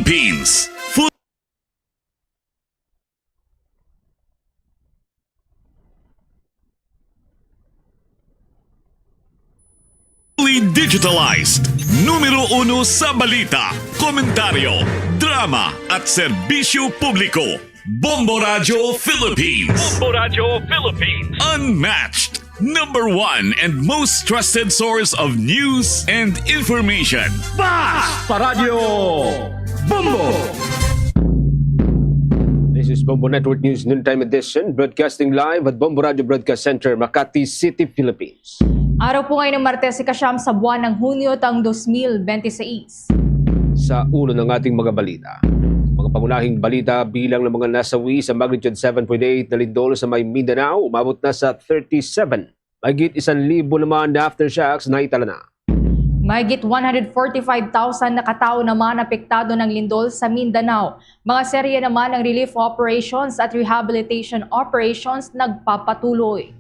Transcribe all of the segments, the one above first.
Philippines. Fully digitalized. Numero 1 sa balita, komentaryo, drama at serbisyo publiko. Bombo Radio Philippines. Bombo Radio Philippines. Unmatched. Number 1 and most trusted source of news and information. Basta Radio Bombo. This is Bombo Network News Noontime Edition, broadcasting live at Bombo Radio Broadcast Center, Makati City, Philippines. Araw po ngayon ng Martes, ikasyam sa buwan ng Hunyo taong 2026. Sa ulo ng ating mga balita. Mga pangunahing balita, bilang ng mga nasawi sa magnitude 7.8 na lindol sa may Mindanao, umabot na sa 37. Mahigit 1,000 naman na aftershocks na itala na. Mahigit 145,000 na katao naman apektado ng lindol sa Mindanao. Mga serye naman ng relief operations at rehabilitation operations nagpapatuloy.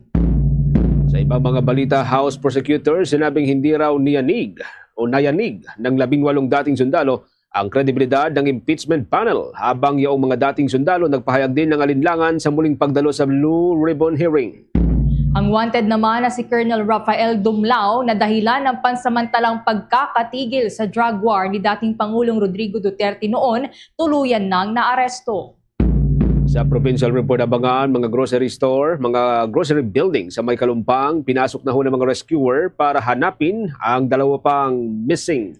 Sa ibang mga balita, House Prosecutor sinabing hindi raw nayanig ng 18 dating sundalo ang kredibilidad ng impeachment panel, habang yaong mga dating sundalo nagpahayag din ng alinlangan sa muling pagdalo sa Blue Ribbon hearing. Ang wanted naman na si Colonel Rafael Dumlao na dahilan ng pansamantalang pagkakatigil sa drug war ni dating Pangulong Rodrigo Duterte noon, tuluyan nang naaresto. Sa provincial report abangan, mga grocery store, mga grocery building sa may Kalumpang, pinasok na ho ng mga rescuer para hanapin ang dalawa pang missing.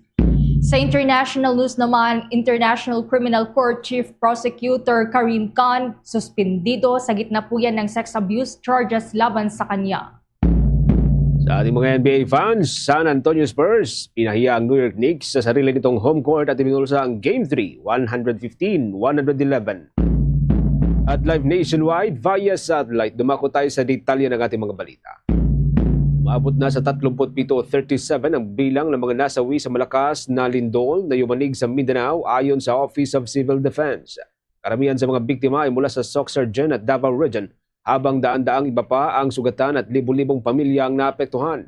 Sa international news naman, International Criminal Court Chief Prosecutor Karim Khan suspendido sa gitna po yan ng sex abuse charges laban sa kanya. Sa ating mga NBA fans, San Antonio Spurs pinahiya ang New York Knicks sa sarili nitong home court at ibinulsa ang Game 3, 115-111. At live nationwide via satellite, dumako tayo sa detalye ng ating mga balita. Maabot na sa 37-37 ang bilang ng mga nasawi sa malakas na lindol na yumanig sa Mindanao ayon sa Office of Civil Defense. Karamihan sa mga biktima ay mula sa Sorsogon at Davao Region, habang daan-daang iba pa ang sugatan at libu-libong pamilya ang naapektuhan.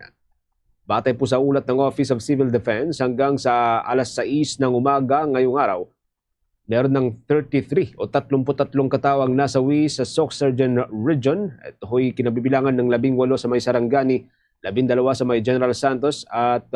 Batay po sa ulat ng Office of Civil Defense, hanggang sa alas 6 ng umaga ngayong araw, meron ng 33 o 33 katawang nasawi sa Sorsogon Region. Ito ho'y kinabibilangan ng 18 sa may Sarangani, 12 sa may General Santos at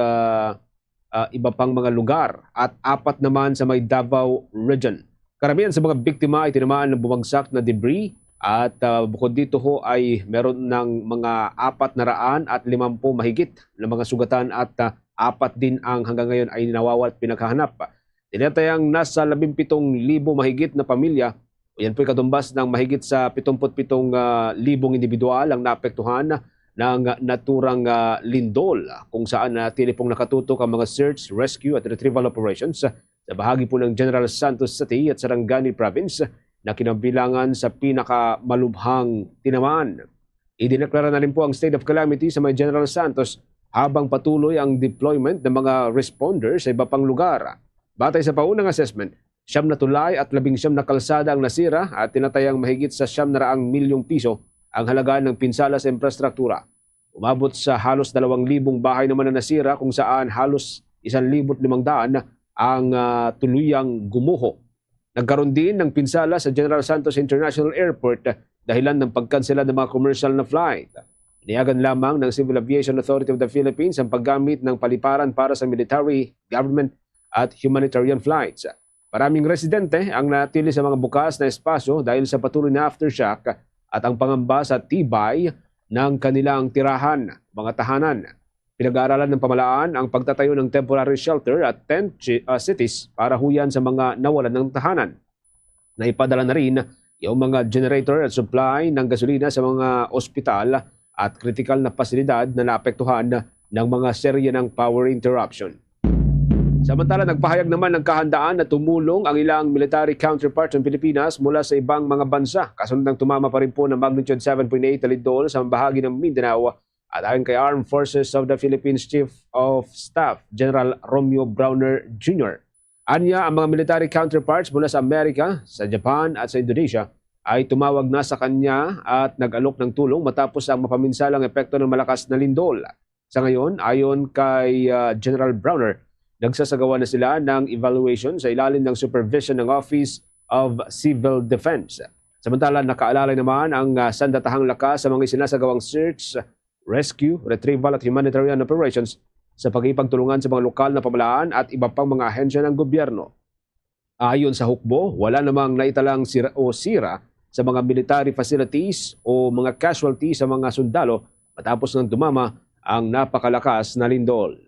iba pang mga lugar, at 4 naman sa may Davao Region. Karamihan sa mga biktima ay tinamaan ng bumagsak na debris, at bukod dito ho ay meron ng mga 450 mahigit na mga sugatan, at 4 din ang hanggang ngayon ay nawawala at pinaghahanap. Tinatayang nasa 17,000 mahigit na pamilya, o yan po'y katumbas ng mahigit sa 77,000 individual ang naapektuhan ng naturang lindol, kung saan tinipong nakatutok ang mga search, rescue at retrieval operations sa bahagi po ng General Santos City at Sarangani Province na kinabilangan sa pinakamalubhang tinamaan. Idineklara na rin po ang state of calamity sa may General Santos, habang patuloy ang deployment ng mga responders sa iba pang lugar. Batay sa paunang assessment, 9 na tulay at 19 na kalsada ang nasira, at tinatayang mahigit sa 900 milyong piso ang halaga ng pinsala sa infrastruktura. Umabot sa halos 2,000 bahay naman na nasira, kung saan halos 1,500 ang tuluyang gumuho. Nagkaroon din ng pinsala sa General Santos International Airport dahilan ng pagkansela ng mga commercial na flight. Iniyagan lamang ng Civil Aviation Authority of the Philippines ang paggamit ng paliparan para sa military, government at humanitarian flights. Maraming residente ang natili sa mga bukas na espasyo dahil sa patuloy na aftershock at ang pangamba sa tibay ng kanilang tirahan, mga tahanan. Pinag-aaralan ng pamalaan ang pagtatayo ng temporary shelter at tent cities para huyan sa mga nawalan ng tahanan. Naipadala na rin yung mga generator at supply ng gasolina sa mga ospital at kritikal na pasilidad na naapektuhan ng mga serye ng power interruption. Samantala, nagpahayag naman ng kahandaan na tumulong ang ilang military counterparts ng Pilipinas mula sa ibang mga bansa, kasunod ng tumama pa rin po ng magnitude 7.8 na lindol sa bahagi ng Mindanao, at ayon kay Armed Forces of the Philippines Chief of Staff General Romeo Browner Jr. Anya, ang mga military counterparts mula sa Amerika, sa Japan at sa Indonesia ay tumawag na sa kanya at nag-alok ng tulong matapos ang mapaminsalang epekto ng malakas na lindol. Sa ngayon, ayon kay General Browner, Nagsasagawa na sila ng evaluation sa ilalim ng supervision ng Office of Civil Defense. Samantala, nakaalalay naman ang sandatahang lakas sa mga isinasagawang search, rescue, retrieval at humanitarian operations sa pagkikipagtulungan sa mga lokal na pamahalaan at iba pang mga ahensya ng gobyerno. Ayon sa hukbo, wala namang naitalang sira sa mga military facilities o mga casualty sa mga sundalo matapos ng dumama ang napakalakas na lindol.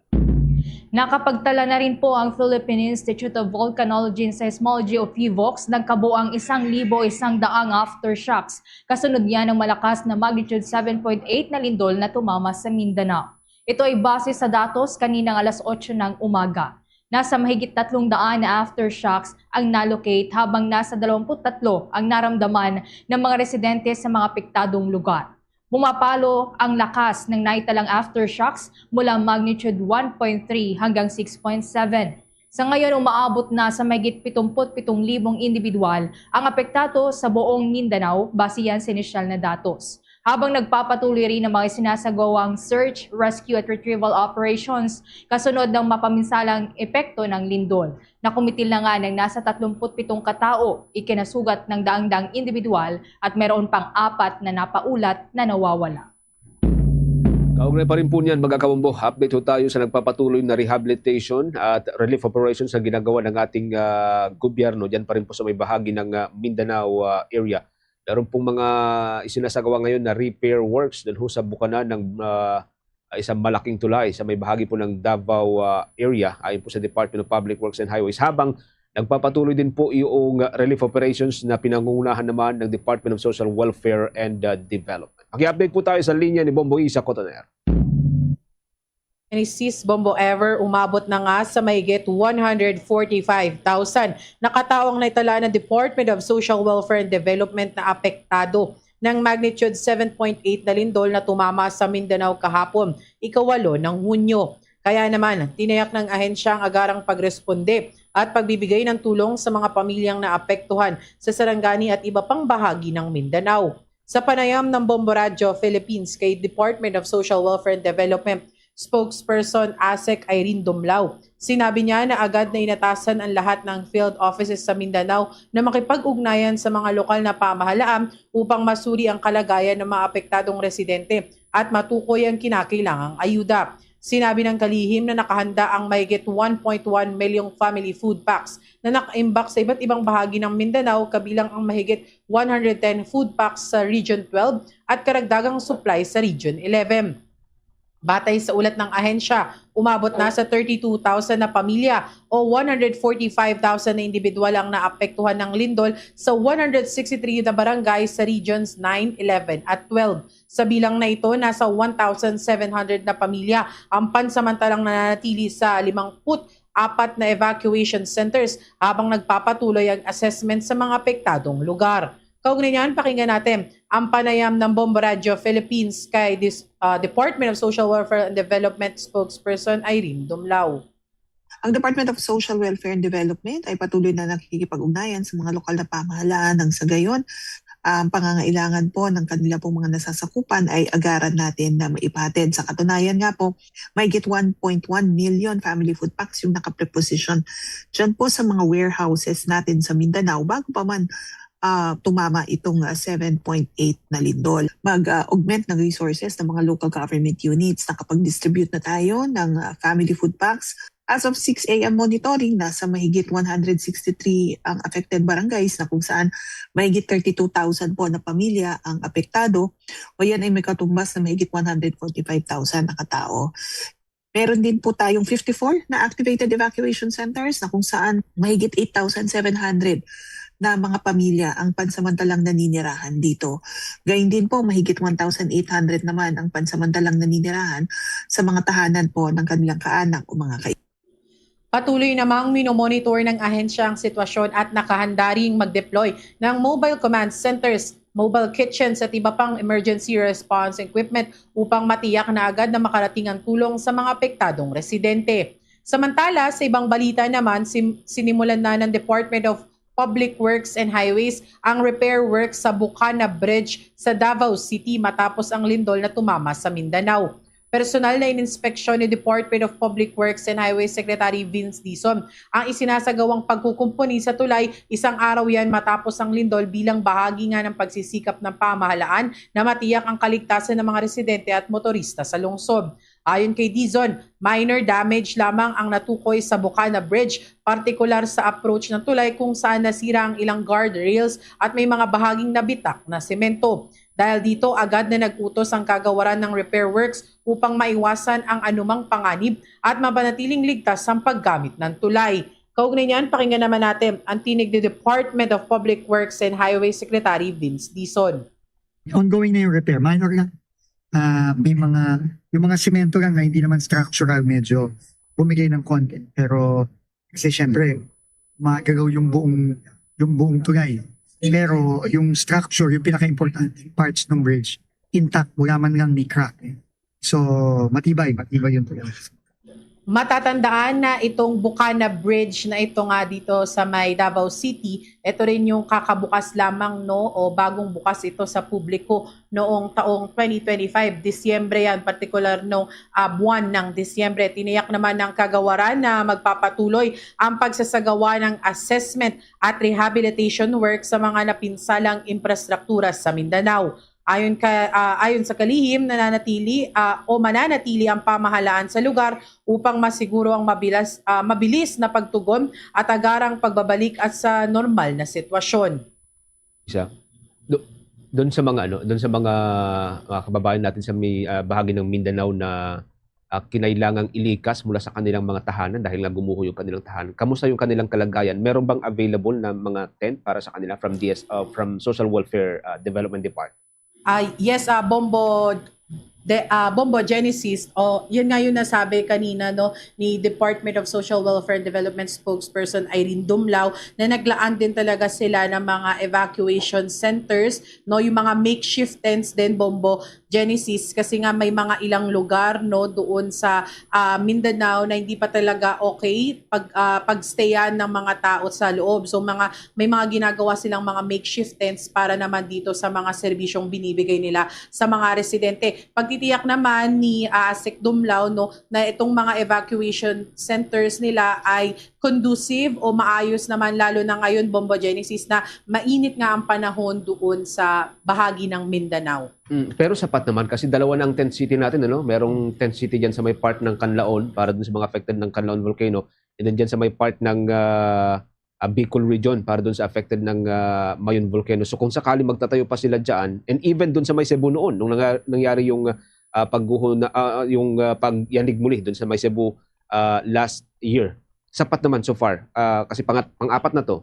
Nakapagtala na rin po ang Philippine Institute of Volcanology and Seismology o PHIVOLCS ng kabuang 1,100 aftershocks. Kasunod niya ng malakas na magnitude 7.8 na lindol na tumama sa Mindanao. Ito ay base sa datos kaninang alas 8 ng umaga. Nasa mahigit 300 na aftershocks ang nalocate habang nasa 23 ang naramdaman ng mga residente sa mga apektadong lugar. Bumapalo ang lakas ng naitalang aftershocks mula magnitude 1.3 hanggang 6.7. Sa ngayon, umaabot na sa mahigit 77,000 individual ang apektado sa buong Mindanao base yan sa inisyal na datos. Habang nagpapatuloy rin ang mga sinasagawang search, rescue at retrieval operations kasunod ng mapaminsalang epekto ng lindol. Nakumitil na nga ng nasa 37 katao, ikinasugat ng daang-daang individual at meron pang 4 na napaulat na nawawala. Kaugnay pa rin po niyan mga kabombo, update ho tayo sa nagpapatuloy na rehabilitation at relief operations na ginagawa ng ating gobyerno dyan pa rin po sa may bahagi ng Mindanao area. Meron pong mga isinasagawa ngayon na repair works dahil sa bukana ng isang malaking tulay sa may bahagi po ng Davao area ayon po sa Department of Public Works and Highways. Habang nagpapatuloy din po yung relief operations na pinangungunahan naman ng Department of Social Welfare and Development. Paki-update po tayo sa linya ni Bombo Isa Cotoner. Ni Sis Bombo Ever, umabot na nga sa mahigit 145,000 nakataong naitala ng Department of Social Welfare and Development na apektado ng magnitude 7.8 na lindol na tumama sa Mindanao kahapon, ika-8 ng Hunyo. Kaya naman, tinayak ng ahensya ang agarang pagresponde at pagbibigay ng tulong sa mga pamilyang naapektuhan sa Sarangani at iba pang bahagi ng Mindanao. Sa panayam ng Bombo Radio Philippines kay Department of Social Welfare and Development, spokesperson ASEC Irene Dumlao. Sinabi niya na agad na inatasan ang lahat ng field offices sa Mindanao na makipag-ugnayan sa mga lokal na pamahalaan upang masuri ang kalagayan ng mga apektadong residente at matukoy ang kinakailangang ayuda. Sinabi ng kalihim na nakahanda ang mahigit 1.1 milyong family food packs na nakaimbak sa iba't ibang bahagi ng Mindanao kabilang ang mahigit 110 food packs sa Region 12 at karagdagang supply sa Region 11. Batay sa ulat ng ahensya, umabot na sa 32,000 na pamilya o 145,000 na individual ang naapektuhan ng lindol sa 163 na barangay sa Regions 9, 11 at 12. Sa bilang na ito, nasa 1,700 na pamilya ang pansamantalang nananatili sa 54 na evacuation centers habang nagpapatuloy ang assessment sa mga apektadong lugar. Kaugnay niyan, pakinggan natin ang panayam ng Bombo Radio Philippines kay Department of Social Welfare and Development spokesperson Irene Dumlao. Ang Department of Social Welfare and Development ay patuloy na nakikipag-ugnayan sa mga lokal na pamahalaan ng sa gayon. Ang pangangailangan po ng kanila pong mga nasasakupan ay agaran natin na maipahatid. Sa katunayan nga po, mahigit 1.1 million family food packs yung nakapreposition dyan po sa mga warehouses natin sa Mindanao bago pa man tumama itong 7.8 na lindol. Mag-augment ng resources ng mga local government units. Nakapag-distribute na tayo ng family food packs. As of 6 a.m. monitoring, nasa mahigit 163 ang affected barangays na kung saan mahigit 32,000 po na pamilya ang apektado o yan ay may katumbas na mahigit 145,000 na katao. Meron din po tayong 54 na activated evacuation centers na kung saan mahigit 8,700 na mga pamilya ang pansamantalang naninirahan dito. Gayun din po, mahigit 1,800 naman ang pansamantalang naninirahan sa mga tahanan po ng kanilang kaanak o mga kaibigan. Patuloy namang minomonitor ng ahensya ang sitwasyon at nakahanda ring mag-deploy ng mobile command centers, mobile kitchens at iba pang emergency response equipment upang matiyak na agad na makarating ang tulong sa mga apektadong residente. Samantala, sa ibang balita naman, sinimulan na ng Department of Public Works and Highways ang repair works sa Bukana Bridge sa Davao City matapos ang lindol na tumama sa Mindanao. Personal na ininspeksyon ni Department of Public Works and Highways Secretary Vince Dizon ang isinasagawang pagkukumpuni sa tulay. Isang araw yan matapos ang lindol bilang bahagi nga ng pagsisikap ng pamahalaan na matiyak ang kaligtasan ng mga residente at motorista sa lungsod. Ayon kay Dizon, minor damage lamang ang natukoy sa Bukana Bridge, partikular sa approach ng tulay kung saan nasira ang ilang guardrails at may mga bahaging nabitak na semento. Dahil dito, agad na nag-utos ang kagawaran ng repair works upang maiwasan ang anumang panganib at mapanatiling ligtas ang paggamit ng tulay. Kaugnay niyan, pakinggan naman natin ang tinig ni Department of Public Works and Highway Secretary Vince Dizon. Ongoing na yung repair, minor lang. Yung mga semento lang na hindi naman structural, medyo bumigay ng content. Pero kasi syempre, magagaw yung buong tulay. Pero yung structure, yung pinaka-important parts ng bridge, intact, wala man lang may crack. So, matibay yung tulay. Matatandaan na itong Bukana Bridge na ito nga dito sa may Davao City, ito rin yung kakabukas lamang o bagong bukas ito sa publiko noong taong 2025, Disyembre yan, particular no buwan ng Disyembre. Tiniyak naman ng kagawaran na magpapatuloy ang pagsasagawa ng assessment at rehabilitation work sa mga napinsalang infrastruktura sa Mindanao. Ayon sa kalihim, mananatili ang pamahalaan sa lugar upang masiguro ang mabilis na pagtugon at agarang pagbabalik at sa normal na sitwasyon. Doon sa mga kababayan natin sa may bahagi ng Mindanao na kinailangang ilikas mula sa kanilang mga tahanan dahil nga gumuho yung kanilang tahanan. Kamusta yung kanilang kalagayan? Meron bang available na mga tent para sa kanila from Social Welfare Development Department? Yes, Bombo Genesis, yun nga yung nasabi kanina ni Department of Social Welfare and Development spokesperson Irene Dumlao na naglaan din talaga sila ng mga evacuation centers, yung mga makeshift tents din, Bombo Genesis, kasi nga may mga ilang lugar doon sa Mindanao na hindi pa talaga okay pagstayan ng mga tao sa loob. So may mga ginagawa silang mga makeshift tents para naman dito sa mga serbisyong binibigay nila sa mga residente. Pagtitiyak naman ni ASEC Dumlao na itong mga evacuation centers nila ay conducive o maayos naman, lalo na ngayon, Bombo Genesis, na mainit nga ang panahon doon sa bahagi ng Mindanao. Pero sapat naman kasi dalawa na ang tent city natin, merong tent city dyan sa may part ng Canlaon para dun sa mga affected ng Canlaon volcano, and then dyan sa may part ng Bicol region para dun sa affected ng Mayon volcano. So kung sakali magtatayo pa sila dyan, and even dun sa may Cebu noon, nung nangyari yung pagyanig muli dun sa may Cebu last year, sapat naman so far kasi pang-apat na to.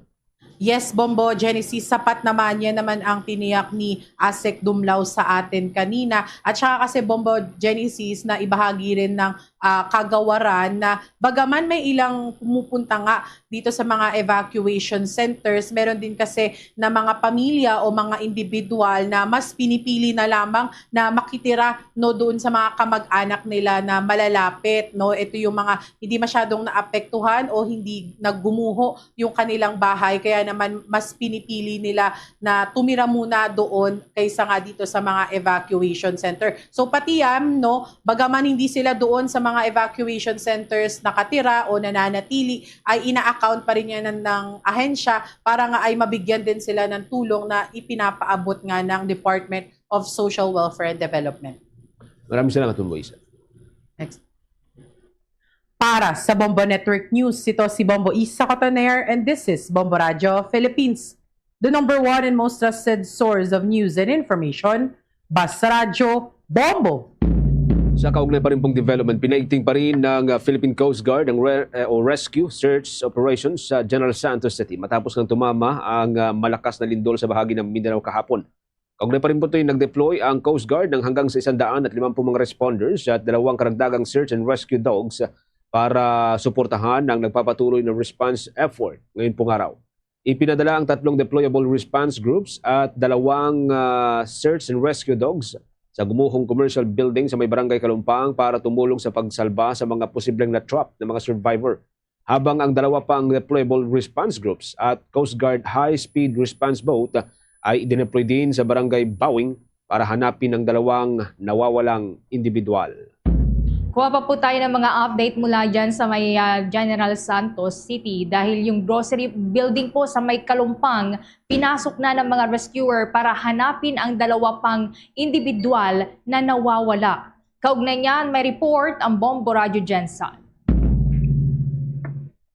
Yes, Bombo Genesis, sapat naman. Yan naman ang tiniyak ni ASEC Dumlao sa atin kanina. At saka kasi, Bombo Genesis, na ibahagi rin ng kagawaran na bagaman may ilang pumupunta nga dito sa mga evacuation centers, meron din kasi na mga pamilya o mga individual na mas pinipili na lamang na makitira doon sa mga kamag-anak nila na malalapit. Ito yung mga hindi masyadong naapektuhan o hindi naggumuho yung kanilang bahay, kaya naman mas pinipili nila na tumira muna doon kaysa nga dito sa mga evacuation center. So pati yan, bagaman hindi sila doon sa mga evacuation centers nakatira o nananatili, ay ina-account pa rin yan ng ahensya para nga ay mabigyan din sila ng tulong na ipinapaabot nga ng Department of Social Welfare and Development. Maraming salamat, Bombo Isa. Next. Para sa Bombo Network News, ito si Bombo Isa Cotoner, and this is Bombo Radio Philippines, the number one and most trusted source of news and information. Basta Radio Bombo! Sa kaugnay pa rin pong development, pinaigting pa rin ng Philippine Coast Guard ang rescue search operations sa General Santos City matapos nang tumama ang malakas na lindol sa bahagi ng Mindanao kahapon. Kaugnay pa rin po ito yung nag-deploy ang Coast Guard ng hanggang sa 150 mga responders at 2 karagdagang search and rescue dogs para suportahan ang nagpapatuloy na response effort ngayon pong araw. Ipinadala ang 3 deployable response groups at 2 search and rescue dogs sa gumuhong commercial building sa may barangay Kalumpang para tumulong sa pagsalba sa mga posibleng na-trap na mga survivor. Habang ang 2 pang deployable response groups at Coast Guard high-speed response boat ay idineploy din sa barangay Bawing para hanapin ang 2 nawawalang individual. Kuha pa po tayo ng mga update mula dyan sa may General Santos City dahil yung grocery building po sa may Kalumpang, pinasok na ng mga rescuer para hanapin ang dalawa pang individual na nawawala. Kaugnay niyan, may report ang Bombo Radio Jensen.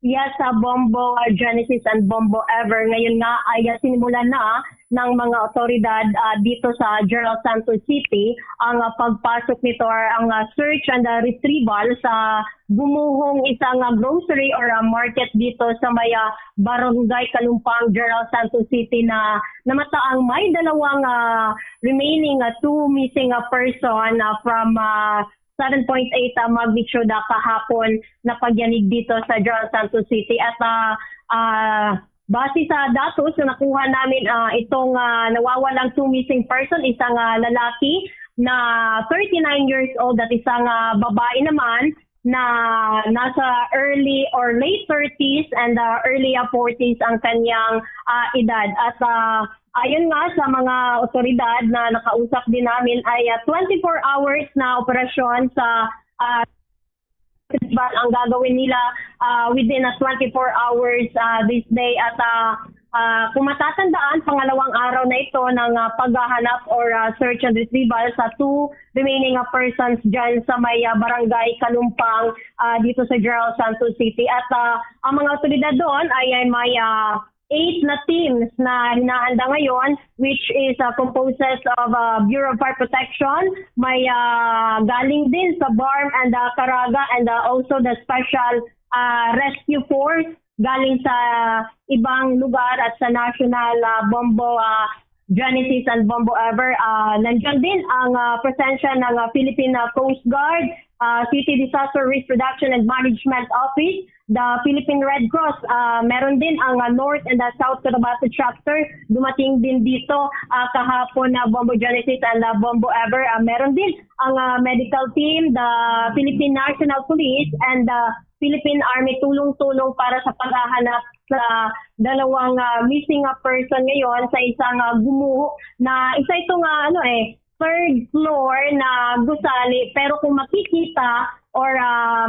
Yes, Bombo Genesis and Bombo Ever. Ngayon nga ay sinimulan na ng mga otoridad dito sa General Santos City ang pagpasok nito or ang search and retrieval sa gumuhong isang grocery or market dito sa may Barangay Kalumpang, General Santos City na namataang may dalawang remaining two missing person from 7.8 magnitude kahapon na pagyanig dito sa General Santos City. At base sa datos na nakuha namin, itong nawawalang two missing person, isang lalaki na 39 years old at isang babae naman na nasa early or late 30s and early 40s ang kanyang edad. At ayon nga sa mga otoridad na nakausap din namin ay 24 hours na operasyon sa ang gagawin nila within 24 hours this day. At kung matatandaan, pangalawang araw na ito ng paghahanap or search and retrieval sa two remaining persons dyan sa may Barangay Kalumpang dito sa General Santos City. At ang mga otoridad doon ay may 8 na teams na hinahanda ngayon, which is composes of Bureau of Fire Protection, may galing din sa BARM and Caraga, and also the Special Rescue Force galing sa ibang lugar at sa National Bombo Genesis and Bombo Ever. Nandiyan din ang presensya ng Philippine Coast Guard, City Disaster Risk Reduction and Management Office, the Philippine Red Cross, meron din ang North and South Cotabato chapter, dumating din dito kahapon na Bombo Genesis and Bombo Ever. Meron din ang medical team, the Philippine National Police and the Philippine Army tulong-tulong para sa paghahanap sa dalawang missing person ngayon sa isang gumuho na isa itong third floor na gusali, pero kung makikita or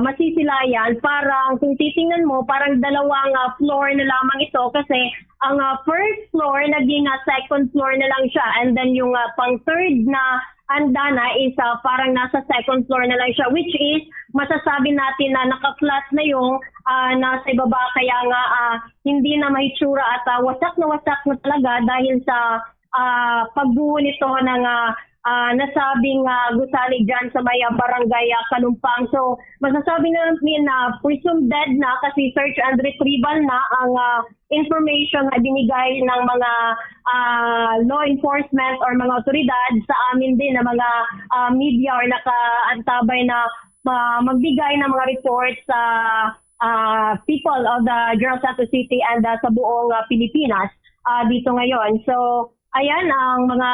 masisilayan, parang kung titingnan mo, parang dalawang floor na lamang ito kasi ang first floor naging second floor na lang siya, and then yung pang third na andana is parang nasa second floor na lang siya, which is masasabi natin na naka-flat na yung nasa ibaba, kaya nga hindi na mahitsura at wasak na talaga dahil sa pagbuo nito ng nasabing gusali dyan sa may Barangay Kalumpang. So masasabi namin na presumed dead na kasi search and retrieval na ang information na binigay ng mga law enforcement or mga otoridad sa amin din na mga media or nakaantabay na magbigay ng mga reports sa people of the General Santos City and sa buong Pilipinas dito ngayon. So ayan ang mga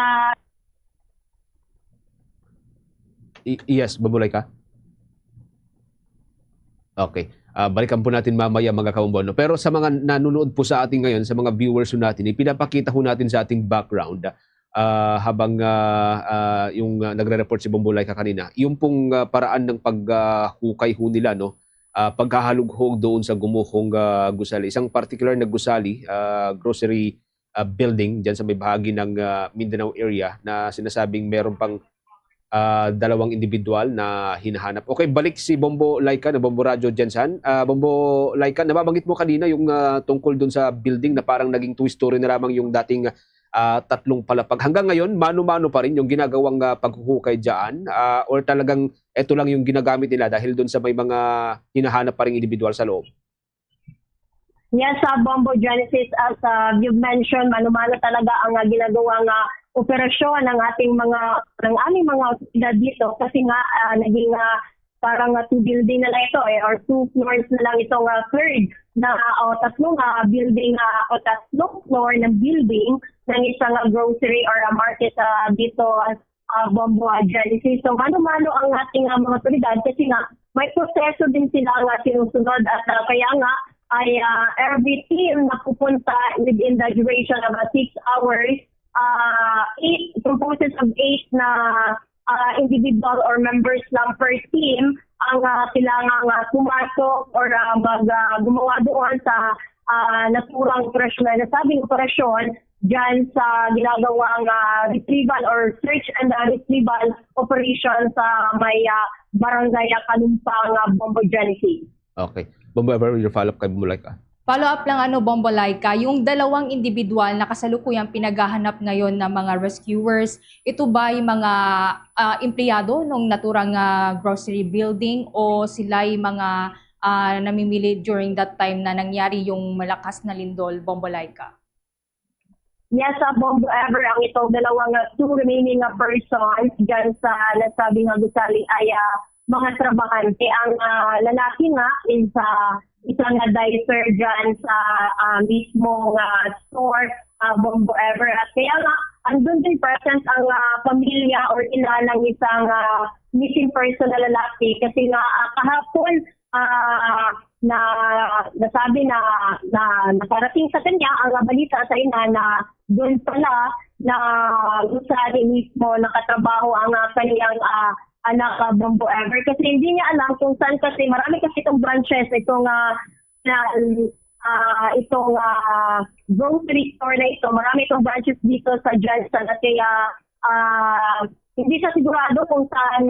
Yes, babulay ka? Okay. Balikan po natin mamaya mga kaumbono. Pero sa mga nanonood po sa ating ngayon, sa mga viewers po natin, ipinapakita po natin sa ating background habang yung nagre-report si Bombulay ka kanina. Yung pong paraan ng paghukay ho nila, no? Pagkahalughog doon sa gumuhong gusali. Isang particular na gusali, grocery building dyan sa may bahagi ng Mindanao area na sinasabing meron pang dalawang individual na hinahanap. Okay, balik si Bombo Laika na Bombo Radio Jensen. Bombo Laika, nababanggit mo kanina yung tungkol dun sa building na parang naging two-story na lamang yung dating tatlong palapag. Hanggang ngayon, mano-mano pa rin yung ginagawang paghuhukay dyan? Or talagang ito lang yung ginagamit nila dahil dun sa may mga hinahanap pa ring individual sa loob? Yes, Bombo Genesis, as you've mentioned, mano-mano talaga ang ginagawang operasyon ng aming mga otoridad dito kasi nga naging parang two building na lang ito or two floors na lang itong third na tatlong building o tatlong floor ng building ng isang grocery or market dito Bombo Genesis. So mano-mano ang ating mga otoridad kasi nga may proseso din sila ang sinusunod at kaya nga ay every team na pupunta within the duration of 6 hours, 8 composes of 8 na individual or members lang per team ang kailangang pumasok or gumawa doon sa naturang operasyon na nasabing operasyon dyan sa ginagawang retrieval or search and retrieval operation sa may barangay Kalumpang, Bombo Genesee. Okay. Bombo, ever your follow-up kay Bumulaika? Follow-up lang Bombo Laika, yung dalawang individual na kasalukuyang pinaghahanap ngayon ng mga rescuers, ito ba yung mga empleyado ng naturang grocery building o sila yung mga namimili during that time na nangyari yung malakas na lindol, Bombo Laika? Yes, Bombo Ever, ang itong dalawang two remaining persons dyan sa nasabing gusali ay mga trabahante. Ang lalaki nga is isang dicer dyan sa mismong store, Bombo Ever. At kaya nga, andun din present ang pamilya or ina ng isang missing person na lalaki kasi nga kahapon na nasabi na nakarating sa kanya ang balita sa ina na doon pala na gusali mismo nakatrabaho ang kanyang anak, Bombo Ever, kasi hindi niya alam kung saan kasi marami kasi itong branches itong grocery store na ito, marami itong branches dito sa Johnson at kaya hindi siya sigurado kung saan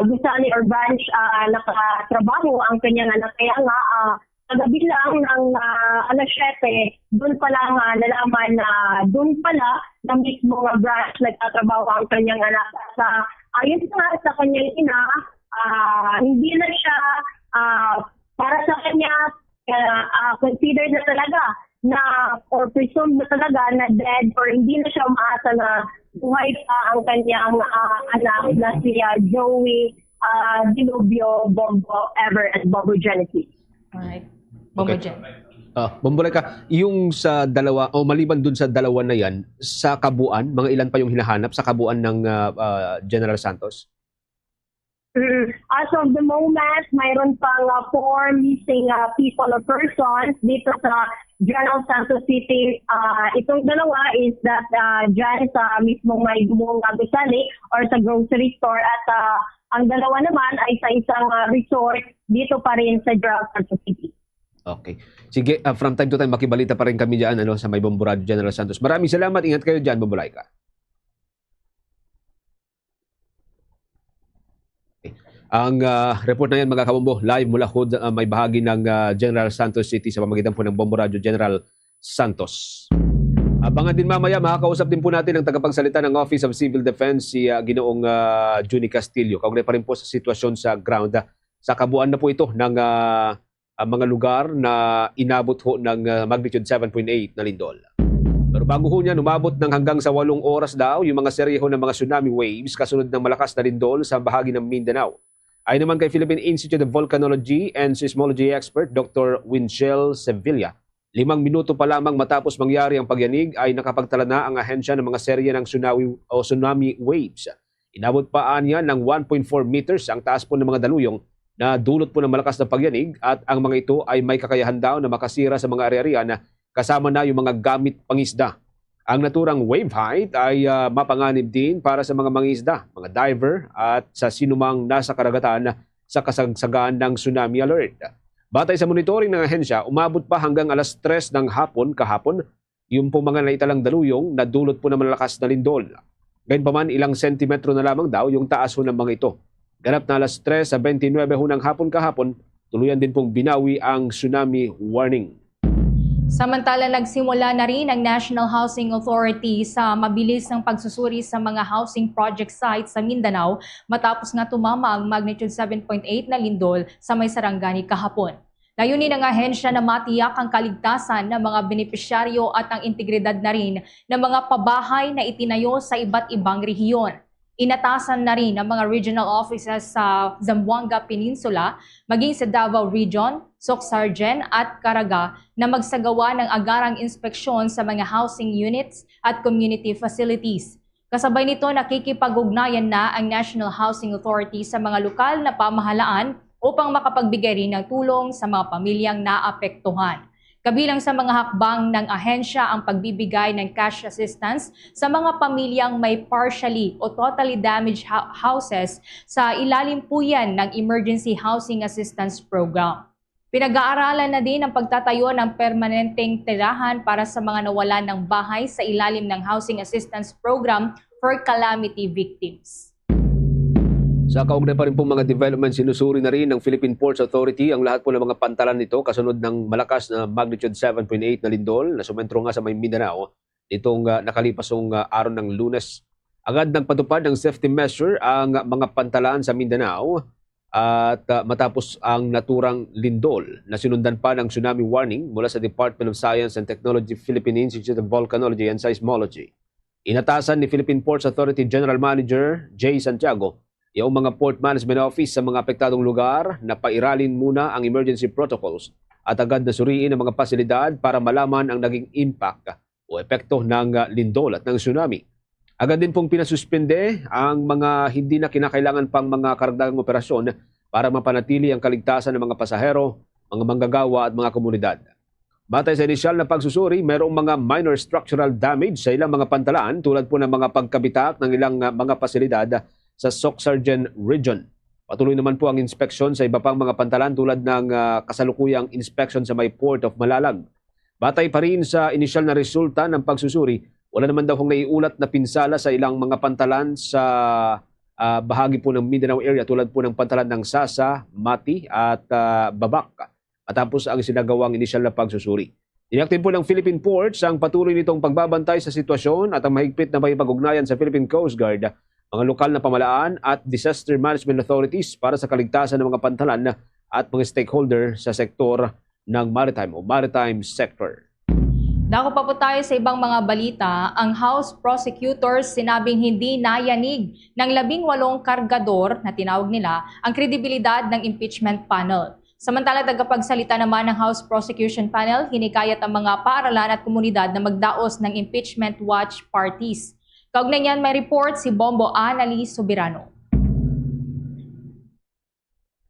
gusali or branch nakatrabaho ang kanyang anak. Kaya nga kagabi lang ng alas 7, doon pala nalaman na doon pala na mismo branch nagtatrabaho ang kanyang anak. Ayon nga sa kanyang ina, hindi na siya para sa kanya considered na talaga na or presumed na talaga na dead or hindi na siya umaasa na buhay pa ang kanyang anak na si Joey Dilubio, Bombo Ever at Bombo Genesee. Alright. Bombo Okay. Gen. Bombo Laika, yung sa dalawa, o maliban dun sa dalawa na yan, sa kabuuan, mga ilan pa yung hinahanap sa kabuuan ng General Santos? As of the moment, mayroon pang 4 missing people or persons dito sa General Santos City. Itong dalawa is that dyan sa mismong may gumong gusali or sa grocery store at ang dalawa naman ay sa isang resort dito pa rin sa General Santos City. Okay. Sige, from time to time, makibalita pa rin kami dyan sa may Bombo Radio General Santos. Maraming salamat. Ingat kayo dyan, Bombo Laika. Okay. Ang report na yan, mga kabombo, live mula may bahagi ng General Santos City sa pamagitan po ng Bombo Radio General Santos. Abangan din mamaya, makakausap din po natin ang tagapagsalita ng Office of Civil Defense, si Ginoong Juni Castillo. Kaugnay pa rin po sa sitwasyon sa ground. Sa kabuuan na po ito ng mga lugar na inabot ho ng magnitude 7.8 na lindol. Pero bago ho niyan, umabot ng hanggang sa 8 oras daw yung mga serye ho ng mga tsunami waves kasunod ng malakas na lindol sa bahagi ng Mindanao. Ayon naman kay Philippine Institute of Volcanology and Seismology expert Dr. Winchell Sevilla, 5 minuto pa lamang matapos mangyari ang pagyanig ay nakapagtala na ang ahensya ng mga serye ng tsunami waves. Inabot pa niya ng 1.4 meters ang taas po ng mga daluyong na dulot po ng malakas na pagyanig at ang mga ito ay may kakayahan daw na makasira sa mga area-area na kasama na yung mga gamit pangisda. Ang naturang wave height ay mapanganib din para sa mga mangisda, mga diver at sa sinumang nasa karagatan sa kasagsagan ng tsunami alert. Batay sa monitoring ng ahensya, umabot pa hanggang alas 3 ng hapon kahapon yung po mga naitalang daluyong na dulot po ng malakas na lindol. Gayunpaman, ilang sentimetro na lamang daw yung taas ho ng mga ito. Ganap na alas 3:29 ho ng hapon kahapon, tuluyan din pong binawi ang tsunami warning. Samantala, nagsimula na rin ang National Housing Authority sa mabilis ng pagsusuri sa mga housing project sites sa Mindanao matapos nga tumama ang magnitude 7.8 na lindol sa may Sarangani kahapon. Layunin ng ahensya na matiyak ang kaligtasan ng mga benepisyaryo at ang integridad na rin ng mga pabahay na itinayo sa iba't ibang rehiyon. Inatasan na rin ang mga regional offices sa Zamboanga Peninsula, maging sa Davao Region, Socsargen at Caraga na magsagawa ng agarang inspeksyon sa mga housing units at community facilities. Kasabay nito, nakikipag-ugnayan na ang National Housing Authority sa mga lokal na pamahalaan upang makapagbigay rin ng tulong sa mga pamilyang naapektuhan. Kabilang sa mga hakbang ng ahensya ang pagbibigay ng cash assistance sa mga pamilyang may partially o totally damaged houses sa ilalim po yan ng Emergency Housing Assistance Program. Pinag-aaralan na din ang pagtatayo ng permanenteng tirahan para sa mga nawalan ng bahay sa ilalim ng Housing Assistance Program for calamity victims. Sa kaugnay pa rin pong mga development, sinusuri na rin ng Philippine Ports Authority ang lahat po ng mga pantalan nito kasunod ng malakas na magnitude 7.8 na lindol na sumentro nga sa may Mindanao nitong nakalipasong araw ng Lunes. Agad nagpatupad ng safety measure ang mga pantalan sa Mindanao at matapos ang naturang lindol na sinundan pa ng tsunami warning mula sa Department of Science and Technology Philippine Institute of Volcanology and Seismology. Inatasan ni Philippine Ports Authority General Manager Jay Santiago yung mga Port Management Office sa mga apektadong lugar na pairalin muna ang emergency protocols at agad na suriin ang mga pasilidad para malaman ang naging impact o epekto ng lindol at ng tsunami. Agad din pong pinasuspende ang mga hindi na kinakailangan pang mga karagdagang operasyon para mapanatili ang kaligtasan ng mga pasahero, mga manggagawa at mga komunidad. Batay sa inisyal na pagsusuri, mayroong mga minor structural damage sa ilang mga pantalaan tulad po ng mga pagkabitak ng ilang mga pasilidad sa Soc-Sargen Region. Patuloy naman po ang inspeksyon sa iba pang mga pantalan tulad ng kasalukuyang inspeksyon sa may Port of Malalag. Batay pa rin sa inisyal na resulta ng pagsusuri, wala naman daw kung naiulat na pinsala sa ilang mga pantalan sa bahagi po ng Mindanao area tulad po ng pantalan ng Sasa, Mati at Babak matapos ang sinagawang inisyal na pagsusuri. Inaktin po ng Philippine Ports ang patuloy nitong pagbabantay sa sitwasyon at ang mahigpit na makipag-ugnayan sa Philippine Coast Guard, mga lokal na pamalaan at disaster management authorities para sa kaligtasan ng mga pantalan at mga stakeholder sa sektor ng maritime o maritime sector. Dako pa po tayo sa ibang mga balita. Ang House Prosecutors sinabing hindi nayanig ng 18 kargador na tinawag nila ang kredibilidad ng impeachment panel. Samantala, tagapagsalita naman ng House Prosecution Panel, hinikayat ang mga paaralan at komunidad na magdaos ng impeachment watch parties. Kaugnay niyan, may report si Bombo Anali Subirano.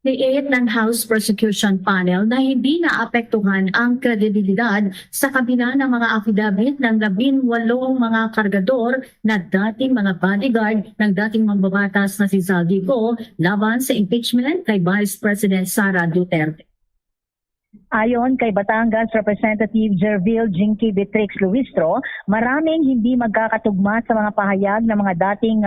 Niiit ng House Prosecution Panel na hindi naapektuhan ang kredibilidad sa kabila ng mga affidavit ng 18 mga kargador na dating mga bodyguard ng dating mambabatas na si Zaldico laban sa impeachment kay Vice President Sara Duterte. Ayon kay Batangas Representative Jervil Jinky Betrix Luistro, maraming hindi magkakatugma sa mga pahayag ng mga dating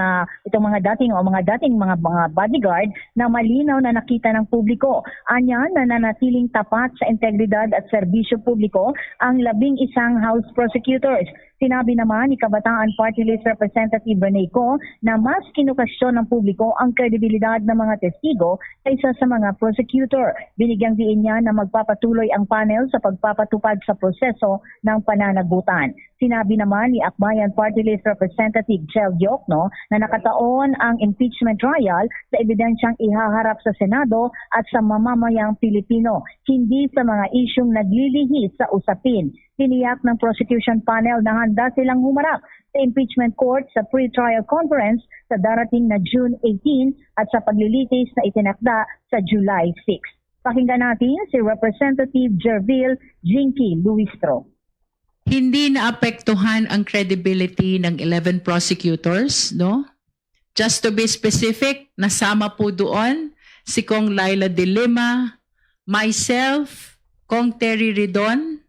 mga bodyguard na malinaw na nakita ng publiko. Anya, nananatiling tapat sa integridad at serbisyo publiko ang 11 House Prosecutors. Sinabi naman ni Kabataan Party List Representative Rene Co na mas kinukasyon ng publiko ang kredibilidad ng mga testigo kaysa sa mga prosecutor. Binigyang diin niya na magpapatuloy ang panel sa pagpapatupad sa proseso ng pananagutan. Sinabi naman ni Akbayan Party List Representative Chel Diokno na nakataon ang impeachment trial sa ebidensyang ihaharap sa Senado at sa mamamayang Pilipino, hindi sa mga isyong naglilihi sa usapin. Tiniyak ng prosecution panel na handa silang humarap sa impeachment court sa pre-trial conference sa darating na June 18 at sa paglilitis na itinakda sa July 6. Pakinggan natin si Representative Jervil Jinky Luistro. Hindi naapektuhan ang credibility ng 11 prosecutors, no? Just to be specific, nasama po doon si Kong Laila De Lima, myself, Kong Terry Ridon,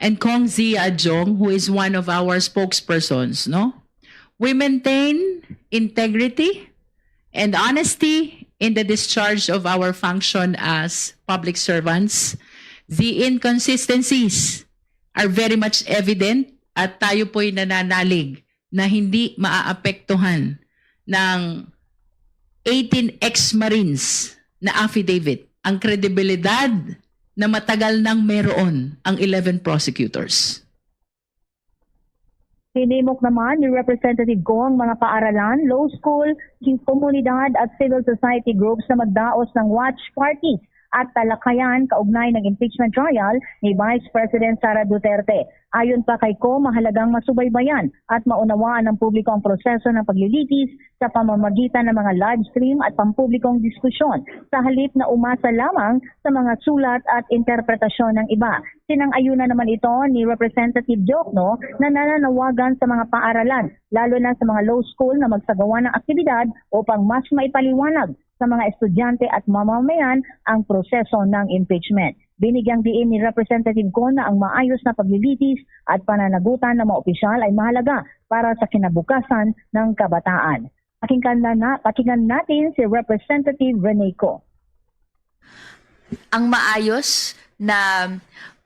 and Kong Zia Adjong, who is one of our spokespersons, no? We maintain integrity and honesty in the discharge of our function as public servants. The inconsistencies are very much evident at tayo po'y nananalig na hindi maaapektuhan ng 18 ex-Marines na affidavit ang kredibilidad na matagal nang meron ang 11 prosecutors. Tinimok naman ni Representative Go ang mga paaralan, law school, komunidad at civil society groups na magdaos ng watch parties at talakayan kaugnay ng impeachment trial ni Vice President Sara Duterte. Ayon pa kay Ko, mahalagang masubaybayan at maunawaan ng publiko ang proseso ng paglilitis sa pamamagitan ng mga live stream at pampublikong diskusyon sa halip na umasa lamang sa mga sulat at interpretasyon ng iba. Sinang-ayunan naman ito ni Representative Jokno na nananawagan sa mga paaralan, lalo na sa mga law school na magsagawa ng aktibidad upang mas maipaliwanag sa mga estudyante at mamamayan ang proseso ng impeachment. Binigyang diin ni Representative Ko na ang maayos na paglilitis at pananagutan ng mga opisyal ay mahalaga para sa kinabukasan ng kabataan. Pakinggan natin si Representative Rene Co. Ang maayos na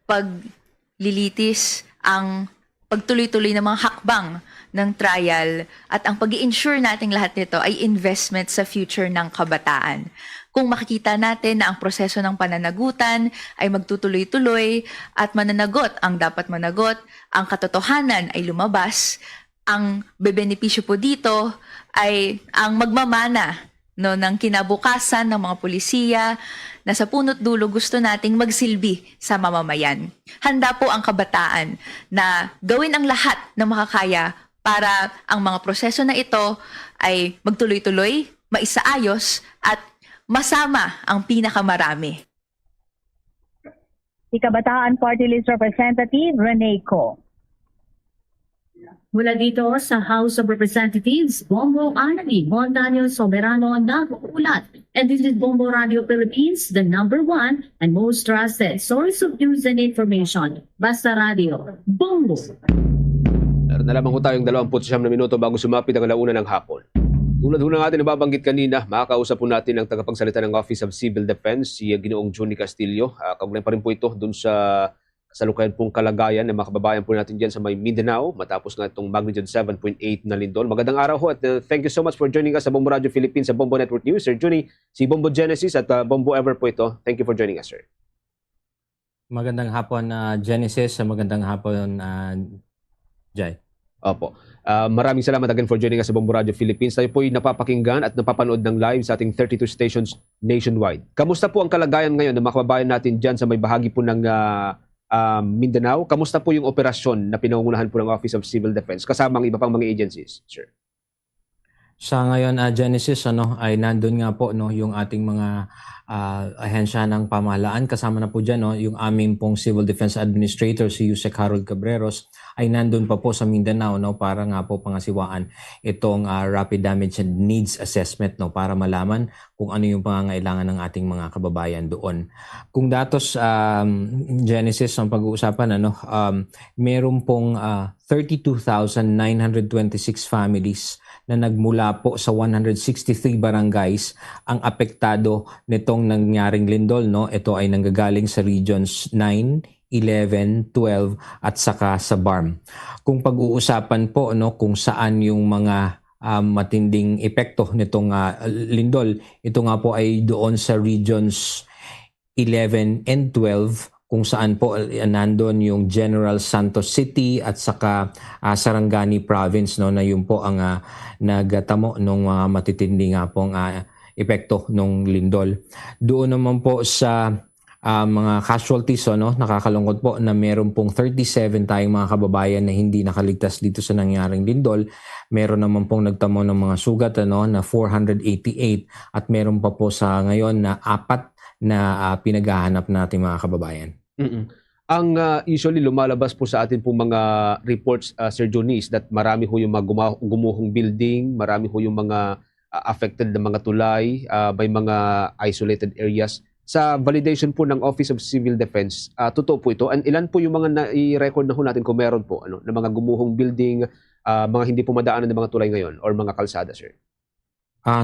paglilitis, ang pagtuloy-tuloy ng mga hakbang ng trial at ang pag-i-ensure nating lahat nito ay investment sa future ng kabataan. Kung makikita natin na ang proseso ng pananagutan ay magtutuloy-tuloy at mananagot ang dapat managot, ang katotohanan ay lumabas, ang bebenepisyo po dito ay ang magmamana ng kinabukasan ng mga pulisiya na sa punot dulo gusto nating magsilbi sa mamamayan. Handa po ang kabataan na gawin ang lahat na makakaya para ang mga proseso na ito ay magtuloy-tuloy, maisaayos at masama ang pinakamarami. Si Kabataan Party List Representative Rene Co. Mula dito sa House of Representatives, Bombo Anali Montaño Soberano nag-uulat. And this is Bombo Radio Philippines, the #1 and most trusted source of news and information. Basta Radio, Bombo! Meron na lamang ko tayong 29 na minuto bago sumapit ang alauna ng hapon. Tulad ho ng ating nababanggit kanina, makakausap po natin ang tagapagsalita ng Office of Civil Defense, si Ginoong Johnny Castillo. Kaugnay pa rin po ito dun sa kasalukuyan pong kalagayan ng mga kababayan po natin dyan sa may Mindanao matapos nga itong magnitude 7.8 na lindol. Magandang araw ho at thank you so much for joining us sa Bombo Radio Philippines sa Bombo Network News. Sir Johnny, si Bombo Genesis at Bombo Ever po ito. Thank you for joining us, sir. Magandang hapon, Genesis. Magandang hapon, Jai. Opo. Maraming salamat again for joining us sa Bombo Radio Philippines. Tayo po ay napapakinggan at napapanood ng live sa ating 32 stations nationwide. Kamusta po ang kalagayan ngayon ng mga kababayan natin dyan sa may bahagi po ng Mindanao? Kamusta po yung operasyon na pinangungunahan po ng Office of Civil Defense kasama ang iba pang mga agencies, sir? Sa ngayon, Genesis, ay nandun nga po yung ating mga ahensya ng pamahalaan. Kasama na po dyan yung aming pong Civil Defense Administrator, si Yusek Harold Cabreros, ay nandun pa po sa Mindanao para nga po pangasiwaan itong Rapid Damage and Needs Assessment para malaman kung ano yung pangangailangan ng ating mga kababayan doon. Kung datos, Genesis, ang pag-uusapan, meron pong 32,926 families na nagmula po sa 163 barangays ang apektado nitong nangyaring lindol. Ito ay nanggagaling sa regions 9, 11, 12 at saka sa BARM. Kung pag-uusapan po kung saan yung mga matinding epekto nitong lindol, ito nga po ay doon sa regions 11 and 12 kung saan po nandun yung General Santos City at saka Sarangani Province na yun po ang nagtamo ng mga matitindi nga pong epekto ng lindol. Doon naman po sa mga casualties, nakakalungkot po na meron pong 37 tayong mga kababayan na hindi nakaligtas dito sa nangyaring lindol. Meron naman pong nagtamo ng mga sugat na 488 at meron pa po sa ngayon na 4 na pinaghahanap natin mga kababayan. Ang usually lumalabas po sa atin po mga reports, Sir Johnny, is that marami ho yung mga gumuhong building, marami ho yung mga affected na mga tulay, by mga isolated areas. Sa validation po ng Office of Civil Defense, totoo po ito? And ilan po yung mga na-record na ho natin kung meron po na mga gumuhong building, mga hindi po madaanan ng mga tulay ngayon or mga kalsada, sir?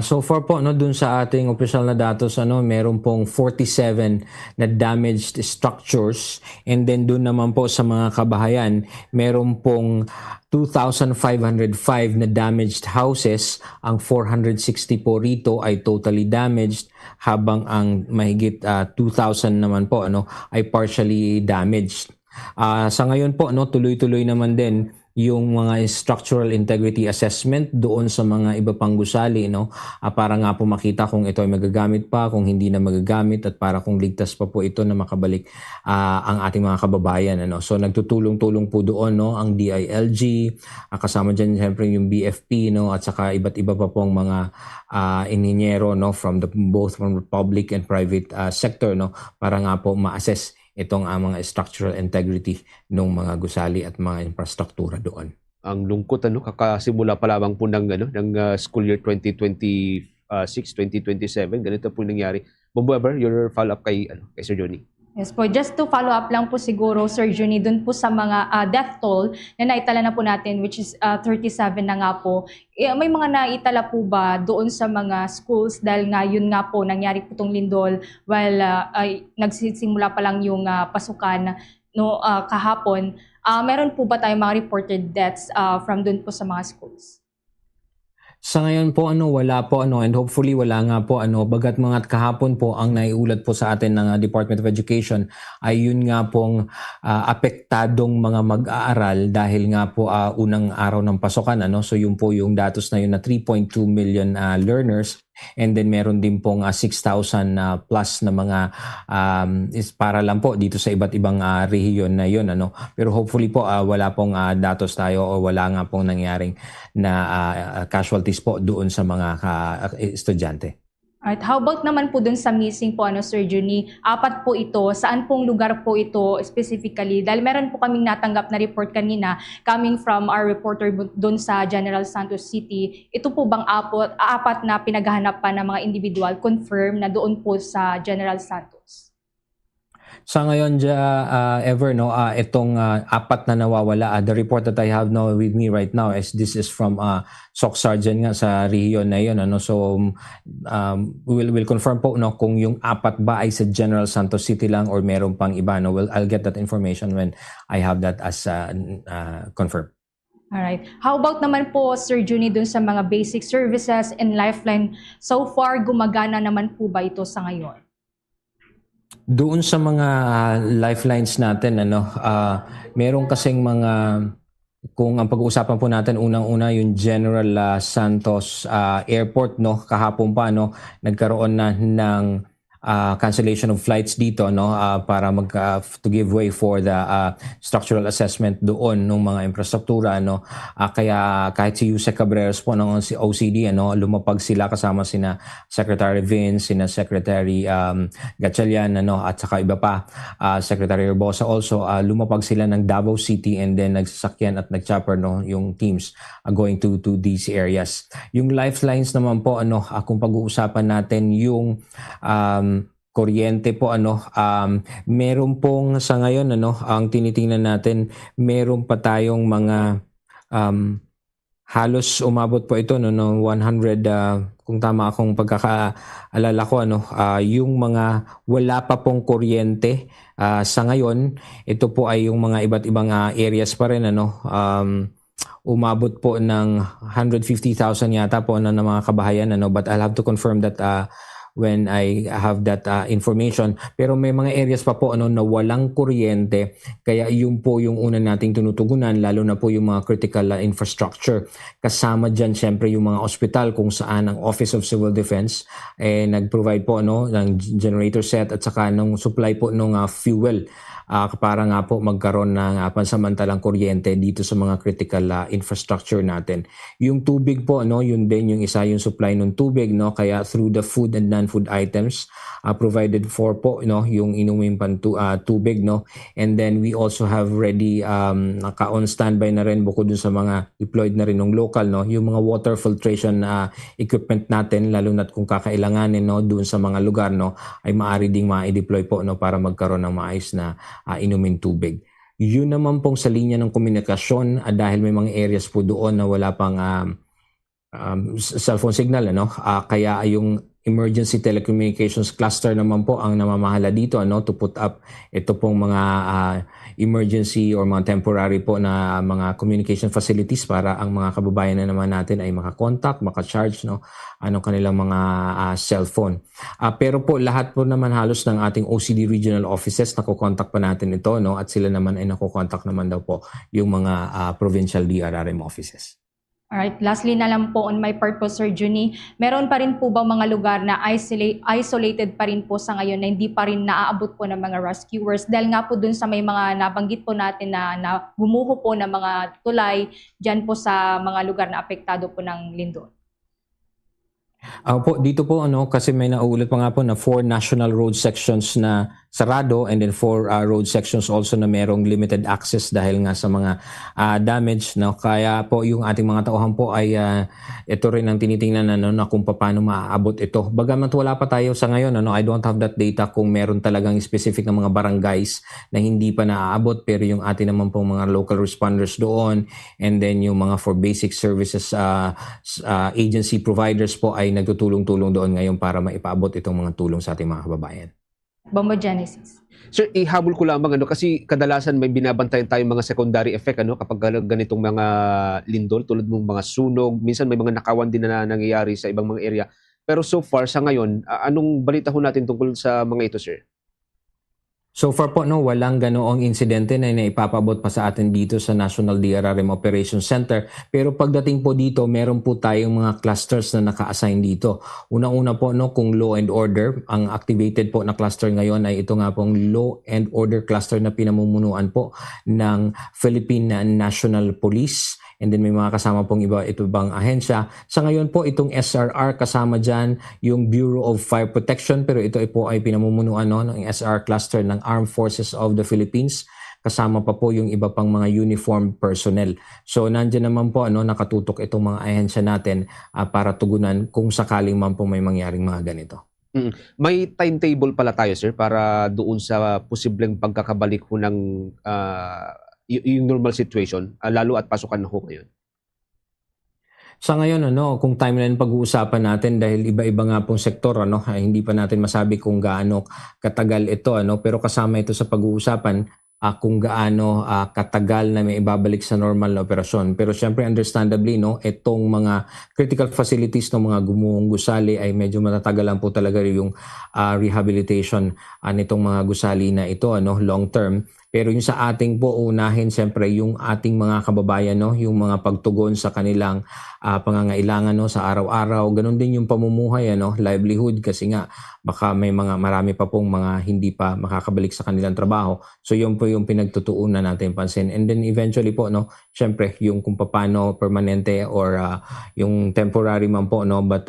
So far po dun sa ating official na datos meron pong 47 na damaged structures, and then dun naman po sa mga kabahayan meron pong 2,505 na damaged houses. Ang 460 po rito ay totally damaged, habang ang mahigit 2,000 naman po ay partially damaged. Sa ngayon po tuloy-tuloy naman din yung mga structural integrity assessment doon sa mga iba pang gusali, no? Para nga po makita kung ito ay magagamit pa, kung hindi na magagamit, at para kung ligtas pa po ito na makabalik ang ating mga kababayan, ano? So nagtutulong-tulong po doon, no, ang DILG, kasama dyan siyempre yung BFP, no, at saka iba't iba pa pong mga inhinyero, no, both from the public and private sector, no, para nga po ma-assess itong mga structural integrity ng mga gusali at mga infrastruktura doon. Ang lungkot, kakasimula pa lamang po ng school year 2026-2027, ganito po nangyari. Bob Weber, your follow-up kay Sir Johnny. Yes po, just to follow up lang po siguro, Sir Johnny, dun po sa mga death toll na naitala na po natin, which is 37 na nga po. May mga naitala po ba doon sa mga schools dahil nga yun nga po, nangyari po itong lindol while nagsisimula pa lang yung pasukan kahapon. Meron po ba tayong mga reported deaths from dun po sa mga schools? Sa ngayon po wala po and hopefully wala nga po bagat mga kahapon po ang naiulat po sa atin ng Department of Education ay yun nga pong apektadong mga mag-aaral dahil nga po unang araw ng pasukan, so yun po yung datos na yun na 3.2 million learners. And then meron din pong 6,000 plus na mga is para lang po dito sa iba't ibang rehiyon na yun, pero hopefully po wala pong datos tayo o wala nga pong nangyaring na casualties po doon sa mga estudyante. Alright, how about naman po dun sa missing po, Sir Johnny? 4 po ito. Saan pong lugar po ito specifically? Dahil meron po kaming natanggap na report kanina coming from our reporter dun sa General Santos City. Ito po bang 4 na pinaghahanapan ng mga individual confirm na doon po sa General Santos? Sa ngayon, itong 4 na nawawala, the report that I have now with me right now is this is from SOC Sergeant nga sa rehiyon na yun. So, we'll confirm po kung yung 4 ba ay sa General Santos City lang or meron pang iba. Well, I'll get that information when I have that as confirmed. Alright. How about naman po, Sir Johnny, dun sa mga basic services and lifeline? So far, gumagana naman po ba ito sa ngayon? Doon sa mga lifelines natin, meron kasing mga, kung ang pag-uusapan po natin, unang-una yung General Santos Airport, kahapon pa, nagkaroon na ng cancellation of flights dito, para to give way for the structural assessment doon ng mga infrastruktura, kaya kahit si Yusek Cabreros po ng OCD, lumapag sila kasama sina Secretary Vince, sina Secretary Gatchalian, at saka iba pa, Secretary Herbosa also, lumapag sila ng Davao City and then nagsasakyan at nagchopper, yung teams going to these areas. Yung lifelines naman po, kung pag-uusapan natin yung kuryente po, meron pong sa ngayon, ang tinitingnan natin, meron pa tayong mga halos umabot po ito ng 100, kung tama akong pagkakaalala ko, yung mga wala pa pong kuryente sa ngayon. Ito po ay yung mga iba't ibang areas pa rin, umabot po ng 150,000 yata po ng mga kabahayan, but I'll have to confirm that when I have that information. Pero may mga areas pa po na walang kuryente, kaya yun po yung una nating tinutugunan, lalo na po yung mga critical infrastructure. Kasama dyan syempre yung mga ospital kung saan ang Office of Civil Defense nag-provide po ng generator set at saka ng supply po ng fuel para nga po magkaroon ng pansamantalang kuryente dito sa mga critical infrastructure natin. Yung tubig po, yun din yung isa, yung supply ng tubig, kaya through the food and non-food items provided for po, yung inumin pang tubig, and then we also have ready naka-on standby na rin bukod dun sa mga deployed na rin ng local, yung mga water filtration equipment natin, lalo na kung kakailanganin doon sa mga lugar, ay maaari ding ma-deploy po para magkaroon ng maayos na inumin tubig. Yun naman pong sa linya ng komunikasyon, dahil may mga areas po doon na wala pang cellphone signal, kaya yung emergency telecommunications cluster naman po ang namamahala dito, to put up ito pong mga emergency or mga temporary po na mga communication facilities para ang mga kababayan na naman natin ay makakontak, makacharge no, kanilang mga cellphone. Pero po lahat po naman halos ng ating OCD regional offices nakokontak pa natin ito no, at sila naman ay nakokontak naman daw po yung mga provincial DRRM offices. Alright, lastly na lang po on my part po, Sir Juni, meron pa rin po bang mga lugar na isolated pa rin po sa ngayon na hindi pa rin naaabot po ng mga rescuers? Dahil nga po dun sa may mga nabanggit po natin na gumuho po ng mga tulay dyan po sa mga lugar na apektado po ng lindol. Dito po kasi may nauulat pa nga po na 4 national road sections na sarado and then 4 road sections also na merong limited access dahil nga sa mga damage no. Kaya po yung ating mga tauhan po ay ito rin ang tinitingnan na kung paano maaabot ito. Bagamat wala pa tayo sa ngayon I don't have that data kung meron talagang specific na mga barangays na hindi pa naaabot, pero yung ating naman po mga local responders doon and then yung mga for basic services agency providers po ay nagtutulong-tulong doon ngayon para maipaabot itong mga tulong sa ating mga kababayan. Bombo Genesis. Sir, ihabol ko lamang kasi kadalasan may binabantayan tayong mga secondary effect kapag ganitong mga lindol tulad ng mga sunog, minsan may mga nakawan din na nangyayari sa ibang mga area. Pero so far sa ngayon, anong balita ho natin tungkol sa mga ito, sir? So far po walang ganoong insidente na ipapabot pa sa atin dito sa National DRRM Operations Center. Pero pagdating po dito, meron po tayong mga clusters na naka-assign dito. Unang-una po kung law and order, ang activated po na cluster ngayon ay ito nga pong law and order cluster na pinamumunuan po ng Philippine National Police. And then may mga kasama pong ibang ahensya. Sa ngayon po, itong SRR kasama dyan yung Bureau of Fire Protection, pero ito po ay pinamumunuan ng SRR cluster ng Armed Forces of the Philippines. Kasama pa po yung iba pang mga uniformed personnel. So nandiyan naman po nakatutok itong mga ahensya natin para tugunan kung sakaling man po may mangyaring mga ganito. May timetable pala tayo, sir, para doon sa posibleng pagkakabalik ho ng yung normal situation, lalo at pasukan na ho ngayon? Sa ngayon, kung timeline pag-uusapan natin dahil iba-iba nga pong sektor, hindi pa natin masabi kung gaano katagal ito, pero kasama ito sa pag-uusapan kung gaano katagal na may ibabalik sa normal na operasyon. Pero syempre, understandably, itong mga critical facilities ng mga gumuhong gusali ay medyo matatagalan po talaga yung rehabilitation nitong mga gusali na ito, long term. Pero yung sa ating po unahin, siyempre yung ating mga kababayan, yung mga pagtugon sa kanilang pangangailangan sa araw-araw. Ganon din yung pamumuhay, livelihood, kasi nga baka may marami pa pong mga hindi pa makakabalik sa kanilang trabaho. So yun po yung pinagtutuunan natin pansin. And then eventually po, siyempre yung kung paano permanente or yung temporary man po, but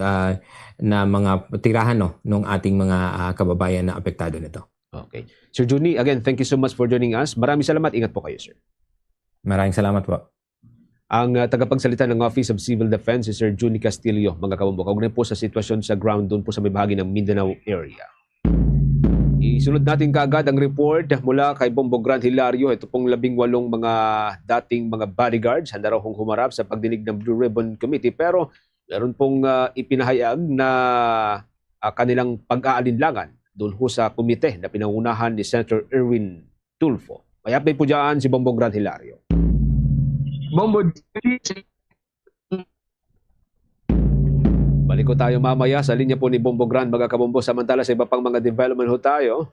na mga tirahan ng ating mga kababayan na apektado nito. Okay. Sir Juni, again, thank you so much for joining us. Maraming salamat. Ingat po kayo, sir. Maraming salamat po. Ang tagapagsalita ng Office of Civil Defense si Sir Juni Castillo, mga kabombo. Kaugnay po sa sitwasyon sa ground doon po sa may bahagi ng Mindanao area. Isunod natin kaagad ang report mula kay Bombo Grand Hilario. Ito pong 18 mga dating mga bodyguards handa raw humarap sa pagdinig ng Blue Ribbon Committee, pero meron pong ipinahayag na kanilang pag-aalinlangan doon ho sa komite na pinangunahan ni Senator Erwin Tulfo. May update po dyan si Bombo Grand Hilario. Bombo. Balik ko tayo mamaya sa linya po ni Bombo Grand, mga kabombo. Samantala sa iba pang mga development ho tayo.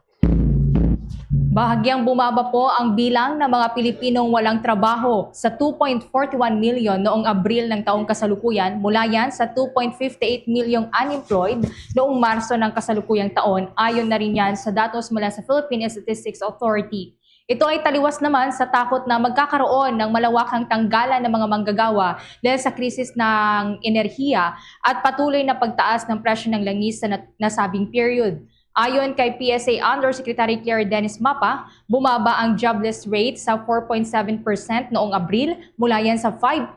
Bahagyang bumaba po ang bilang ng mga Pilipinong walang trabaho sa 2.41 million noong Abril ng taong kasalukuyan, mula yan sa 2.58 million unemployed noong Marso ng kasalukuyang taon. Ayon na rin yan sa datos mula sa Philippine Statistics Authority. Ito ay taliwas naman sa takot na magkakaroon ng malawakang tanggalan ng mga manggagawa dahil sa krisis ng enerhiya at patuloy na pagtaas ng presyo ng langis sa nasabing period. Ayon kay PSA Undersecretary Claire Dennis Mapa, bumaba ang jobless rate sa 4.7% noong Abril mula yan sa 5%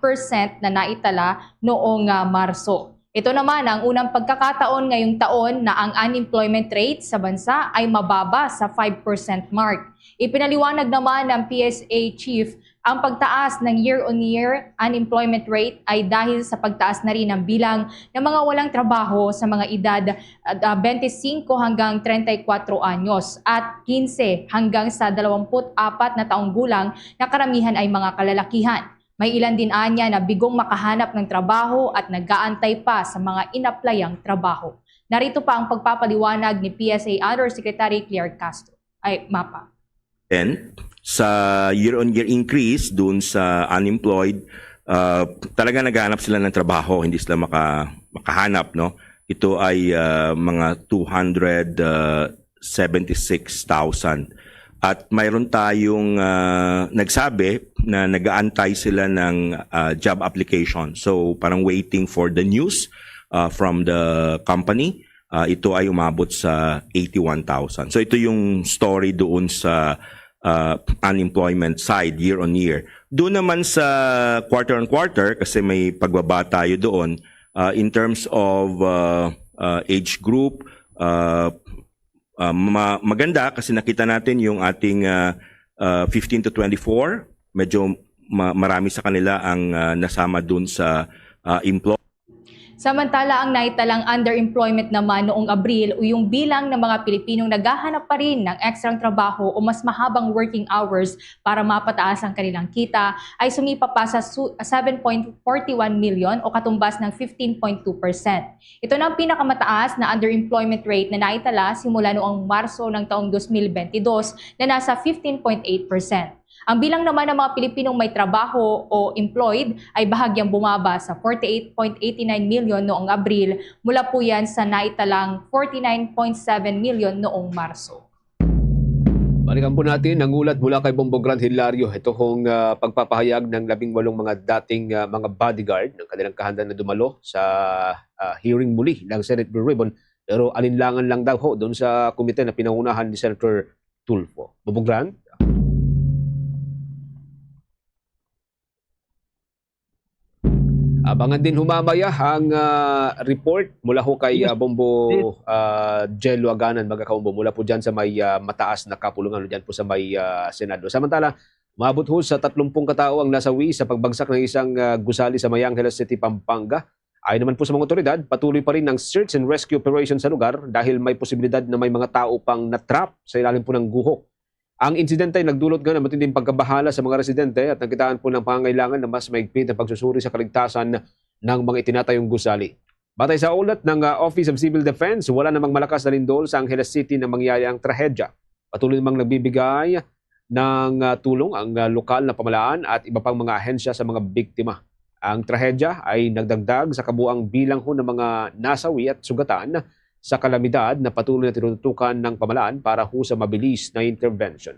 na naitala noong Marso. Ito naman ang unang pagkakataon ngayong taon na ang unemployment rate sa bansa ay mababa sa 5% mark. Ipinaliwanag naman ng PSA Chief Ang pagtaas ng year-on-year unemployment rate ay dahil sa pagtaas na rin ng bilang ng mga walang trabaho sa mga edad 25 hanggang 34 anyos at 15 hanggang sa 24 na taong gulang na karamihan ay mga kalalakihan. May ilan din anya na bigong makahanap ng trabaho at nag-aantay pa sa mga inaplayang trabaho. Narito pa ang pagpapaliwanag ni PSA Undersecretary Claire Castro. Mapa. And sa year-on-year increase dun sa unemployed, talaga naghahanap sila ng trabaho, hindi sila makahanap, no? Ito ay mga 276,000. At mayroon tayong nagsabi na nag-aantay sila ng job application. So parang waiting for the news from the company. Ito ay umabot sa 81,000. So ito yung story doon sa unemployment side year on year. Doon naman sa quarter on quarter, kasi may pagbaba tayo doon, in terms of age group, maganda kasi nakita natin yung ating 15 to 24, medyo marami sa kanila ang nasama doon sa employment. Samantala, ang naitalang underemployment naman noong Abril o yung bilang ng mga Pilipinong naghahanap pa rin ng ekstrang trabaho o mas mahabang working hours para mapataas ang kanilang kita ay sumipa pa sa 7.41 million o katumbas ng 15.2%. Ito na ang pinakamataas na underemployment rate na naitala simula noong Marso ng taong 2022 na nasa 15.8%. Ang bilang naman ng mga Pilipinong may trabaho o employed ay bahagyang bumaba sa 48.89 million noong Abril mula po yan sa naitalang 49.7 million noong Marso. Balikan po natin ang ulat mula kay Bombo Grand Hilario. Ito kong pagpapahayag ng 18 mga dating mga bodyguard ng kanilang kahanda na dumalo sa hearing muli ng Senate Blue Ribbon. Pero alinlangan lang daw ho doon sa komite na pinangunahan ni Senator Tulfo. Bombo Grand? Abangan din humamaya ang report mula ho kay Bombo Jello Aganan, magkakaumbo, mula po dyan sa may mataas na kapulungan dyan po sa may Senado. Samantala, umabot ho sa 30 katao ang nasawi sa pagbagsak ng isang gusali sa May Angeles City, Pampanga. Ayon naman po sa mga otoridad, patuloy pa rin ang search and rescue operation sa lugar dahil may posibilidad na may mga tao pang natrap sa ilalim po ng guho. Ang insidente ay nagdulot nga ng matinding pagkabahala sa mga residente at nagkitaan po ng pangangailangan na mas maigpit na pagsusuri sa kaligtasan ng mga itinatayong gusali. Batay sa ulat ng Office of Civil Defense, wala namang malakas na lindol sa Angeles City na mangyayang trahedya. Patuloy namang nagbibigay ng tulong ang lokal na pamahalaan at iba pang mga ahensya sa mga biktima. Ang trahedya ay nagdagdag sa kabuang bilang ho ng mga nasawi at sugatan sa kalamidad na patuloy na tinututukan ng pamahalaan para ho sa mabilis na intervention.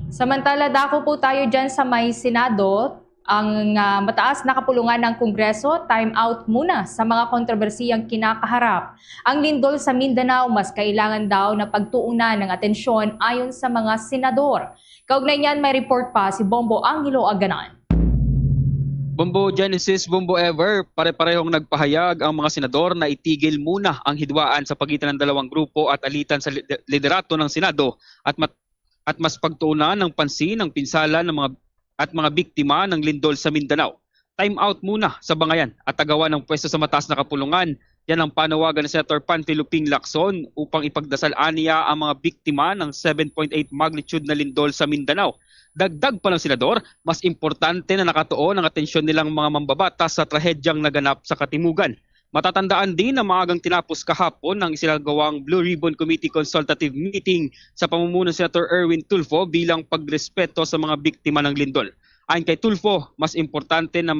Samantala, dako po tayo dyan sa may Senado. Ang mataas na kapulungan ng Kongreso, time out muna sa mga kontrobersiyang kinakaharap. Ang lindol sa Mindanao, mas kailangan daw na pagtuunan ng atensyon ayon sa mga senador. Kaugnay niyan, may report pa si Bombo Angelo Aganan. Bombo Genesis, Bombo Ever, pare-parehong nagpahayag ang mga senador na itigil muna ang hidwaan sa pagitan ng dalawang grupo at alitan sa liderato ng Senado at mas pagtuunan ng pansin ng pinsala ng mga biktima ng lindol sa Mindanao. Time out muna sa bangayan at tagawan ng pwesto sa mataas na kapulungan. Yan ang panawagan ni Senator Panfilo Ping Lacson upang ipagdasal aniya ang mga biktima ng 7.8 magnitude na lindol sa Mindanao. Dagdag pa ng senador, mas importante na nakatuon ang atensyon nilang mga mambabatas sa trahedyang naganap sa Katimugan. Matatandaan din na maagang tinapos kahapon ang isinagawang Blue Ribbon Committee Consultative Meeting sa pamumuno ni Senator Erwin Tulfo bilang pagrespeto sa mga biktima ng lindol. Ayon kay Tulfo, mas importante na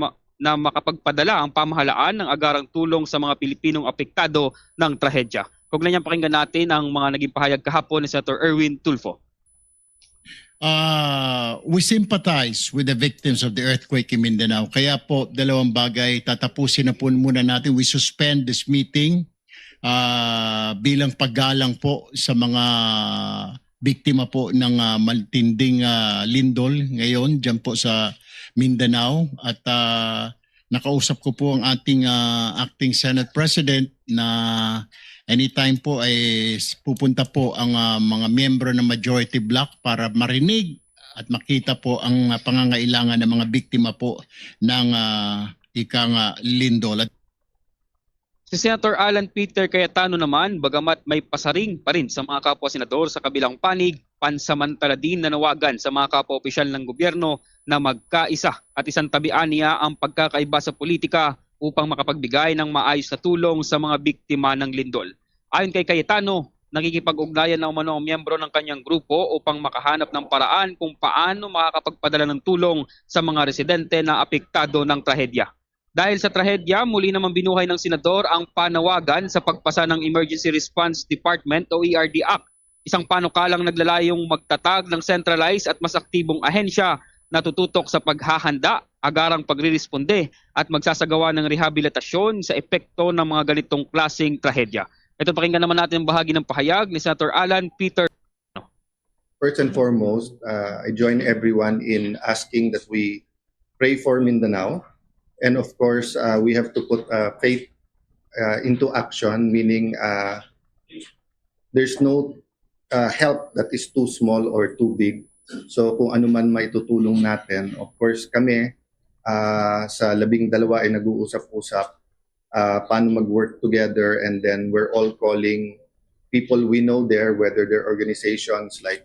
makapagpadala ang pamahalaan ng agarang tulong sa mga Pilipinong apektado ng trahedya. Kaugnay niyang pakinggan natin ang mga naging pahayag kahapon ni Senator Erwin Tulfo. We sympathize with the victims of the earthquake in Mindanao. Kaya po, dalawang bagay, tatapusin na po muna natin. We suspend this meeting bilang paggalang po sa mga biktima po ng matinding lindol ngayon dyan po sa Mindanao. At nakausap ko po ang ating acting Senate President na anytime po ay pupunta po ang mga miyembro ng majority bloc para marinig at makita po ang pangangailangan ng mga biktima po ng lindol. Si Senator Alan Peter Cayetano naman, bagamat may pasaring pa rin sa mga kapwa senador sa kabilang panig, pansamantala din nanawagan sa mga kapwa opisyal ng gobyerno na magkaisa at isang tabian niya ang pagkakaiba sa politika upang makapagbigay ng maayos na tulong sa mga biktima ng lindol. Ayon kay Cayetano, nakikipag-ugnayan na umano ang miyembro ng kanyang grupo upang makahanap ng paraan kung paano makakapagpadala ng tulong sa mga residente na apektado ng trahedya. Dahil sa trahedya, muli naman binuhay ng senador ang panawagan sa pagpasa ng Emergency Response Department o ERD Act, isang panukalang naglalayong magtatag ng centralized at mas aktibong ahensya na tututok sa paghahanda, agarang pagriresponde at magsasagawa ng rehabilitasyon sa epekto ng mga ganitong klaseng trahedya. Ito, pakinggan naman natin ang bahagi ng pahayag ni Senator Alan Peter. First and foremost, I join everyone in asking that we pray for Mindanao. And of course, we have to put faith into action, meaning there's no help that is too small or too big. So kung ano man may tutulong natin, of course kami sa 12 ay nag-uusap-usap paano mag-work together, and then we're all calling people we know there, whether they're organizations like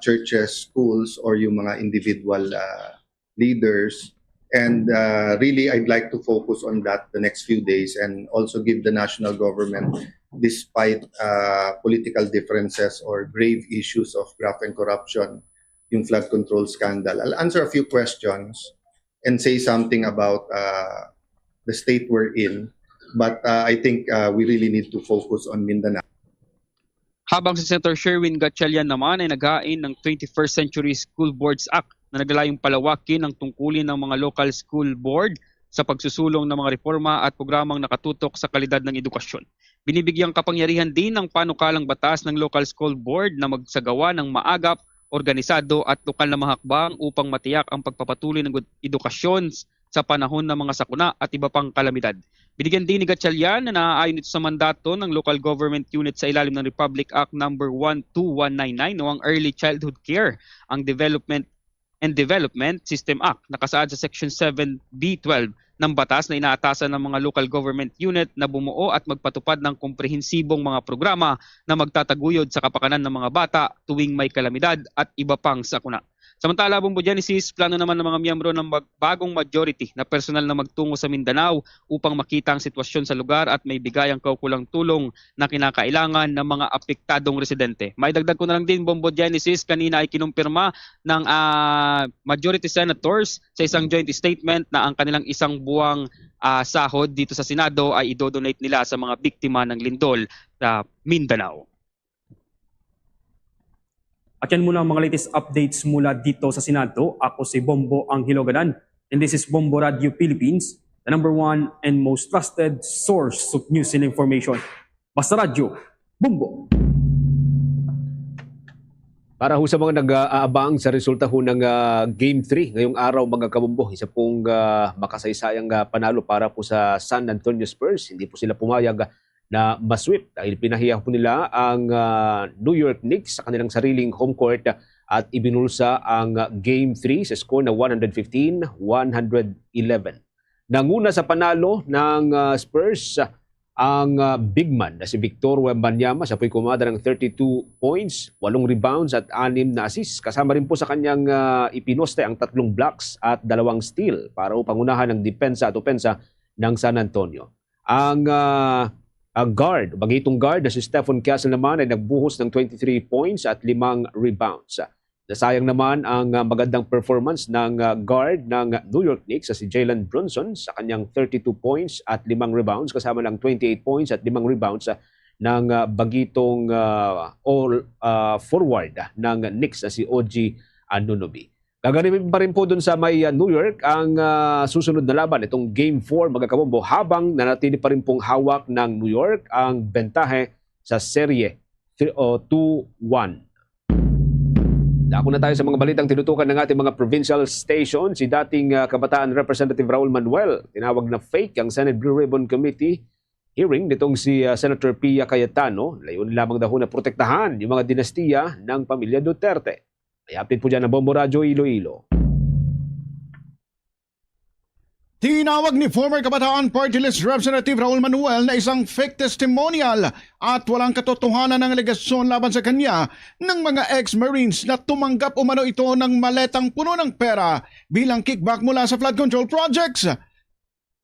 churches, schools, or yung mga individual leaders. And really, I'd like to focus on that the next few days and also give the national government, despite political differences or grave issues of graft and corruption, yung flood control scandal. I'll answer a few questions and say something about the state we're in. But I think we really need to focus on Mindanao. Habang si Senator Sherwin Gatchalian naman ay naghain ng 21st Century School Boards Act na naglalayong palawakin ang tungkulin ng mga local school board sa pagsusulong ng mga reforma at programang nakatutok sa kalidad ng edukasyon. Binibigyang kapangyarihan din ng panukalang batas ng local school board na magsagawa ng maagap, organisado at lokal na mga hakbang upang matiyak ang pagpapatuloy ng edukasyon sa panahon ng mga sakuna at iba pang kalamidad. Binigyan din ni Gatchalian na naaayon ito sa mandato ng local government unit sa ilalim ng Republic Act No. 12199 o ang Early Childhood Care, ang Development System Act, nakasaad sa Section 7B12 ng batas na inaatasan ng mga local government unit na bumuo at magpatupad ng komprehensibong mga programa na magtataguyod sa kapakanan ng mga bata tuwing may kalamidad at iba pang sakuna. Samantala, Bombo Genesis, plano naman ng mga miyembro ng bagong majority na personal na magtungo sa Mindanao upang makita ang sitwasyon sa lugar at may bigay ang kaukulang tulong na kinakailangan ng mga apektadong residente. Maidagdag ko na lang din, Bombo Genesis, kanina ay kinumpirma ng majority senators sa isang joint statement na ang kanilang isang buwang sahod dito sa Senado ay idodonate nila sa mga biktima ng lindol sa Mindanao. At yan muna ang mga latest updates mula dito sa Senado. Ako si Bombo Anghiloganan, and this is Bombo Radio Philippines, the #1 and most trusted source of news and information. Basta Radio, Bombo! Para ho sa mga nag-aabang sa resulta ho ng Game 3 ngayong araw, mga kabombo, isa pong makasaysayang panalo para po sa San Antonio Spurs. Hindi po sila pumayag na masweep dahil pinahiya po nila ang New York Knicks sa kanilang sariling home court at ibinulsa ang Game 3 sa score na 115-111. Nanguna sa panalo ng Spurs ang big man na si Victor Wembanyama. Siya po'y kumada ng 32 points, 8 rebounds at 6 na assists. Kasama rin po sa kanyang ipinoste ang 3 blocks at 2 steal para upang unahan ng depensa at opensa ng San Antonio. Ang bagitong guard na si Stephen Castle naman ay nagbuhos ng 23 points at 5 rebounds. Nasayang naman ang magandang performance ng guard ng New York Knicks si Jalen Brunson sa kanyang 32 points at 5 rebounds, kasama ng 28 points at 5 rebounds ng bagitong forward ng Knicks na si OG Anunoby. Gaganapin pa rin po dun sa may New York ang susunod na laban, itong Game 4, mga kabombo, habang nanatili pa rin pong hawak ng New York ang bentahe sa serye 2-1. Dako na tayo sa mga balitang tinutukan ng ating mga provincial station. Si dating Kabataan Representative Raul Manuel, tinawag na fake ang Senate Blue Ribbon Committee hearing nitong si Senator Pia Cayetano. Layunin lamang daw na protektahan yung mga dinastiya ng pamilya Duterte. May update po dyan ng Bombo Radyo Iloilo. Tinawag ni former Kabataan Party List Representative Raul Manuel na isang fake testimonial at walang katotohanan ng alegasyon laban sa kanya ng mga ex-Marines na tumanggap umano ito ng maletang puno ng pera bilang kickback mula sa flood control projects.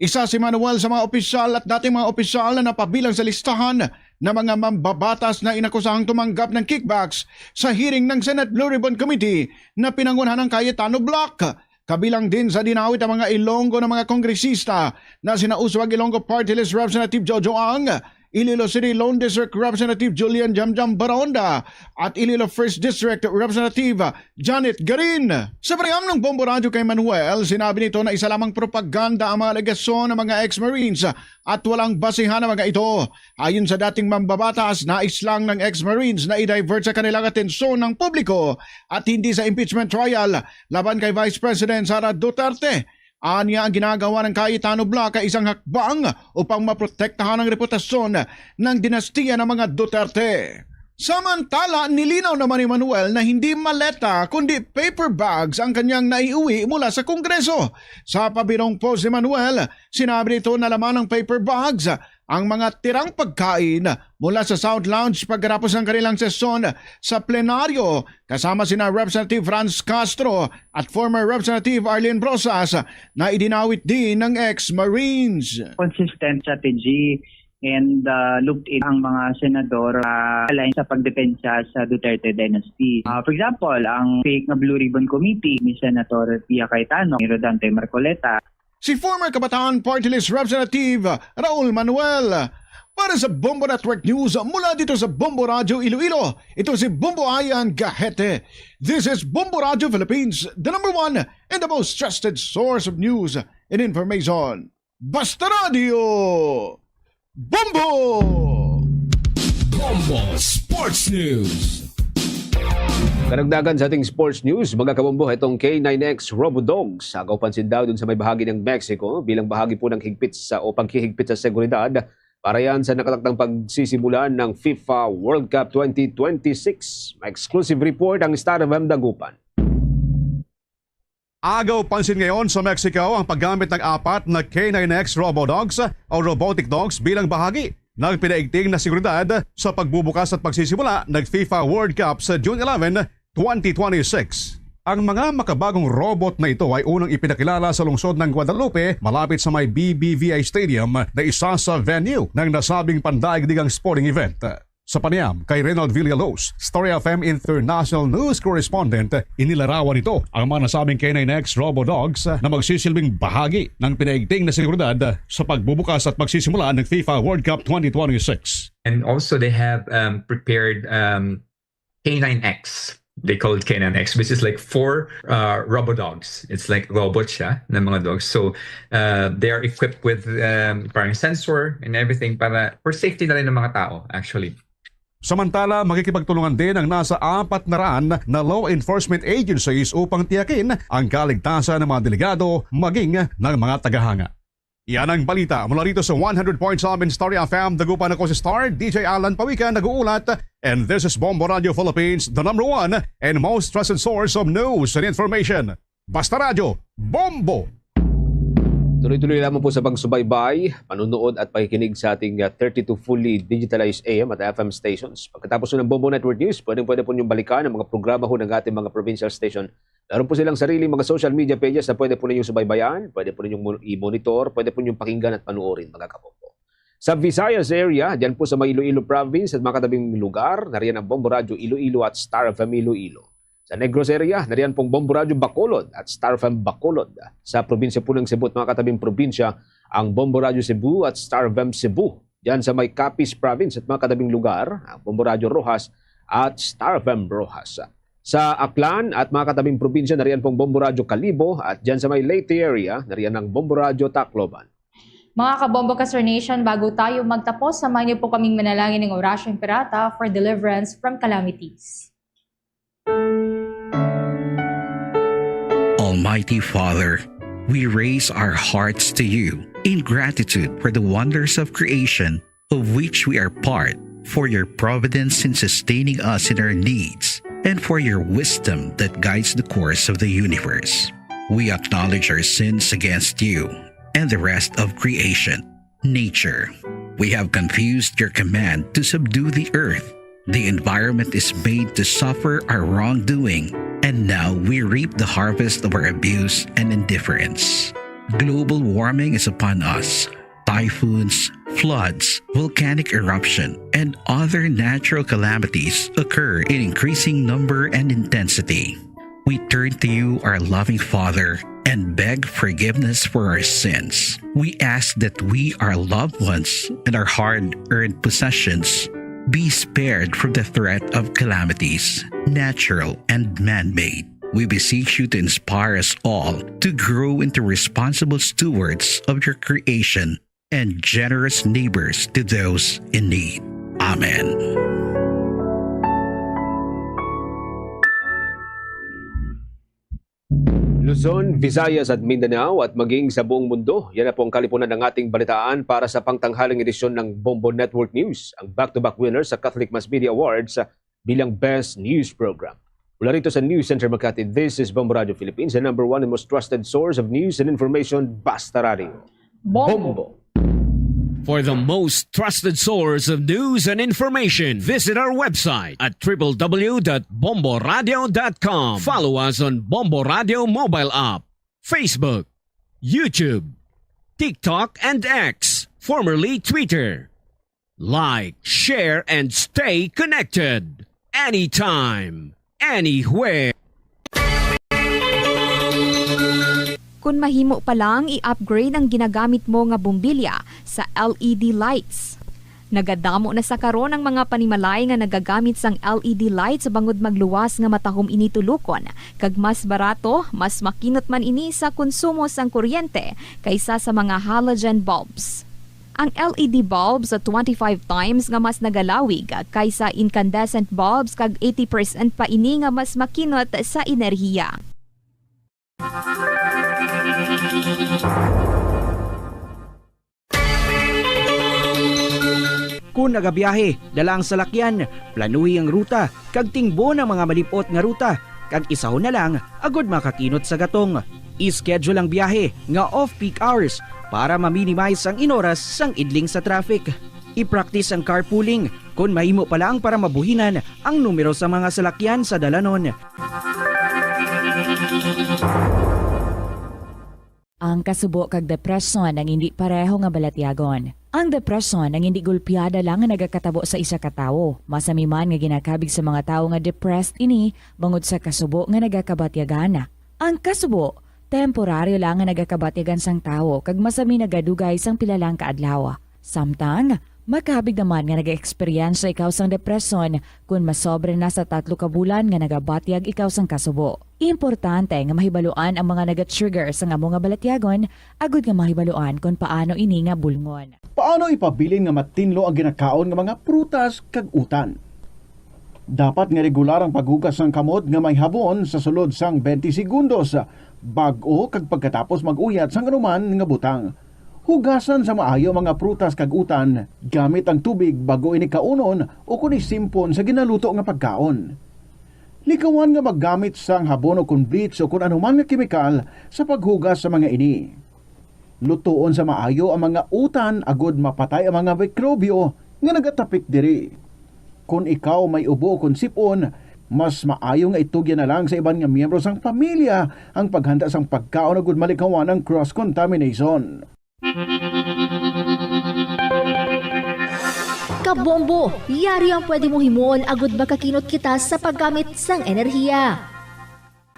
Isa si Manuel sa mga opisyal at dating mga opisyal na napabilang sa listahan na mga mambabatas na inakusahang tumanggap ng kickbacks sa hearing ng Senate Blue Ribbon Committee na pinangunahan ng Cayetano Block. Kabilang din sa dinawit ang mga Ilonggo ng mga kongresista na sina Uswag Ilonggo Party List Representative Jojo Ang, Iloilo City Lone District Representative Julian Jamjam Baronda at Iloilo 1st District Representative Janet Garin. Sa panayam ng Bombo Radyo kay Manuel, sinabi nito na isa lamang propaganda ang mga alegasyon ng mga ex-Marines at walang basihan ang mga ito. Ayon sa dating mambabatas, nais lang ng ex-Marines na i-divert sa kanilang atensyon ng publiko at hindi sa impeachment trial laban kay Vice President Sara Duterte. Anya ang ginagawa ng Cayetano Block ay isang hakbang upang maprotektahan ang reputasyon ng dinastiya ng mga Duterte. Samantala, nilinaw naman ni Manuel na hindi maleta kundi paper bags ang kanyang naiuwi mula sa Kongreso. Sa pabirong post ni Manuel, sinabi nito na laman ng paper bags ang mga tirang pagkain mula sa South Lounge pagkatapos ng kanilang sesyon sa plenaryo kasama sina Representative Franz Castro at former Representative Arlene Brosas na idinawit din ng ex-Marines. Consistent strategy and looked in ang mga senador align sa pagdepensa sa Duterte dynasty. For example, ang fake na Blue Ribbon Committee ni Senator Pia Cayetano, ni Rodante Marcoleta, si former Kabataan Party List Representative Raul Manuel. Para sa Bombo Network News mula dito sa Bombo Radyo Iloilo, ito si Bombo Ayan Gahete. This is Bombo Radyo Philippines, the number one and the most trusted source of news and information. Basta Radio! Bombo! Bombo Sports News. Karagdagan sa ating sports news, mga kabombo, itong K9X Robodogs agaw pansin daw dun sa may bahagi ng Mexico bilang bahagi po ng higpit o paghihigpit sa seguridad para yan sa nakatakdang pagsisimulan ng FIFA World Cup 2026. May exclusive report ang Star FM Dagupan. Agaw pansin ngayon sa Mexico ang paggamit ng 4 na K9X Robodogs o robotic dogs bilang bahagi ng pinaigting na seguridad sa pagbubukas at pagsisimula ng FIFA World Cup sa June 11, 2026. Ang mga makabagong robot na ito ay unang ipinakilala sa lungsod ng Guadalupe malapit sa may BBVA Stadium na isa sa venue ng nasabing pandaigdigang sporting event. Sa panayam kay Reynald Villalobos, Story FM International News Correspondent, inilarawan nito ang mga nasabing K9X Robodogs na magsisilbing bahagi ng pinaigting na seguridad sa pagbubukas at pagsisimula ng FIFA World Cup 2026. And also they have prepared K9X. They call it K9X, which is like 4 robodogs. It's like robot siya ng mga dogs. So they are equipped with parang sensor and everything para for safety na rin ng mga tao actually. Samantala, makikipagtulungan din ang nasa 400 na law enforcement agencies upang tiyakin ang kaligtasan ng mga delegado maging ng mga tagahanga. Yan ang balita mula rito sa 100.7 Story FM. Dagupan ako si Star, DJ Alan Pawikan nag-uulat. And this is Bombo Radio Philippines, the number one and most trusted source of news and information. Basta Radio, Bombo! Tuloy-tuloy lamang po sa pagsubaybay, panunood at pakikinig sa ating 32 fully digitalized AM at FM stations. Pagkatapos ng Bombo Network News, pwede po niyong balikan ang mga programa ho ng ating mga provincial station. Meron po silang sariling mga social media pages na pwede po ninyong subaybayan, pwede po ninyong i-monitor, pwede po ninyong pakinggan at panuorin, mga kabombo. Sa Visayas area, dyan po sa may Iloilo Province at mga katabing lugar, nariyan ang Bombo Radio Iloilo at Star FM Iloilo. Sa Negros area, nariyan pong Bombo Radio Bacolod at Star FM Bacolod. Sa probinsya po ng Cebu at mga katabing probinsya, ang Bombo Radio Cebu at Star FM Cebu. Diyan sa may Capiz Province at mga katabing lugar, ang Bombo Radio Rojas at Star FM Rojas. Sa Aklan at mga katabing probinsya, nariyan pong Bombo Radio Calibo at diyan sa may Leyte area, nariyan ang Bombo Radio Tacloban. Mga kabombo Kasar Nation, bago tayo magtapos, samahan niyo po kaming manalangin ng Orasyong Pirata for deliverance from calamities. Almighty Father, we raise our hearts to you in gratitude for the wonders of creation of which we are part, for your providence in sustaining us in our needs, and for your wisdom that guides the course of the universe. We acknowledge our sins against you and the rest of creation, nature. We have confused your command to subdue the earth. The environment is made to suffer our wrongdoing, and now we reap the harvest of our abuse and indifference. Global warming is upon us. Typhoons, floods, volcanic eruption, and other natural calamities occur in increasing number and intensity. We turn to you, our loving Father, and beg forgiveness for our sins. We ask that we, our loved ones, and our hard-earned possessions be spared from the threat of calamities, natural and man-made. We beseech you to inspire us all to grow into responsible stewards of your creation and generous neighbors to those in need. Amen. Luzon, Visayas at Mindanao at maging sa buong mundo. Yan na po ang kalipunan ng ating balitaan para sa pangtanghaling edisyon ng Bombo Network News, ang back-to-back winner sa Catholic Mass Media Awards bilang Best News Program. Mula rito sa News Center Makati, this is Bombo Radio Philippines, the number one and most trusted source of news and information, Basta Radio. Bombo! For the most trusted source of news and information, visit our website at www.bomboradio.com. Follow us on Bombo Radio mobile app, Facebook, YouTube, TikTok, and X, formerly Twitter. Like, share, and stay connected. Anytime, anywhere. Kung mahimo pa lang i-upgrade ang ginagamit mo nga bumbilya sa LED lights. Nagadamo na sa karon ang mga panimalay nga nagagamit sang LED lights bangod magluwas nga matahom ini tulukon. Kag mas barato, mas makinot man ini sa konsumo sang kuryente kaysa sa mga halogen bulbs. Ang LED bulbs at 25 times nga mas nagalawig kaysa incandescent bulbs kag 80% pa ini nga mas makinot sa enerhiya. Kung nagabiyahe, dalang salakyan, planuhi ang ruta, kag tingbo ng mga malipot nga ruta, kag isahon na lang, agod makakinot sa gatong. I-schedule ang biyahe nga off-peak hours para ma-minimize ang inoras sang idling sa traffic. I-practice ang carpooling kung mahimo pa lang para mabuhinan ang numero sa mga salakyan sa dalanon. Ang kasubo kag depresyon ang hindi pareho nga balatyagon. Ang depresyon ang hindi gulpiyada lang nga nagakatabo sa isa ka tawo. Masami man nga ginakabig sa mga tawo nga depressed ini bangod sa kasubo nga nagakabatyagan. Ang kasubo, temporaryo lang nga nagakabatyagan sang tawo kag masami nagadugay sang pilalang kaadlaw. Samtang, makabig naman nga nag-experience ikaw sang depresyon kung masobre na sa 3 ka bulan nga nagabatyag ikaw sang kasubo. Importante nga mahibaluan ang mga naga-trigger sa nga mga balatyagon, agud nga mahibaluan kung paano ini nga bulngon. Paano ipabilin nga matinlo ang ginakaon nga mga prutas kag utan? Dapat nga regular ang paghugas ng kamot nga may habon sa sulod sang 20 segundos bag-o kag pagkatapos mag-uyat sang anuman nga butang. Hugasan sa maayo mga prutas kag utan gamit ang tubig bago ini kaunon o kun isimpon sa ginaluto nga pagkaon. Likawan nga maggamit sang habon o kun bleach o kun anuman nga kemikal sa paghugas sa mga ini. Lutoon sa maayo ang mga utan agod mapatay ang mga mikrobyo nga nagatapik diri. Kung ikaw may ubo o kun sipon, mas maayo nga itugyan na lang sa iban nga miyembro sang pamilya ang paghanda sang pagkaon agud malikawan ang cross-contamination. Kabombo, yari ang pwede mong himuon agud makakinot kita sa paggamit sang enerhiya.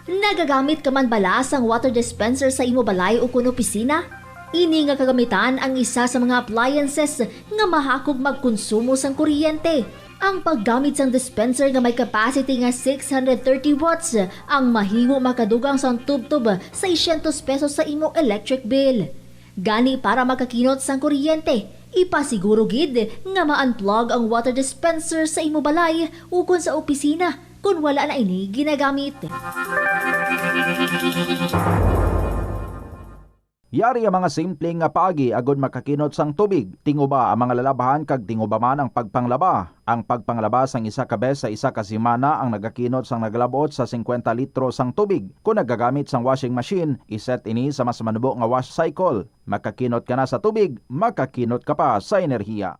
Nagagamit ka man bala sang water dispenser sa imo balay o kun opisina? Ini nga kagamitan ang isa sa mga appliances nga mahakog magkonsumo sang kuryente. Ang paggamit sang dispenser nga may capacity nga 630 watts ang mahimo makadugang sang tubtub sa 600 pesos sa imo electric bill. Gani para makakinot sang kuryente, ipasiguro gid nga ma-unplug ang water dispenser sa imo balay o kung sa opisina kung wala na ini ginagamit. Yari ang mga simpleng nga paagi agod makakinot sang tubig. Tinguba ang mga lalabahan kag tinguba man ang pagpanglaba. Ang pagpanglaba sang isa ka bes sa isa ka semana ang nagakinot sang naglabot sa 50 litro sang tubig. Kung nagagamit sang washing machine, iset ini sa mas manubo nga wash cycle. Makakinot ka na sa tubig, makakinot ka pa sa enerhiya.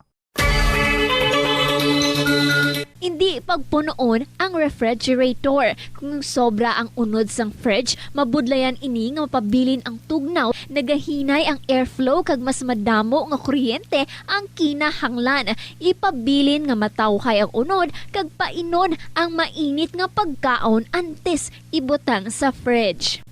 Hindi pagpunoon ang refrigerator. Kung sobra ang unod sang fridge, mabudlayan ini nga mapabilin ang tugnaw, nagahinay ang airflow kag mas madamo nga kuryente ang kinahanglan. Ipabilin nga matawhay ang unod kag painon ang mainit nga pagkaon antes ibutang sa fridge.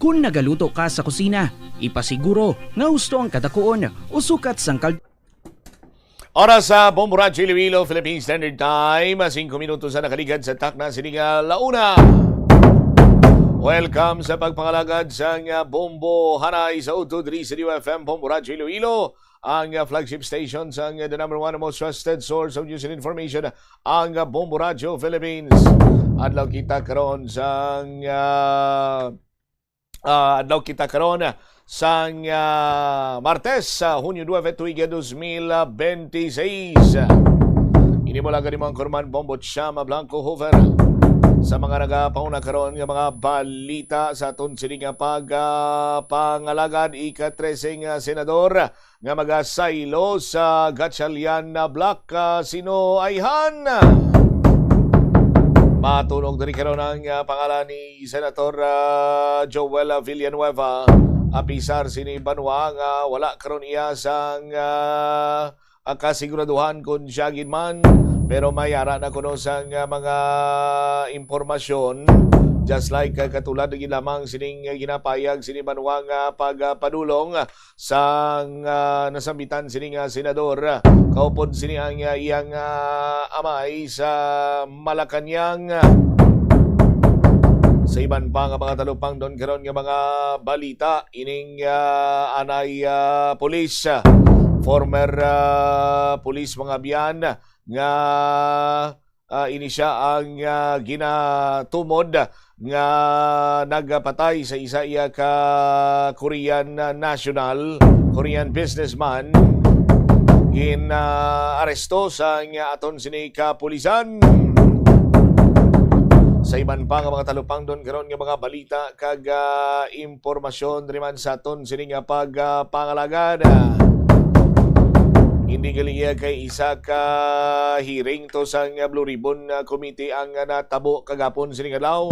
Kung nagaluto ka sa kusina, ipasiguro nga husto ang kadakuon o sukat sang Oras sa Bombo Radio Iloilo, Philippine Standard Time. 5 minutos na nakaligad sa takna sininga launa. Welcome sa pagpangalagad sa Bombo Hanay sa Utudri sa UFM Bombo Radio Iloilo. Ang flagship station sa the number one most trusted source of news and information, ang Bombo Radio Philippines. Adlaw kita karon sa sang Martes sa Hunyo 2, tuiga 2026. Ini mo lang ganimang Korman Bombo Chama Blanco Hoover sa mga nagapauna karon nga mga balita sa aton sini nga pangalagad ika-13 senador nga magasaylo sa Gatchalian na Black sino ayhan. Matunog din karon ang pangalan ni Senator Joel Villanueva. Apisar sini Banwa nga wala karon iya sang kasiguraduhan kung siya man, pero mayara na kuno sang mga impormasyon, just like katulad ng lamang sining ginapayag sini Banwa nga pagpadulong sang nasambitan sining senador kaupod sini ang iyang amay sa Malacanang. Sa iban pa nga mga talupang doon karon nga mga balita ining anay police, former police mga biyan nga ini siya ang ginatumod nga nagpatay sa isa iya ka Korean national, Korean businessman. Aresto sa aton sini kapulisan. Sa iban pa nga mga talupang doon karon nga mga balita kag impormasyon riman sa aton sini nga pagpangalagad. Hindi galing kay isa ka hearing to sa Blue Ribbon Committee ang natabo kagapon sini nga adlaw.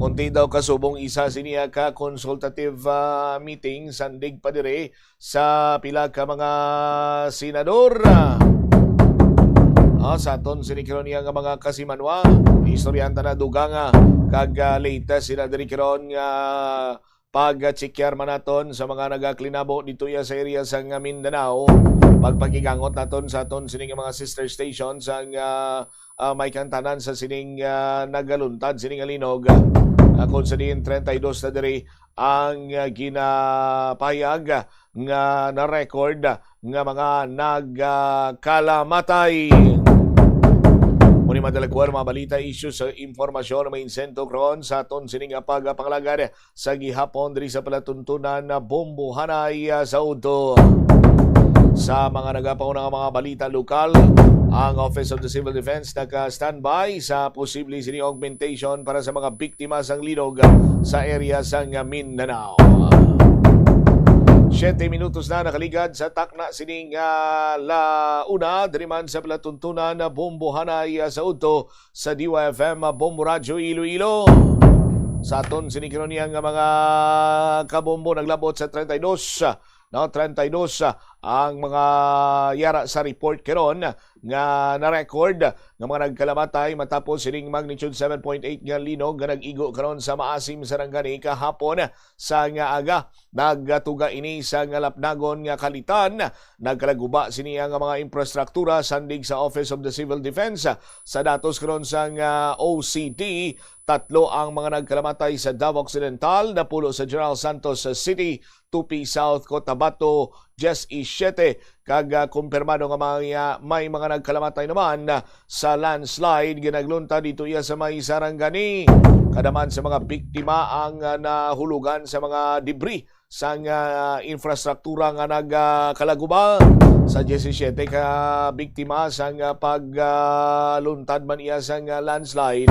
Kunti daw kasubong isa siniya ka consultative meeting sandig pa dire sa pila ka mga senador. Sa aton sinikiron niya nga mga kasimanwa, historyanta na duga nga kag latest sila diri karon nga pag-checkar man naton sa mga nagaklinabo dito ya sa area sa Mindanao. Pagpagigangot naton sa aton sining mga sister stations ang may kantanan sa sining nagaluntad sining linog. Kung sa din 32 na diri ang ginapayag nga na-record nga mga nagkalamatay. Muni madalagwar mga balita, issues sa informasyon na may insento kron sa aton sining pagpangalagad sa gihapon diri sa palatuntunan na Bombo Hanay sa Udo. Sa mga nagapaunang mga balita lokal, ang Office of the Civil Defense naka-standby sa posible sining augmentation para sa mga biktima sang linog sa area sang Mindanao. 7 minutos na nakaligad sa takna sining launa diriman sa palatuntunan na Bombo Hanay sa Uto sa DYFM Bombo Radio Iloilo. Sa aton sinikiron niya nga mga kabombo naglabot sa 32 ang mga yara sa report karon nga na-record nga mga nagkalamatay matapos sining magnitude 7.8 nga linog nga nag-igo karon sa Maasim Sarangani kahapon sa nga aga. Nagtuga ini sa nga lapnagon nga kalitan, nagkalaguba siniya nga mga infrastruktura sandig sa Office of the Civil Defense. Sa datos karon sa nga OCD Tatlo ang mga nagkalamatay sa Davao Occidental, napulo sa General Santos City, Tupi South, Cotabato, 17. Kag kumpirmado nga may mga nagkalamatay naman sa landslide ginaglunta dito iya sa may Sarangani. Kadaman sa mga biktima ang nahulugan sa mga debris sa infrastruktura nga nagkalaguba. Sa 17 ka biktima sa pagluntad man iya sa landslide.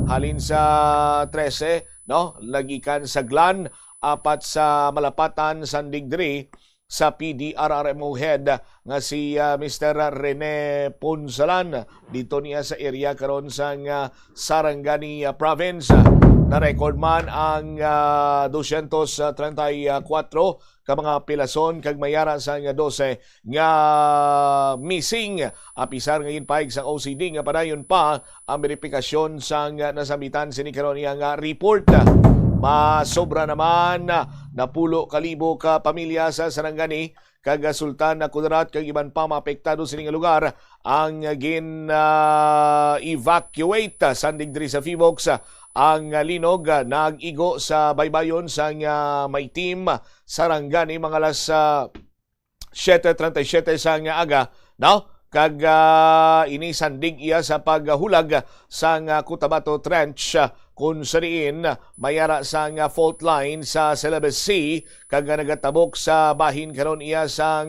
Halin sa 13, no? Lagikan sa Glan, 4 sa Malapatan, Sandigdri, sa PDRRMO head nga si Mr. Rene Ponsalan dito niya sa area karon sa Sarangani province. Na-record man ang 234 ka mga pilason kag mayara sa 12 nga missing. Apisar ngayon paig sa OCD nga padayon pa ang verifikasyon sa nasabitan sini karon nga report. Masobra naman napulo kalibo ka pamilya sa Sarangani kag Sultan na Kudarat kag iban pa maapektado sining lugar ang evacuate sa Sandigdri sa Fivox. Ang linog nag-igo sa baybayon sa Maitim, Sarangani mga alas 7:37 sa aga, no? Kag inisandig iya sa paghulag sa Cotabato Trench kung sariin mayara sa fault line sa Celebes Sea kag nagatabok sa bahin karon iya sa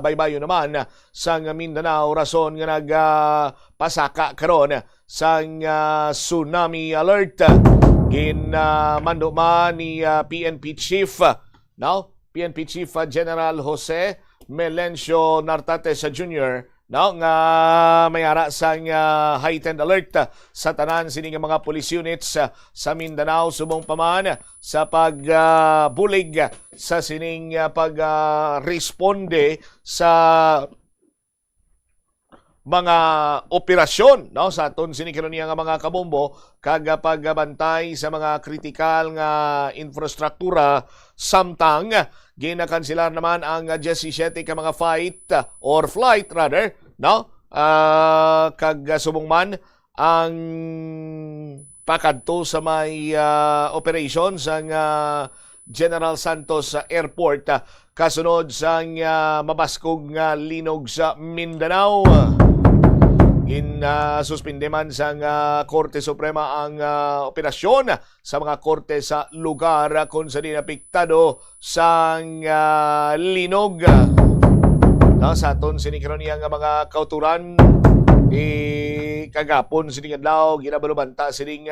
baybayon naman sa Mindanao rason nga nagpasaka karon sa tsunami alert. Ginmando man ni PNP Chief, no? PNP Chief General Jose Melencio Nartates Jr., no, nga mayara sa heightened alert sa tanan sining mga police units sa Mindanao subong paman sa pagbulig sa sining pagresponde sa mga operasyon, no, sa aton sinikaron niya nga mga kabombo kag pagbantay sa mga kritikal nga infrastruktura. Samtang ginakanselar naman ang 17 ka mga flight, no, kag subong man ang pakadto sa may operations ang General Santos Airport kasunod sa mabaskog nga linog sa Mindanao. Suspinde man sa Korte Suprema ang operasyon sa mga korte sa lugar kung saan apektado sa linog. Sa aton sinikaron niya nga mga kauturan kagapon sining adlaw ginabalubanta sining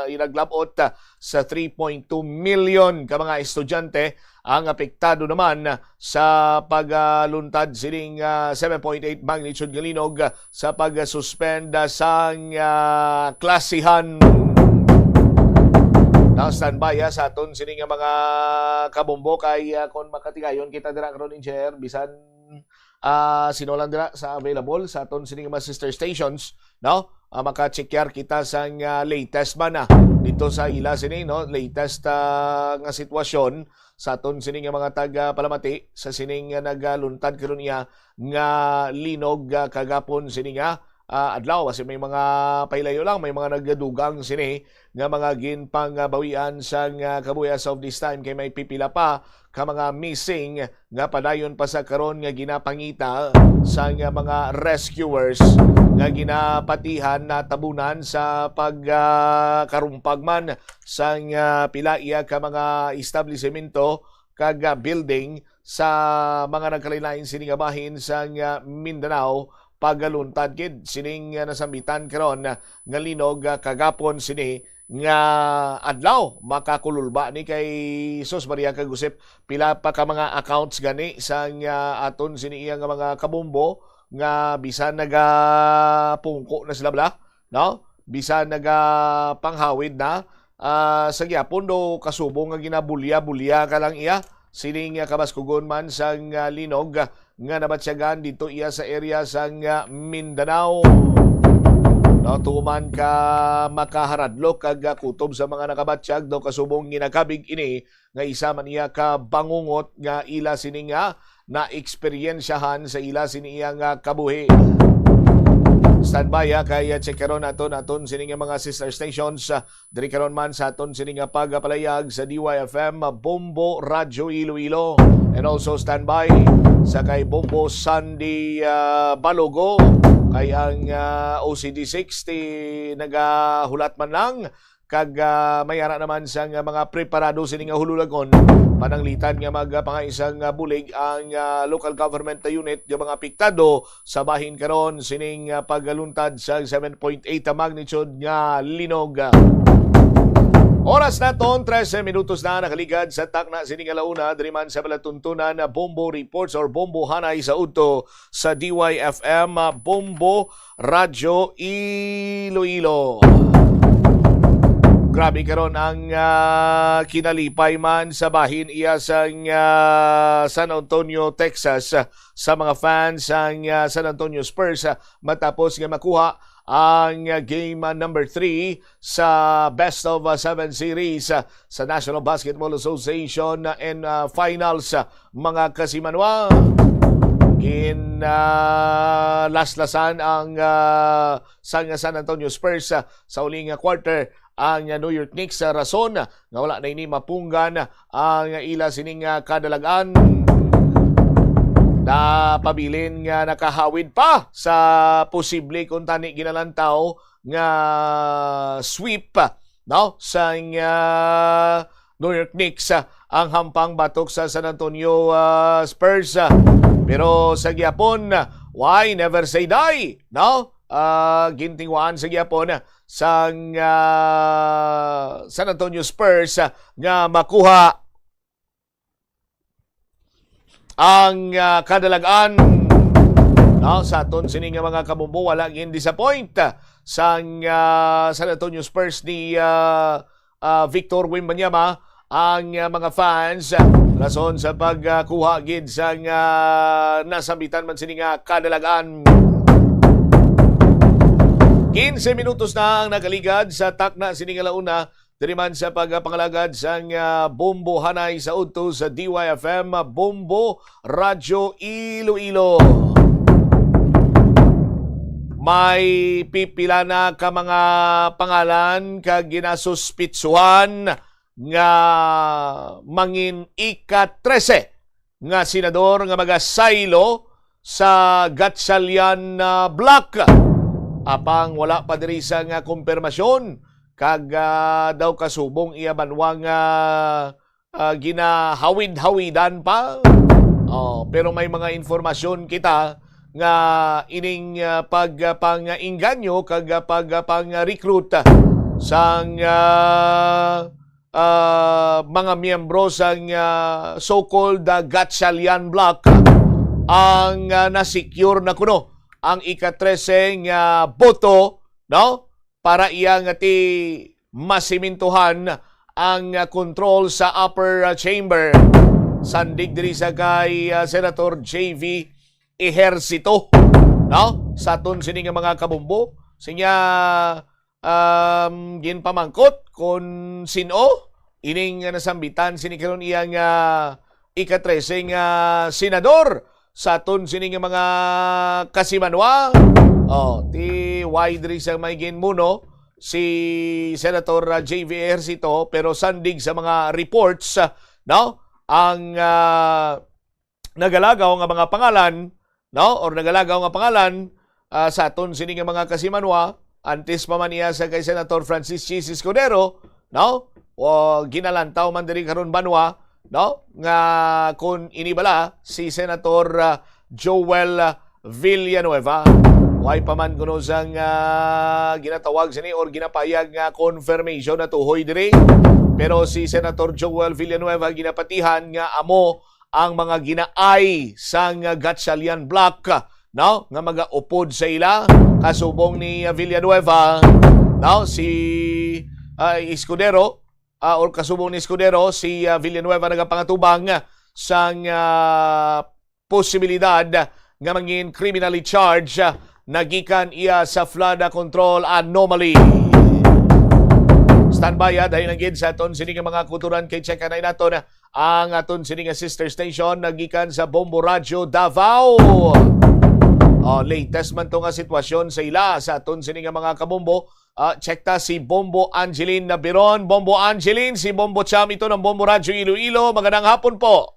inaglabot sa 3.2 million ka mga estudyante ang apektado naman sa pagluntad sining 7.8 magnitude nga linog sa pag-suspend sa klasihan. Standby sa aton sining mga kabombo kay kung makatigayon kita dira karon engineer bisan sino lang dira sa available sa aton sining mga sister stations, no? Maka-checkar kita sa latest man dito sa ila sini, no? Latest nga sitwasyon sa aton sining mga taga Palamati sa sining nagaluntad karon niya nga linog kagapon sini nga adlaw kasi may mga pailayo lang, may mga nagadugang sini nga mga ginpang bawian sa kabuyas of this time kay may pipila pa ka mga missing nga padayon pa sa karon nga ginapangita sa mga rescuers nga ginapatihan na tabunan sa pagkarumpag man sa pila iya ka mga establishmento kag building sa mga nagkalain sini nga bahin sa Mindanao pagaluntad kid sining nasambitan karon nga linog kagapon sini nga adlaw makakululba ni kay Sos Maria Kagusip pila pa ka mga accounts gani sa aton sini iya nga mga kabombo nga bisan nagapungko na sila bala, no, bisan nagapanghawid na sa gyapon do kasubong nga ginabulya-bulya ka lang iya sining kabaskugon man sa linog nga nabatsyagan dito iya sa area sa Mindanao. No, tuman ka makaharadlok kag kutob sa mga nakabatsyag do kasubong ginakabig ini nga isa man iya ka bangungot nga ila sini nga na eksperyensyahan sa ila sini iya nga kabuhi. Standby kay check karon aton sining mga sister stations diri karon man sa aton sining pagpalayag sa DYFM Bombo Radyo Iloilo, and also standby sa kay Bombo Sandy Balogo kay ang OCD60 nagahulat man lang kag mayara naman sang mga preparado sining hululagon pananglitan nga magpangaisang bulig ang local government unit nga mga apektado sa bahin karon sining pagluntad sa 7.8 magnitude nga linog. Oras naton 13 minutos na nakaligad sa takna sining alauna diri man sa palatuntunan na Bombo Reports or Bombo Hanay sa udto sa DYFM Bombo Radyo Iloilo. Grabe karon ang kinalipay man sa bahin iya sang San Antonio, Texas sa mga fans ang San Antonio Spurs matapos nga makuha ang game number 3 sa Best of 7 series sa National Basketball Association and finals mga kasimanwa. Laslasan ang San Antonio Spurs sa uling quarter ang New York Knicks sa rason nga wala na ini mapunggan ang ila sining kadalagan na pabilin nga nakahawid pa sa posible kung tani ginalantaw nga sweep no sa New York Knicks ang hampang batok sa San Antonio Spurs, pero sa gyapon why never say die no gintingwaan sa gyapon sang San Antonio Spurs nga makuha ang kadalagan no, sa aton sining mga kabumbo. Wala gin disappoint sang San Antonio Spurs ni Victor Wembanyama ang mga fans rason sa pagkuha gid sang nasambitan man sining kadalagan. 15 minutos na ang nakaligad sa takna sining alauna diri man sa pagpangalagad sang Bombo Hanay sa udto sa DYFM Bombo Radyo Iloilo. May pipila na ka mga pangalan kag ginasuspitsuhan nga mangin ika-13 nga senador nga magasaylo sa Gatchalian Block. Apang wala pa diri sa nga kumpirmasyon kag daw kasubong iya banwang ginahawid-hawidan pa. Pero may mga informasyon kita nga ining pagpang-inganyo kag pagpang-recruit sang mga miyembro sang so-called Gatchalian Block ang na-secure na kuno ang ika-13 boto no para iya nga ti masimintuhan ang control sa upper chamber sandig diri sa kay Senator JV Ejercito no sa aton sini nga mga kabumbo sinya ginpamangkot kon sino ining nasambitan sini karon iya nga ika-13 senador sa aton sining mga kasimanwa. Ti wide sa may ginmuno si Senator JV Ejercito, pero sandig sa mga reports no ang nagalagaw nga mga pangalan no or nagalagaw nga pangalan sa aton sining mga kasimanwa antes pa man iya sa kay Senator Francis Chis Escudero no o ginalantaw man diri karon banwa no nga kung inibala si Senator Joel Villanueva way pa man kuno sang ginatawag sini or ginapayag nga confirmation na tuhoy diri, pero si Senator Joel Villanueva ginapatihan nga amo ang mga ginaay sang Gatchalian Block no nga magaupod sa ila kasubong ni Villanueva no si Escudero or kasubong ni Escudero si Villanueva nagapangatubang sang posibilidad nga mangin criminally charged nagikan iya sa flood control anomaly. Standby dahil naging sa aton sining mga kuturan kay check na naton ang aton sining sister station nagikan sa Bombo Radyo Davao. Latest man to nga sitwasyon sa ila sa aton sini nga mga kabombo. Check ta si Bombo Angeline Nabiron. Bombo Angeline, si Bombo Cham ito ng Bombo Radyo Iloilo. Magandang hapon po.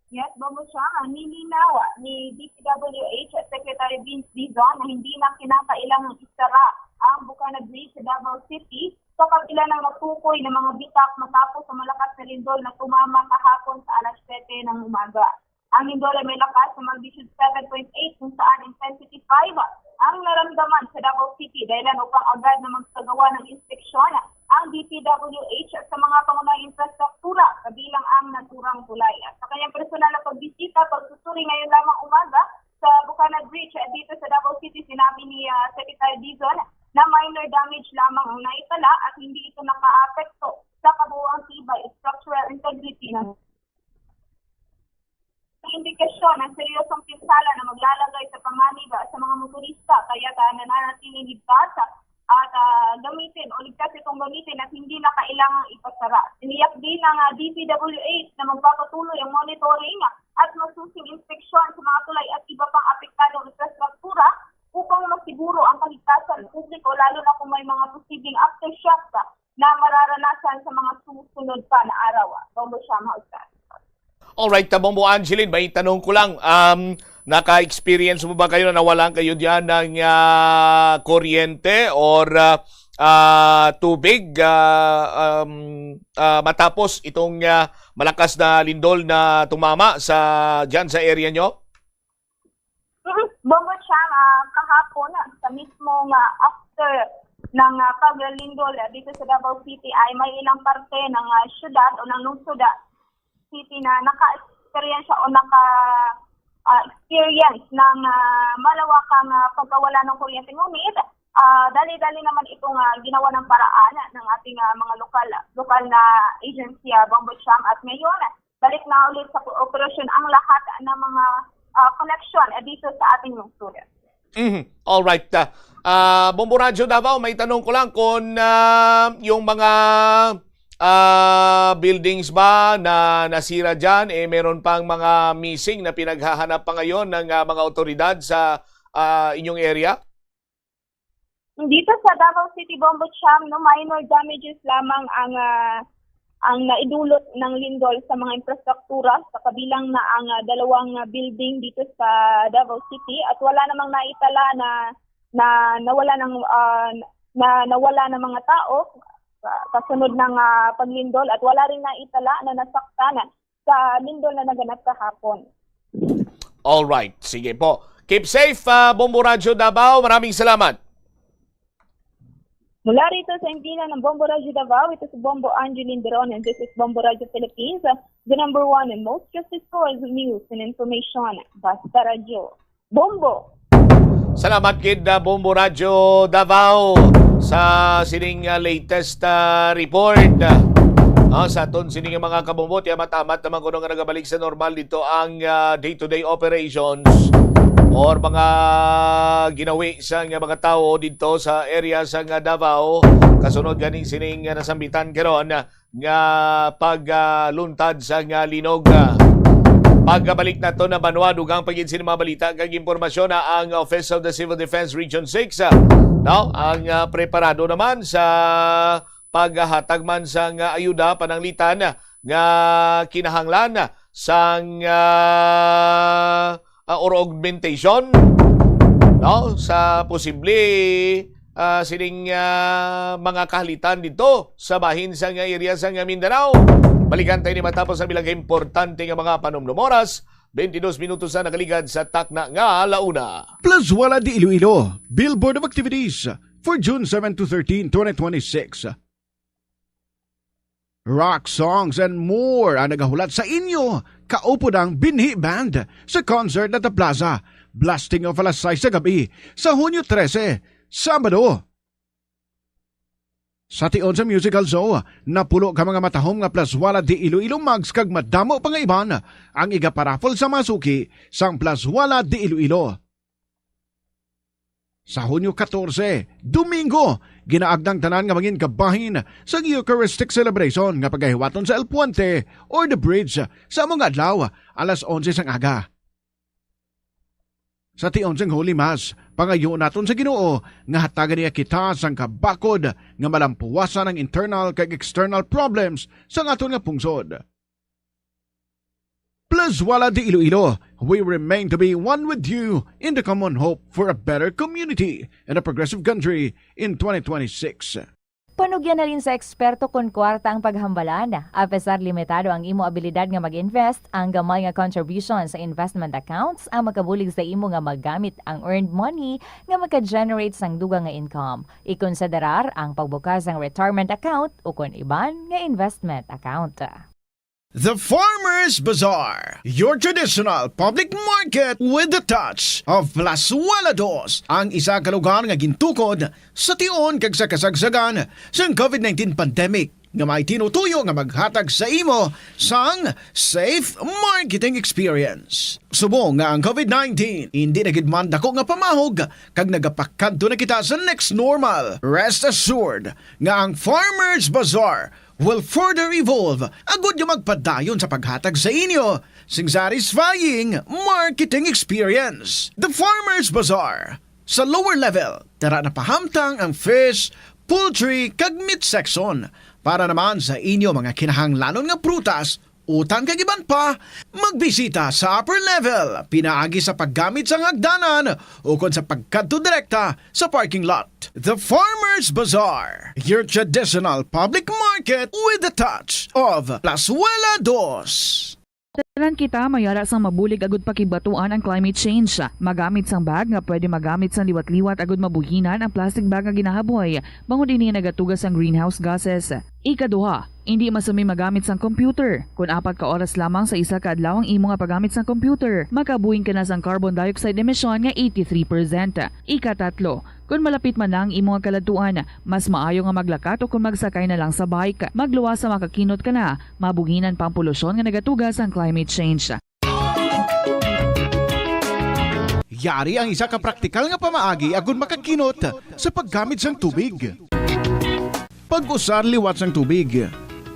Yes, Bombo Cham, nilinaw ni DPWH at Secretary Vince Dizon na hindi na kinakailangang isara ang Bukana Bridge sa Davao City sa kabila ng natukoy ng mga bitak matapos sa malakas na lindol na tumama kahapon sa alas 7 ng umaga. Ang lindol ay may lakas na magnitude 7.8 kung saan intensity 5 ang naramdaman sa Davao City dahilan upang agad na magsagawa ng inspeksyon ang DPWH sa mga pangunahing infrastruktura kabilang ang naturang tulay. Sa kanyang personal na pagbisita, pagsusuri ngayon lamang umaga sa Bukana Bridge dito sa Davao City, sinabi ni Secretary Dizon na minor damage lamang ang naitala at hindi ito naka-apekto sa kabuuang tibay structural integrity ng indikasyon ng seryosong pinsala na maglalagay sa panganiba sa mga motorista kaya nananatiling ligtas at gamitin o ligtas itong gamitin at hindi na kailangang ipasara. Siniyak din ng DPWH na magpapatuloy ang monitoring at masusing inspeksyon sa mga tulay at iba pang apektadong infrastruktura upang masiguro ang kaligtasan ng publiko lalo na kung may mga posibleng aftershocks na mararanasan sa mga susunod pa na araw. Bombo siya, Maustan. Alright, Bombo Angeline, may tanong ko lang. Naka-experience mo ba kayo na nawalan kayo diyan ng kuryente or tubig matapos itong malakas na lindol na tumama diyan sa area nyo? Bombo siya, kahapon sa mismong after ng paglindol dito sa Davao City ay may ilang parte ng syudad o ng lungsod City na naka-experience o naka-experience ng malawakang pagkawala ng kuryente. Ngunit, dali-dali naman itong ginawa ng paraan ng ating mga lokal na agency, Bombo Cham. At ngayon, balik na ulit sa operasyon ang lahat ng mga connection dito sa ating lungsod. Alright. Bombo Radyo Davao, may tanong ko lang kung yung mga buildings ba na nasira dyan, meron pang mga missing na pinaghahanap pa ngayon ng mga otoridad sa inyong area? Dito sa Davao City, Bombo Cham, minor damages lamang ang naidulot ng lindol sa mga infrastruktura sa kabilang na ang dalawang building dito sa Davao City at wala namang naitala na nawala ng mga tao kasunod ng paglindol at wala rin naitala na nasaktan sa lindol na naganap kahapon. Alright, sige po. Keep safe, Bombo Radyo Davao. Maraming salamat. Mula rito sa Impina ng Bombo Radyo Davao, ito si Bombo Angeline Deron and this is Bombo Radyo Philippines, the number one and most trusted source of news and information. Basta Radyo. Bombo! Salamat kid Bombo Radyo Davao sa sining latest report. Sa aton sining mga kabombo, matamat naman ko nga nagabalik sa normal dito ang day-to-day operations or mga ginawi sa mga tao dito sa area sa Davao kasunod ganing sining nasambitan karon nga pagluntad sa linog. Pagbalik na to na banwa dugang pagin sa mga balita kag impormasyon na ang Office of the Civil Defense Region 6 ang preparado naman sa paghatag man sa ayuda pananglitan nga kinahanglan sang or augmentation sa posible sining mga kahalitan dito sa bahin sa area sa Mindanao. Balikan tayo ni matapos ang bilang importante nga mga panumdum oras. 22 minutos na nakaligad sa takna nga alauna. Plazuela de Iloilo, Billboard of Activities for June 7 to 13, 2026. Rock songs and more ang nagahulat sa inyo. Kaupo ng Binhi Band sa concert at the Plaza. Blasting of alas 6 sa gabi sa Hunyo 13, Sabado. Sa tion sa musical show, napulo ka mga matahom nga Plazuela de Iloilo mags kag madamo pa nga iban ang igaparafol sa masuki sang Plazuela de Iloilo. Sa Hunyo 14, Domingo, ginaagdang tanan nga mangin kabahin sa Eucharistic celebration nga pagahiwaton sa El Puente or the Bridge sa mga adlaw alas 11 sang aga. Sa tion sang Holy Mass, pangayo naton sa Ginoo nga hatagan niya kita sang kabakod nga malampuwasan ang internal kag external problems sa aton nga pungsod. Plus wala di Iloilo, we remain to be one with you in the common hope for a better community and a progressive country in 2026. Panugyan na rin sa eksperto kung kwarta ang paghambalan. Apesar limitado ang imo abilidad nga mag-invest, ang gamay nga contribution sa investment accounts ang makabulig sa imo nga magamit ang earned money nga maka-generate sang dugang nga income. Ikonsiderar ang pagbukas ng retirement account o kung iban nga investment account. The Farmers Bazaar, your traditional public market with the touch of Plazuela Dos, ang isa ka lugar nga gintukod sa tion kag sa kasagsagan sa COVID-19 pandemic nga may tinutuyo nga maghatag sa imo sang safe marketing experience. Subong nga ang COVID-19 hindi na gid man dako nga pamahog kag nagapakadto na kita sa next normal. Rest assured nga ang Farmers Bazaar will further evolve agud yung magpadayon sa paghatag sa inyo sing satisfying marketing experience. The Farmers Bazaar. Sa lower level, tara na pahamtang ang fish, poultry, kag meat section para naman sa inyo mga kinahanglanon nga prutas, utang kag iban pa, magbisita sa upper level, pinaagi sa paggamit sa hagdanan o kon sa pagkadto direkta sa parking lot. The Farmers Bazaar, your traditional public market with a touch of Plazuela Dos. Tanan kita mayara sang mabulig agud pakibatuan ang climate change. Magamit sang bag nga pwede magamit sang liwat-liwat agud mabuhinan ang plastic bag nga ginahaboy. Bangod dinhi nagatugas ang greenhouse gases. Ikaduha, hindi masumi magamit sang computer. Kung 4 ka oras lamang sa isa ka adlaw ang imo nga paggamit sang computer, makabuhing ka na sang carbon dioxide emission nga 83%. Ikatatlo, kung malapit man lang imo nga kaladuan, mas maayo nga maglakat o kung magsakay na lang sa bike. Magluwas sa makakinot ka na, mabuhinan pang polusyon nga nagatugas ang climate change. Yari ang isa ka praktikal nga pamaagi agud makakinot sa paggamit sang tubig. Pag-usar liwat sang tubig.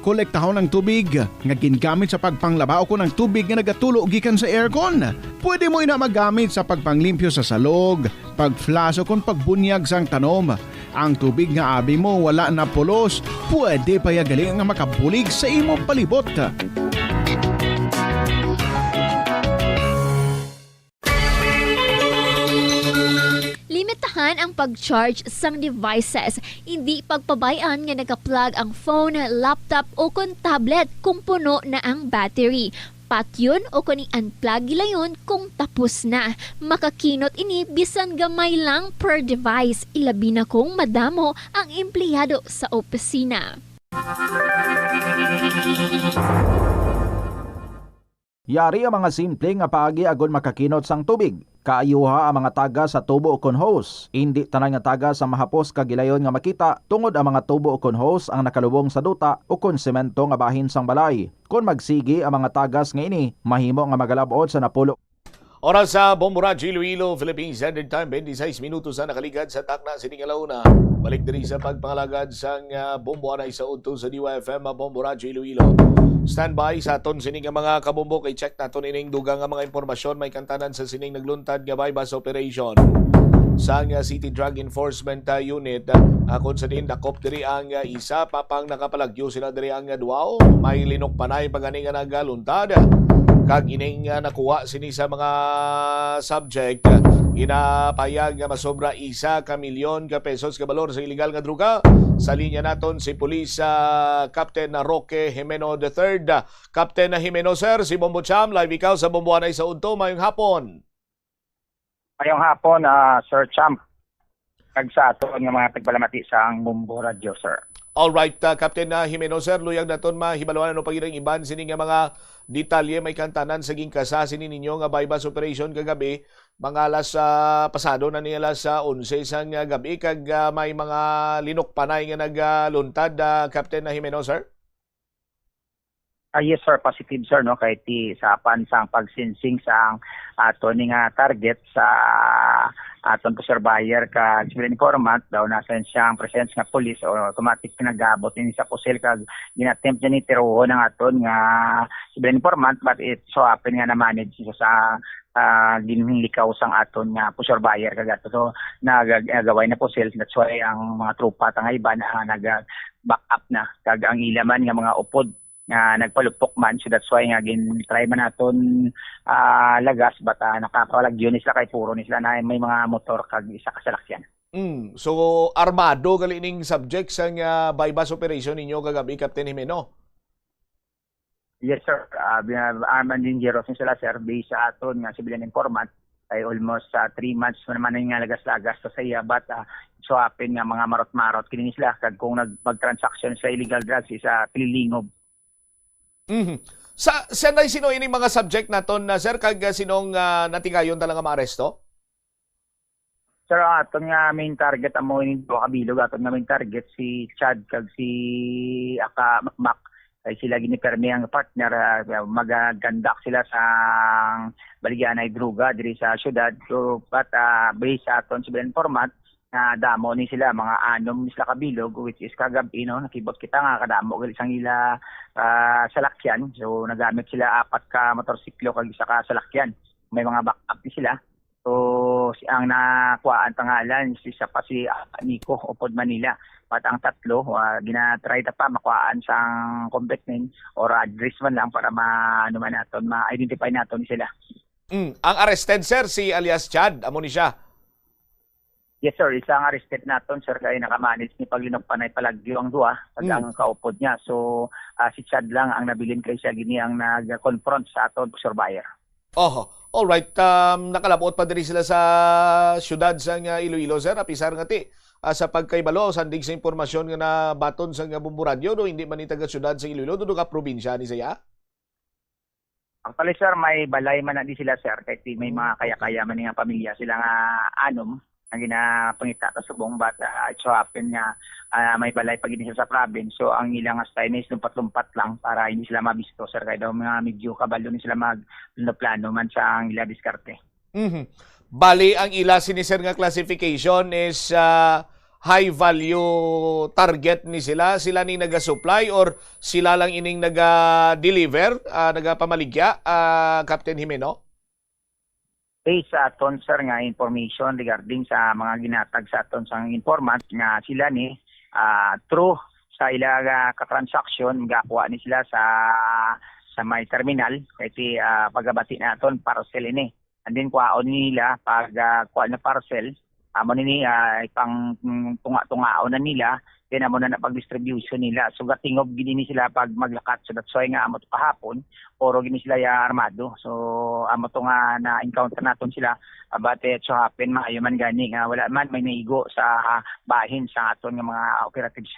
Kolektahon ng tubig nga gingamit sa pagpanglaba o kung ang tubig nga nagatulo gikan sa aircon. Pwede mo ina magamit sa pagpanglimpyo sa salog, pagflash o kung pagbunyag sang tanom. Ang tubig nga abi mo wala na pulos, pwede pa yagali nga makabulig sa imong palibot. Limitahan ang pag-charge sang devices. Hindi pagpabayaan nga naka-plug ang phone, laptop o kon tablet kung puno na ang battery. Patyon o kung i-unplug gilayon kung tapos na. Makakinot ini bisan gamay lang per device. Ilabi na kung madamo ang empleyado sa opisina. Yari ang mga simple nga paagi agud makakinot sang tubig. Kaayuha ang mga taga sa tubo o kon hose. Hindi tanan nga taga sa mahapos kagilayon nga makita tungod ang mga tubo o kon hose ang nakalubong sa duta o kon semento nga bahin sang balay. Kung magsigi ang mga tagas nga ini, mahimo nga magalabot sa napulo. Oras sa Bomboradio Iloilo, Philippines Standard Time, 26 minutos na nakaligad sa takna sining alauna. Balik diri sa pagpangalagad sang bomboanay sa udto sa DYFM Bomboradio Iloilo. Standby sa aton sining mga kabombo kay check naton ining dugang nga mga impormasyon may kantanan sa sining nagluntad nga bypass operation sang City Drug Enforcement Unit. Kung sa din dakop diri ang isa papang nakapalagyo sila diri ang duao may linok panay pagani nga nagaluntad. Kag ining nakuha sini sa mga subject inapayag nga masobra 1 ka milyon ka pesos ka balor sa illegal nga druga. Sa linya naton si Police Captain Roque Jimeno III. Captain Jimeno sir, si Bombo Cham, live ikaw sa Bomboanay sa Udto. Mayong hapon. Mayong hapon, Sir Cham. Kag sa aton nga mga tagbalamati sa ang Bombo Radio, sir. Alright, Captain Jimeno sir, luyag naton mahibaluan ano pagirang iban sini nga mga detalye may kantanan sa gingkasa sini ninyo nga bypass operation kagabi mga alas pasado na niya alas 11 sang gabi kag may mga linok panay nga nagluntad, Captain Jimeno sir. Yes sir, positive sir no kay ti sa apan sang pagsinsing sang ato nga target sa aton po surveyor kag civilian informant daw nasa siyang presence nga police o automatic pinagabot ni sa pusil kag ginatempt niya ni tiruhon ng aton nga civilian informant but it so happen nga na manage siya sa ginlikaw sang aton nga po surveyor kag ato so nagagaway na pusil that's why ang mga tropa tanga iba na nag-back up na kag ang ilaman nga mga upod nga nagpalupok man so that's why nga gin-try man naton lagas but nakapalagyo ni sila kay puro ni sila na may mga motor kag isa ka salakyan. So armado gali ning subject sa bypass operation ninyo kagabi Captain Jimeno? Yes sir, armed dangerous sila sir based sa aton nga civilian informant ay almost 3 months naman nga lagas-lagas sa iya but so happen nga mga marot-marot kini sila kag kung nagpag-transaction sa illegal drugs sa Pililingog. Sa sino ini mga subject naton na sir kag sinong natigayon talaga maaresto? Sir, aton nga main target amo ini do kabilog aton nga main target si Chad kag si Aka Makmak ay sila ginipermi ang partner magagandak sila sa baligyan ay druga diri sa syudad so but based sa aton civilian informant na damo ni sila mga anom ni sila kabilog which is kagabi nakibot kita nga kadamo gali sang ila salakyan so nagamit sila 4 ka motorsiklo kag isa ka salakyan may mga backup ni sila so ang nakuhaan pangalan isa pa si Nico upod Manila at ang tatlo ginatry ta pa makuhaan sang complete name or address man lang para ma-identify naton sila. Ang arrested sir si alias Chad amo ni siya. Yes sir, isang arrested naton sir kay nakamanage ni paglinog panay palagyo ang duwa pag ang kaupod niya. So si Chad lang ang nabilin kay siya gini ang nag-confront sa aton surveyor. All right, nakalabot pa diri sila sa syudad sa Iloilo sir, apisar nga ti sa pagkaybalo sandig sa impormasyon nga nabaton sa Bombo Radio no hindi man ni taga syudad sa Iloilo do ka probinsya ni saya. Actually sir, may balay man na di sila sir kay may mga kaya-kaya man nga pamilya sila nga anom ang ginapangita ta sa buong bata so happen nga may balay pag ini sa province so ang ilang style is lumpat-lumpat lang para hindi sila mabisto sir kaya daw mga medyo kabalo ni sila plano man sa ang ila diskarte. Bali ang ila sinisir nga classification is high value target ni sila ni naga-supply or sila lang ining naga-deliver naga-pamaligya Captain Jimeno? Based sa aton sir nga information regarding sa mga ginatag sa aton sang informant nga sila ni through sa ila ka-transaction gakuha ni sila sa may terminal kay pagabati naton parcel ini and then kuhaon nila pag kuha na parcel amo ni pang tunga-tungaon na nila then amo na pag-distribution nila so gatingob gini ni sila pag maglakat so that's why nga amo kahapon oro gini sila ya armado so amo to nga na encounter naton sila but so happen maayo man gani nga wala man may naigo sa bahin sa aton nga mga operatives.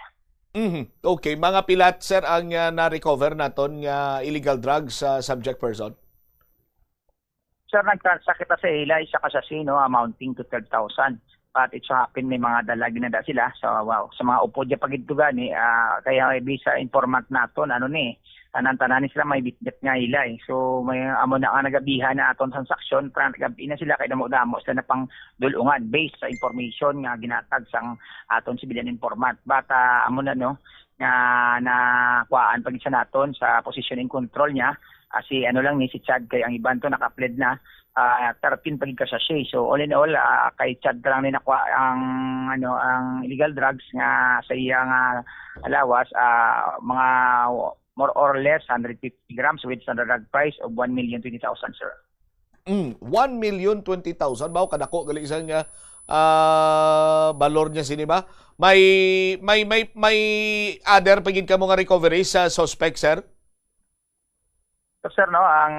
Okay, mga pilat sir ang na-recover naton nga illegal drugs sa subject person. Sir, nagtransact kita sa ila isa kasasino amounting to 12,000. But it so happen may mga dalagi na sila. So sa mga upod ya pagidtugan kaya bisa informant naton tanan-tanan sila may bitbit nga ilay. So may amo na nagabihan na aton transaksyon para nagabi na sila kay damo-damo sila na pang dulungan based sa information nga ginatag sang aton civilian informant. But amo na na kuhaan pag isa naton sa positioning control niya si si Chad kay ang iban to naka-plead na 13 pagig ka sachet. So all in all kay Chad lang ni nakuha ang illegal drugs nga sa iya nga alawas mga more or less 150 grams with standard drug price of 1,020,000 sir. 1,020,000 bao kadako gali isang balor niya sini ba? May other pagid ka mo nga recovery sa suspect sir? So sir ang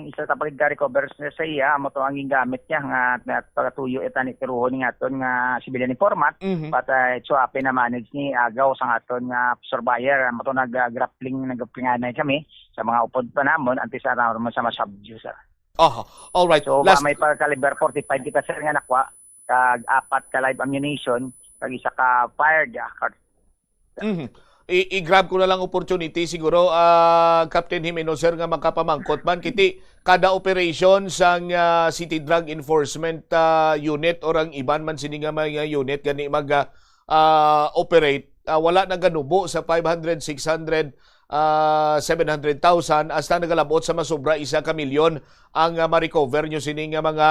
isa ta pagid recover sa iya amo to ang gamit niya nga pagatuyo ni tiruhon nga aton nga civilian informant but so happen na manage ni agaw sa aton nga surveyor amo to nag-grapplinganay kami sa mga upod pa namon antes sa subdue sir. All right. So may caliber 45 kita sir nga nakuha kag 4 ka live ammunition kag isa ka fired i-grab ko na lang opportunity siguro Captain Jimeno sir nga makapamangkot man kiti kada operation sang City Drug Enforcement Unit or ang iban man sini nga mga unit gani mag operate wala na ganubo sa 500, 600 700,000 hasta nagalabot sa masobra 1 milyon ang ma-recover nyo sini nga mga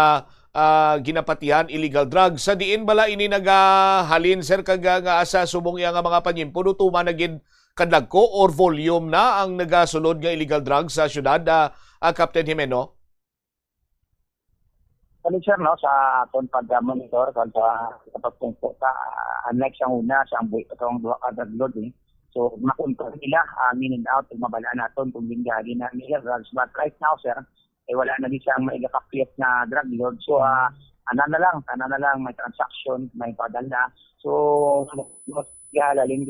ginapatihan illegal drugs. Sa diin bala ini nagahalin sir kag nga asa subong iya nga mga panyimpo tuma na gid kadagko or volume na ang nagasulod nga illegal drugs sa syudad Captain Jimeno? Kalit sir, no, sa aton pag-monitor, sa pagtungko sa unlike sa una, sa ambuy itong duha ka drug lord, so makontrol nila, meaning out, magmabala natin kung binggari na illegal drugs. But right now, sir, wala na din siyang maigakapit na drug lord. So, ana na lang, may transaction, may padala. So, galalin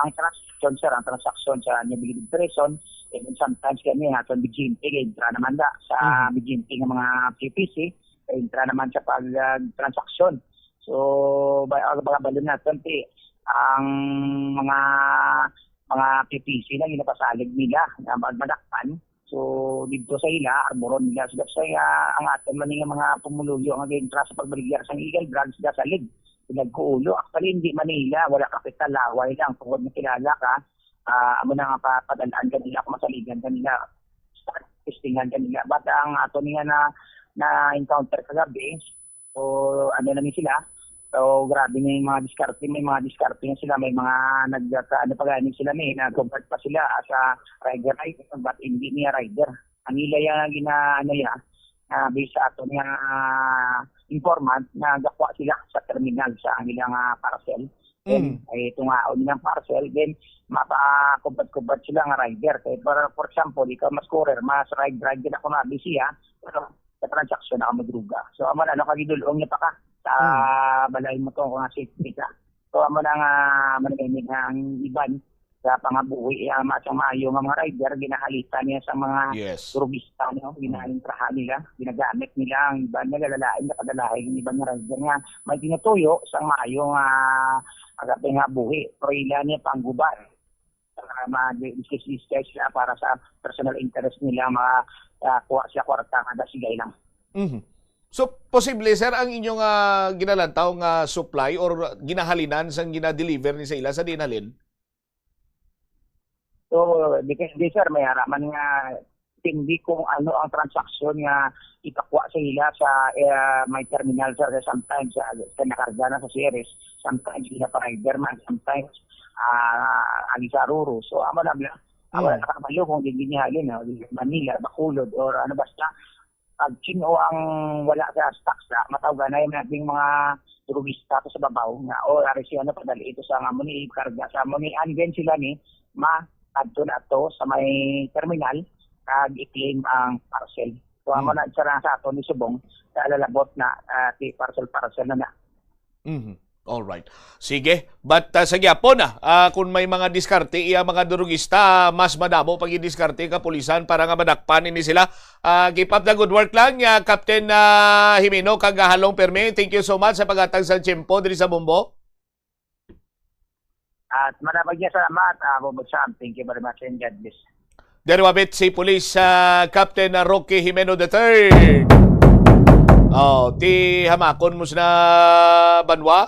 ang transaction, sir, ang transaction sa nabilig person, and sometimes kami natin BGMP, intra naman da sa BGMP ng mga PPC, intra naman sa pag-transaction. So, mga balon natin, ang mga PPC na ginapasalig nila na magmadakpan. So, dito sa ila, arboron nila. So, ang aton man nga mga pumuluyo ang gintra sa pagbaligya sa illegal drugs sa salig. Pinagkuulo. Actually, hindi Manila. Wala kapital. Laway lang. Tungkol na kilala ka. Amo na nga padalaan kanila, masaligan kanila. Start testingan kanila. But ang aton nga na encounter kagabi, so ano namin sila. So, grabe na yung mga diskarte. May mga diskarte na sila. May mga paganin sila nag-convert pa sila sa rider, but hindi niya rider. Ang nila yung based sa ato niya informant na gakwa sila sa terminal sa nilang parcel. Then, ito nga o nilang parcel. Then, mapa-convert sila nga rider. Kaya, for example, ikaw mas courier, mas rider ako na siya, pero sa transaction na ako madruga. So, aman kagidulong niya pa ka sa balay mo to kung safety ka. So, amo na nga managaynig ang iban sa pangabuhi, masang maayo nga mga rider, ginahalita niya sa mga turubista, ginahalintrahan nila, ginagamit nila ang iban na lalalain, nakadalahin ng iban na rider nga may tinutuyo sa maayo nga buhi. Pero ila niya panggubar. Mag-discuss sila para sa personal interest nila, kuha siya kwarta nga sigay lang. So, posible, sir, ang inyong ginalantaw nga supply or ginahalinan sang ginadeliver ni sa ila sa dinalin? So, depende, sir, may haraman nga hindi kung ano ang transaksyon nga ipakwa sa ila sa may terminal, sir. Sometimes nakarga na sa series, sometimes ila pa rider man, sometimes alisaruro. So, amo na nakabalo kung hindi niya halin, Manila, Bacolod, or ano basta, pag sino ang wala sa stocks matawag na yung nating mga turista sa babaw nga o siya na padali ito sa muni karga sa muni anden sila ni adto na to sa may terminal kag i-claim ang parcel. So amo na sa ato ni subong lalabot na parcel na. All right. Sige, but sa gyapon kung may mga diskarte iya mga durugista, mas madamo pag i-diskarte ka pulisan para nga madakpan ini sila. Keep up the good work lang Captain Jimeno kag Halong Perme. Thank you so much sa paghatag sa tiyempo diri sa Bombo. At maraming salamat, Bobo Sam. Thank you very much and God bless. Derwabit si Police Captain Roque Jimeno III. Ti hamakon mo na banwa.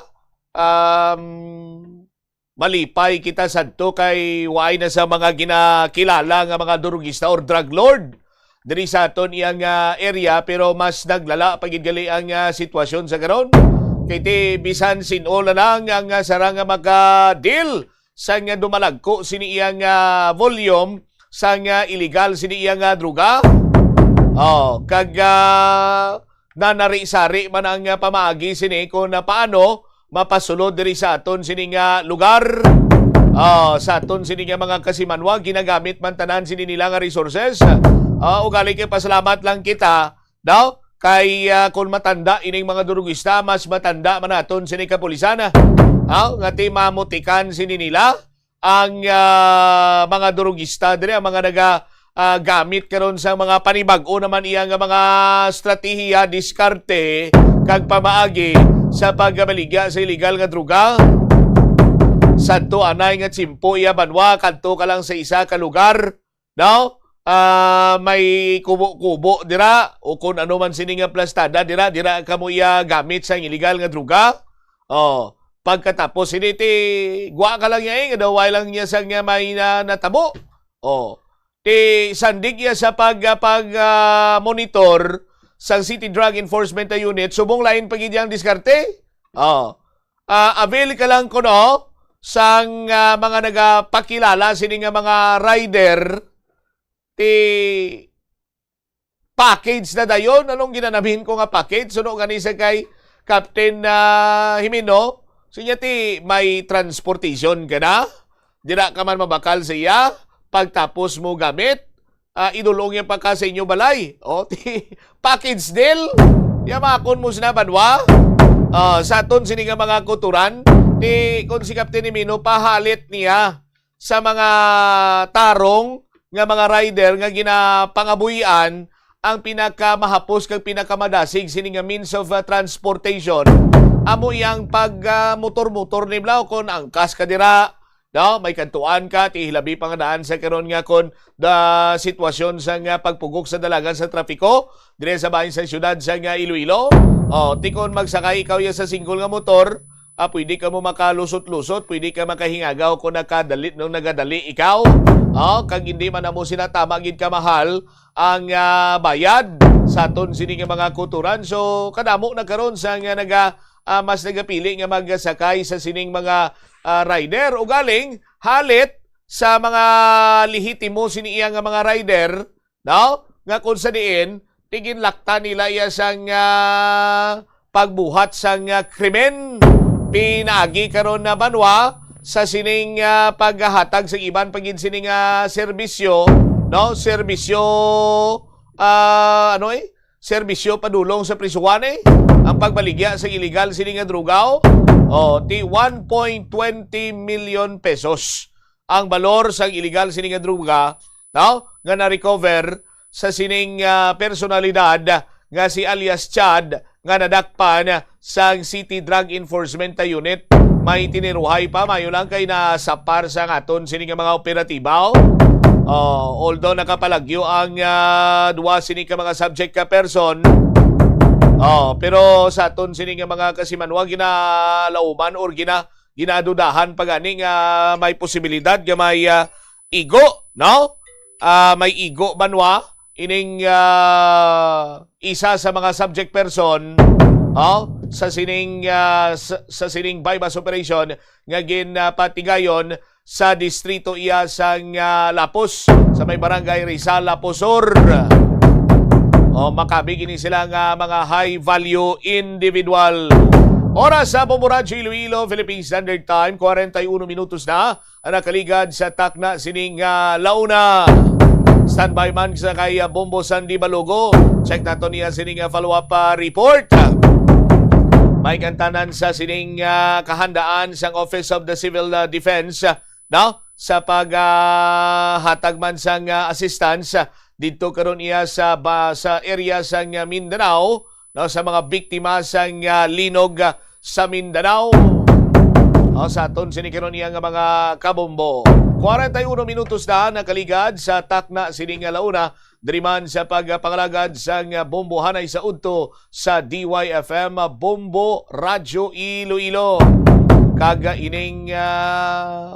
Malipay kita sadto kay waay na sa mga ginakilala nga mga durugista or drug lord diri sa aton iyang area, pero mas naglala pagidgali ang sitwasyon sa karon kay ti bisan sin-all na ang sarang maka-deal sa nga dumalagko sini iyang volume sa nga illegal sini iyang druga. Kag nanari-sari man ang pamaagi sini kung paano mapasulod diri sa aton sining lugar. Sa aton sining mga kasimanwa, ginagamit man tanan sini nila nga resources. Ugali kay pasalamat lang kita daw kay kung matanda ining mga durugista, mas matanda man aton sini kapulisan. Nga ti mamutikan sini nila ang mga durugista diri, ang mga gamit karon sa mga panibag-o naman iya nga mga stratehiya, diskarte kag pamaagi sa pagbaligya sa illegal nga druga. Santo anay nga tsimpo iya banwa, kanto ka lang sa isa ka lugar, no? May kubo-kubo dira o kung ano man sini nga plastada dira ka mo iya gamit sa illegal nga druga. Pagkatapos siniti gwa ka lang niya nga daw lang niya sa nga may natabo. Ti sandig iya sa monitor sa City Drug Enforcement Unit subong lain pagid yang diskarte. Avail ka lang kuno sang mga nagapakilala sini nga mga rider ti package na dayon. Anong ginanabihin ko nga package? Suno gani sa kay Captain Jimeno, sinya ti may transportation ka na, dira ka man mabakal sa iya, pagtapos mo gamit, idulong yan pa ka sa inyo balay. Ti package deal, yamakon mo sina banwa. Sa aton sini nga mga kuturan, kung si Captain Jimeno, pahalit niya sa mga tarong nga mga rider nga ginapangabuhian ang pinakamahapos kag pinakamadasig sini nga means of transportation. Amo iyang pag motor-motor niblaw kon angkas ka dira, no? May kantuan ka, ti hilabi pa nga daan sa karon nga kon da sitwasyon sa nga pagpugok sa dalagan sa trapiko dire sa bahin sa syudad sa nga Iloilo. Ti kon magsakay ikaw ya sa single nga motor, pwede ka mo makalusot-lusot, pwede ka makahingagaw kung nagadali ikaw. Kag hindi man na mo sinatama gid ka mahal ang bayad sa aton sini nga mga kuturan. So kadamo na karon sa nga mas nagapili nga magsakay sa sining mga rider o galing halit sa mga lihitimo sini iya nga mga rider, no? Nga kung sa diin tigin lakta nila iya sang pagbuhat sang krimen. Pinaagi karon na banwa sa sining paghahatag sa iban pagin sining serbisyo, no? Serbisyo serbisyo padulong sa prisuhan ang pagbaligya sa illegal sining nga drugaw. Ti 1.20 million pesos ang balor sa illegal sining nga druga, no? Nga na-recover sa sining personalidad nga si alias Chad nga nadakpan sa City Drug Enforcement Unit. May tiniruhay pa, mayo lang kay nasapar sa aton sini nga mga operatiba. Although nakapalagyo ang duwa sini ka mga subject ka person, pero sa aton sini nga mga kasimanwa ginalauman or ginadudahan pagani nga may posibilidad nga may igo, no? May igo banwa ining isa sa mga subject person sa sining bypass operation nga ginapatigayon sa distrito iya sang Lapos sa may barangay Rizal, Laposor. Makabig ini sila nga mga high value individual. Oras sa Bomboradyo Iloilo, Philippine Standard Time, 41 minutos na ang nakaligad sa takna sining launa. Standby man sa kay Bombo Sandy Balogo. Check nato niya sining follow-up report. May kantanan sa sining kahandaan sang Office of the Civil Defense, no? Sa paghatag man sang assistance dito karon iya sa area sang Mindanao, no? Sa mga biktima sang linog sa Mindanao. Sa aton sinikaron niya nga mga kabombo. 41 minutos na nakaligad sa takna sining launa diriman sa pagpangalagad sang bombohanay sa udto sa DYFM Bombo Radyo Iloilo. Kaga ining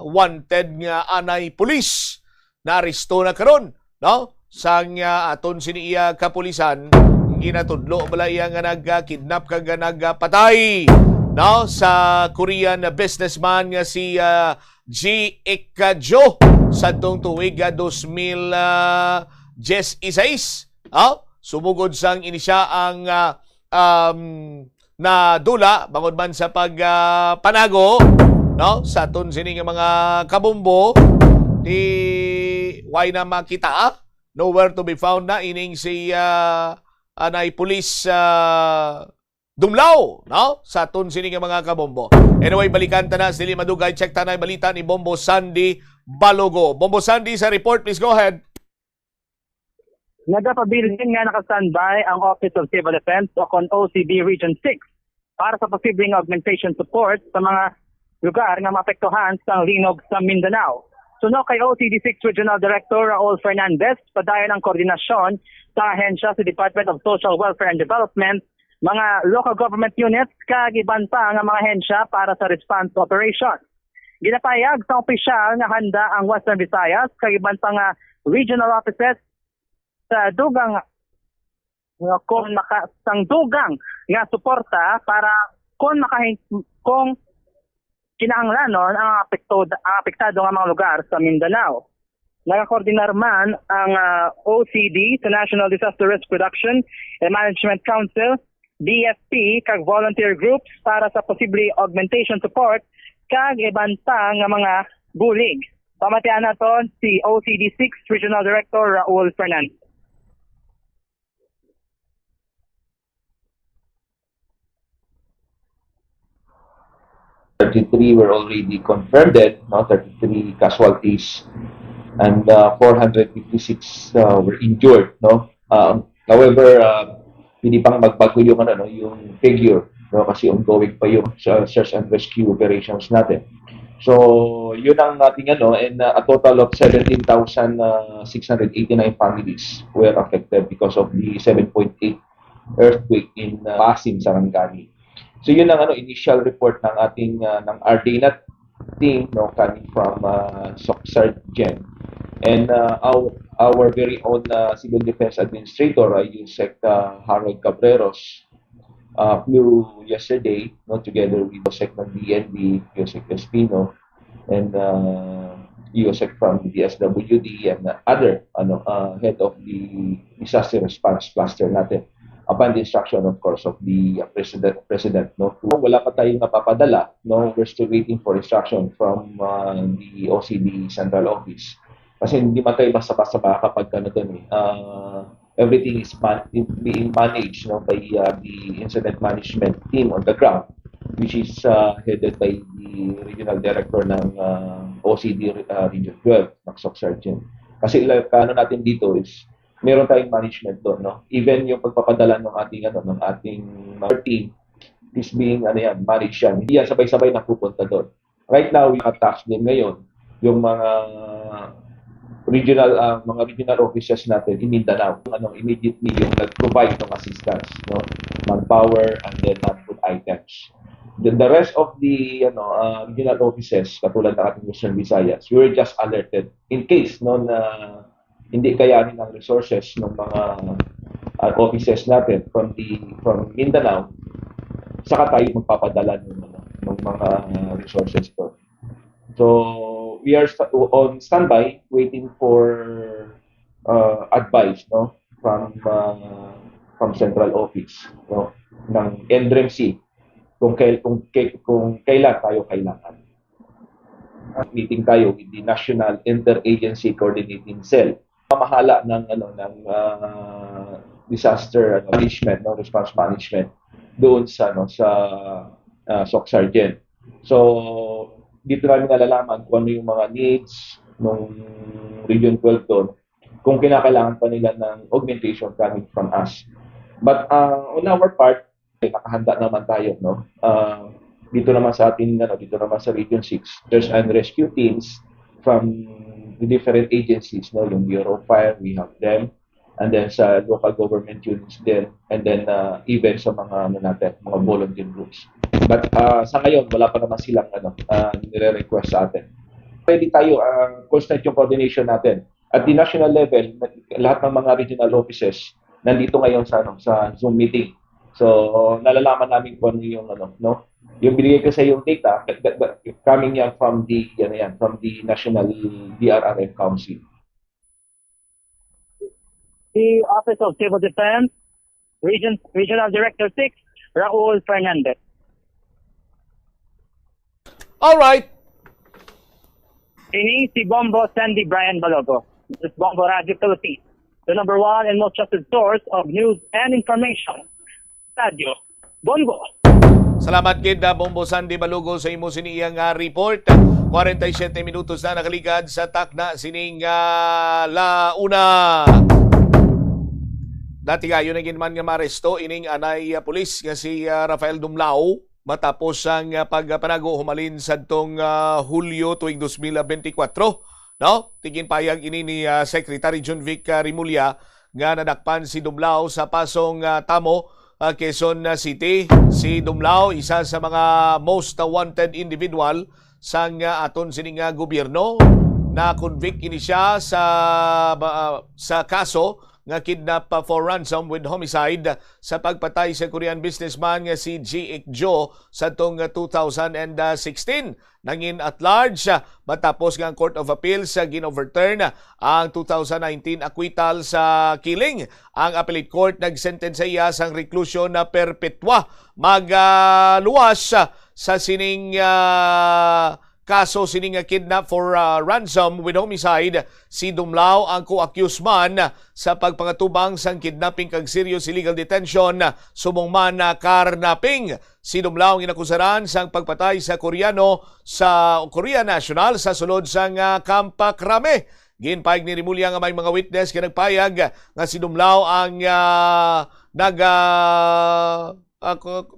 wanted nga anay pulis na aresto na karon, no? Sang aton siniya kapulisan ginatudlo bala iya nga nagkidnap kag nagpatay, no? Sa Korean businessman nga si G. Ikadjo sa tong tuig 2016. Sumugod sang inisya ang nadula bangod man sa pagpanago, no? Sa aton sining mga kabombo di why na makita, nowhere to be found na ining si anay pulis dumlaw, no? Sa aton sining mga kabombo. Anyway, balikan ta na sili madugay, check tanay balita ni Bombo Sandy Balogo. Bombo Sandy sa report, please go ahead. Nagapabilin nga naka-standby ang Office of Civil Defense o OCD Region 6 para sa posibleng augmentation support sa mga lugar nga maapektuhan sa linog sa Mindanao. Suno kay OCD6 Regional Director Raul Fernandez, padayon ang koordinasyon sa ahensya sa Department of Social Welfare and Development, mga local government units, kag iban pa nga mga ahensya para sa response operation. Ginapayag sa opisyal nga handa ang Western Visayas, kag iban pa nga regional offices sa dugang dugang nga suporta para kung kinahanglanon ang apektado nga mga lugar sa Mindanao. Nakakoordinar man ang OCD sa National Disaster Risk Reduction and Management Council, DFP, kag volunteer groups para sa posible augmentation support kag iban pa nga mga bulig. Pamatian naton si OCD6 Regional Director Raul Fernandez. Were already confirmed dead, 33 casualties, and 456 were injured. However, hindi pang magbago yung yung figure, kasi ongoing pa yung search and rescue operations natin. So yun ang ating and a total of 17,689 families were affected because of the 7.8 earthquake in Pasig, Sarangani. So yun ang initial report ng ating ng RDNet team, coming from Sergeant, and our very own Civil Defense Administrator, Yusek Harold Cabreros, flew yesterday, together with Yusek ng DND, Yusek Espino, and Yusek from the SWD and other head of the disaster response cluster natin, upon the instruction, of course, of the president. Wala pa tayong napapadala. We're still waiting for instruction from the OCD Central Office. Kasi hindi man tayo basta-basta kapag everything is being managed by the incident management team on the ground, which is headed by the regional director ng OCD Region 12, Maxok Sergeant. Kasi natin dito is meron tayong management doon, Even yung pagpapadala ng ating team is being managed yan. Hindi yan sabay-sabay napupunta doon. Right now, we attach din ngayon yung mga regional offices natin in Mindanao. Immediately yung nag-provide ng assistance, manpower and then non-food items. Then the rest of the regional offices, katulad ng ating Western Visayas, we were just alerted in case na hindi kayanin ang resources ng mga offices natin from Mindanao, saka tayo magpapadala ng mga resources ko. So we are on standby waiting for advice from central office ng NDRMC kung kailan tayo kailangan. Meeting tayo with the National Interagency Coordinating Cell, pamahala ng disaster management, response management doon sa SOC Sergeant. So dito namin nalalaman kung ano yung mga needs ng Region 12 doon, kung kinakailangan pa nila ng augmentation coming from us. But on our part, nakahanda naman tayo, dito naman sa atin, dito naman sa Region 6, search and rescue teams from the different agencies, yung Bureau of Fire, we have them, and then sa local government units din, and then even sa mga mga volunteer groups. But sa ngayon, wala pa naman silang nire-request sa atin. Ready tayo, constant yung coordination natin. At the national level, lahat ng mga regional offices nandito ngayon sa Zoom meeting. So nalalaman namin kung ano yung yung binigay ko sa yung data coming yan from the National DRRM Council. The Office of Civil Defense, Regional Director 6, Raul Fernandez. All right. Ini si Bombo Sandy Brian Balogo. This is Bombo Radio Philippines, the number one and most trusted source of news and information. Radio Bombo. Salamat kid Bombo Sandy Balogo sa imo siniyang report. 47 minutos na nakaligad sa takna sining launa. Dati kayo naging man nga maresto ining anay pulis nga si Rafael Dumlao matapos ang pagpanago humalin sadtong Hulyo tuig 2024. No? Tigin payag ini ni Secretary John Vic Rimulya nga nadakpan si Dumlao sa pasong Tamo, Quezon City. Si Dumlao isa sa mga most wanted individual sang aton sining gobyerno. Na convict ini siya sa kaso nga kidnap for ransom with homicide sa pagpatay sa Korean businessman nga si G. Jo sa tong 2016. Nangin at large matapos nga ang Court of Appeals ginoverturn ang 2019 acquittal sa killing. Ang appellate court nagsentensa iya sang reclusion na perpetua. Magluwas sa sining kaso sining kidnap for ransom with homicide. Si Dumlao ang co-accused man sa pagpangatubang sang kidnapping kag serious illegal detention subong man na karnaping. Si Dumlao ang inakusaran sang pagpatay sa Koreano sa Korea National sa sulod sang Camp Crame. Ginpayag ni Rimulya nga may mga witness nga nagpayag nga si Dumlao ang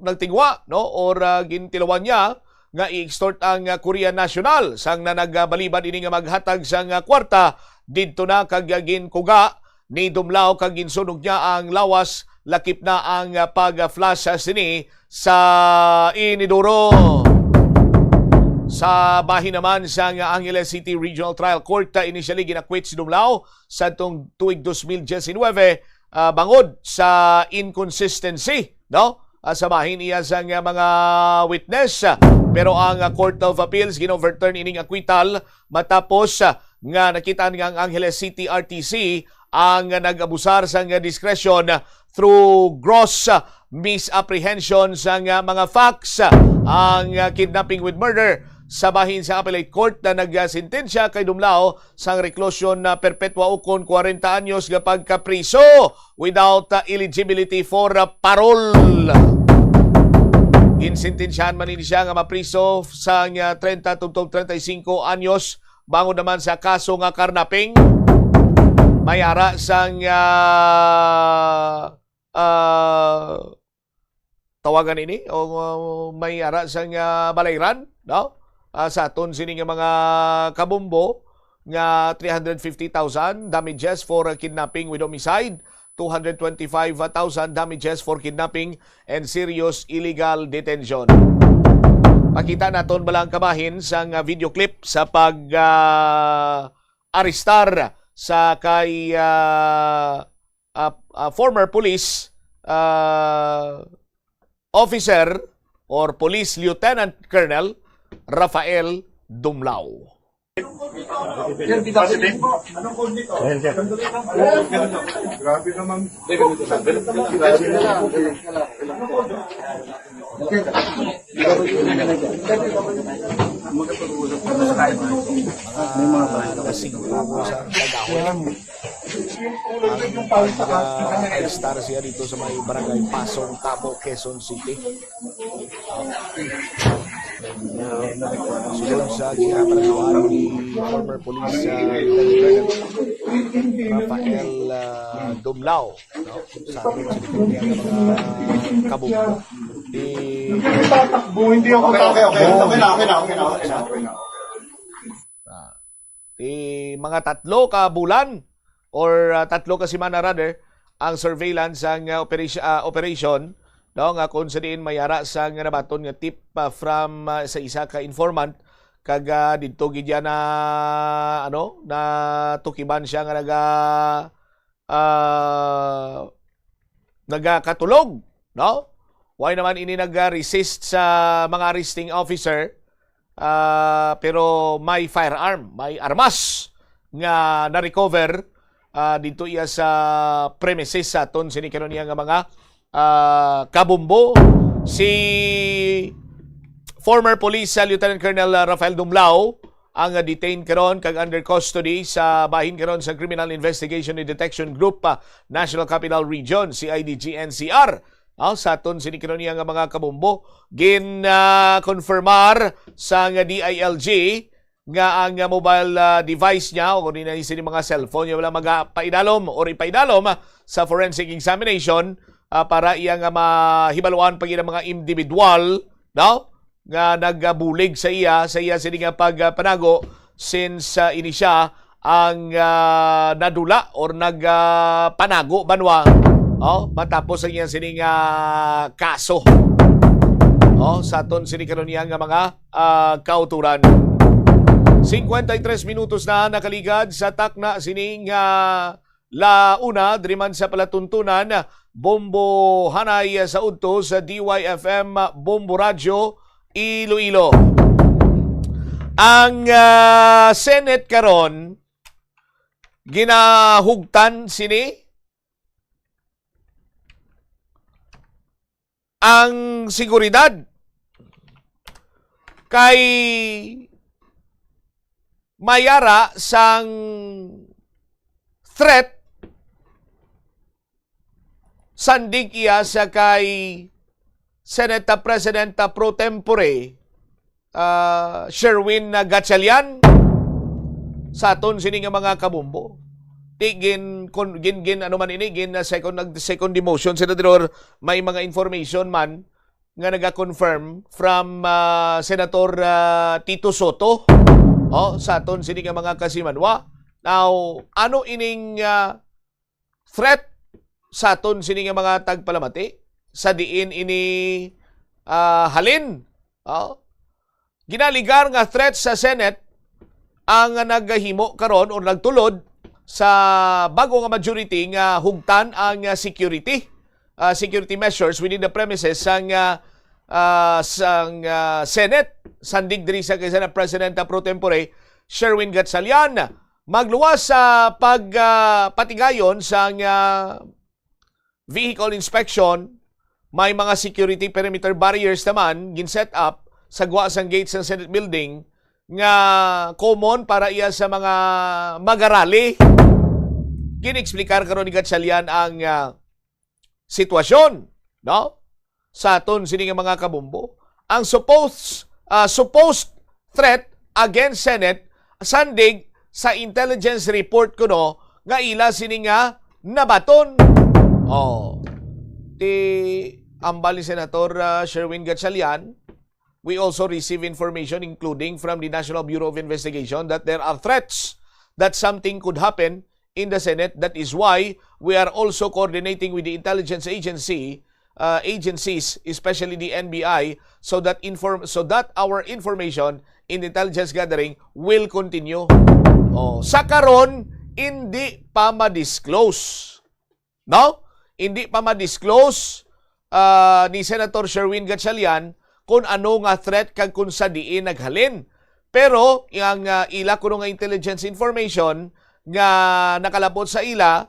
nagtingwa no or gintilawan niya nga i-extort ang Korea National sang na nagbalibad ini nga maghatag sang kwarta didto na kag ginkuga ni Dumlao kag ginsunog niya ang lawas lakip na ang pag-flash sini sa inidoro. Sa bahin naman sang Angeles City Regional Trial Court initially ginakwit si Dumlao sa tong tuig 2019 bangod sa inconsistency no sa bahin iya sang mga witness. Pero ang Court of Appeals ginoverturn ining acquittal matapos nga nakita nga ang Angeles City RTC ang nag-abusar sa discretion through gross misapprehension sa mga facts. Ang kidnapping with murder sa bahin sa appellate court na nagsintensya kay Dumlao sang reclusion na perpetua ukon 40 anyos nga pagkapriso without eligibility for parole. Insintensyahan man ini siya nga mapriso sa 30 tungtong 35 anyos bangon naman sa kaso nga karnaping. May ara sang tawagan ini o may ara sang balayran no? Sa aton sini nga mga kabumbo nga 350,000 damages for kidnapping with homicide. 225,000 damages for kidnapping and serious illegal detention. Pakita naton balang kabahin sa video clip sa pag-arestar sa kay former police officer or police lieutenant colonel Rafael Dumlao. Anong call nito? Grabe naman. Star siya dito sa may barangay Pasong, Tamo, Quezon City. Sunod sa ginapalagawan ni former police Rafael Dumlao no? Sa amin sa mga kabumbo hindi ako okay mga 3 ka bulan or 3 ka semana rather ang surveillance ang operation no nga kung sa diin mayara sa nga nabaton nga tip from sa isa ka informant kag didto gid na na tukiban siya nga nagakatulog no why naman ini nag-resist sa mga arresting officer pero may firearm may armas nga na-recover dito iya sa premises sa aton sini karon niya nga mga kabumbo. Si former police Lieutenant Colonel Rafael Dumlao ang detained karon kag under custody sa bahin karon sa Criminal Investigation and Detection Group National Capital Region CIDG NCR. Sa aton sini karon niya nga mga kabumbo confirmar sa DILG nga ang mobile device niya o kung sini mga cellphone niya wala magapaidalom or ipaidalom sa forensic examination para iya nga mahibaluan pag mga individual no? Nga nagabulig sa iya sini nga pagpanago since ini siya ang nadula or nagpanago banwa matapos ang iyang sining kaso. Sa aton sini karon niya nga mga kauturan. 53 minutos na nakaligad sa takna sining launa driman sa palatuntunan Bombo Hanay sa udto sa DYFM Bombo Radio Iloilo. Ang Senate karon ginahugtan sini ang seguridad kay mayara sang threat sandig iya sa kay Senate President Pro Tempore Sherwin Gatchalian sa aton sini nga mga kabumbo. Gin ano man ini gin second demotion senador, may mga information man nga naga-confirm from Senator Tito Soto sa aton sini nga mga kasimanwa. Now, ano ining threat sa aton sini nga mga tagpalamati sa diin ini halin? Ginaligar nga threat sa Senate ang naghimo karon o nagtulod sa bago nga majority nga hugtan ang security measures within the premises sang Senate sandig diri sa Senate President Pro Tempore Sherwin Gatchalian magluwas sa pagpatigayon sang vehicle inspection. May mga security perimeter barriers naman gin-set up sa guwasang gates ng Senate building nga common para iya sa mga magarali. Gin-explicar karon ni Gatchalian ang sitwasyon, no? Sa aton sini nga mga kabumbo. Ang supposed threat against Senate sandig sa intelligence report kuno nga ila sini nga nabaton. Ambal ni Senator Sherwin Gatchalian, we also receive information including from the National Bureau of Investigation that there are threats that something could happen in the Senate. That is why we are also coordinating with the intelligence agencies, especially the NBI, so that our information in the intelligence gathering will continue. Sa karon hindi pa ma-disclose. No? Hindi pa ma-disclose ni Senator Sherwin Gatchalian kung ano nga threat kag kung sa diin naghalin. Pero ang ila kuno nga intelligence information nga nakalabot sa ila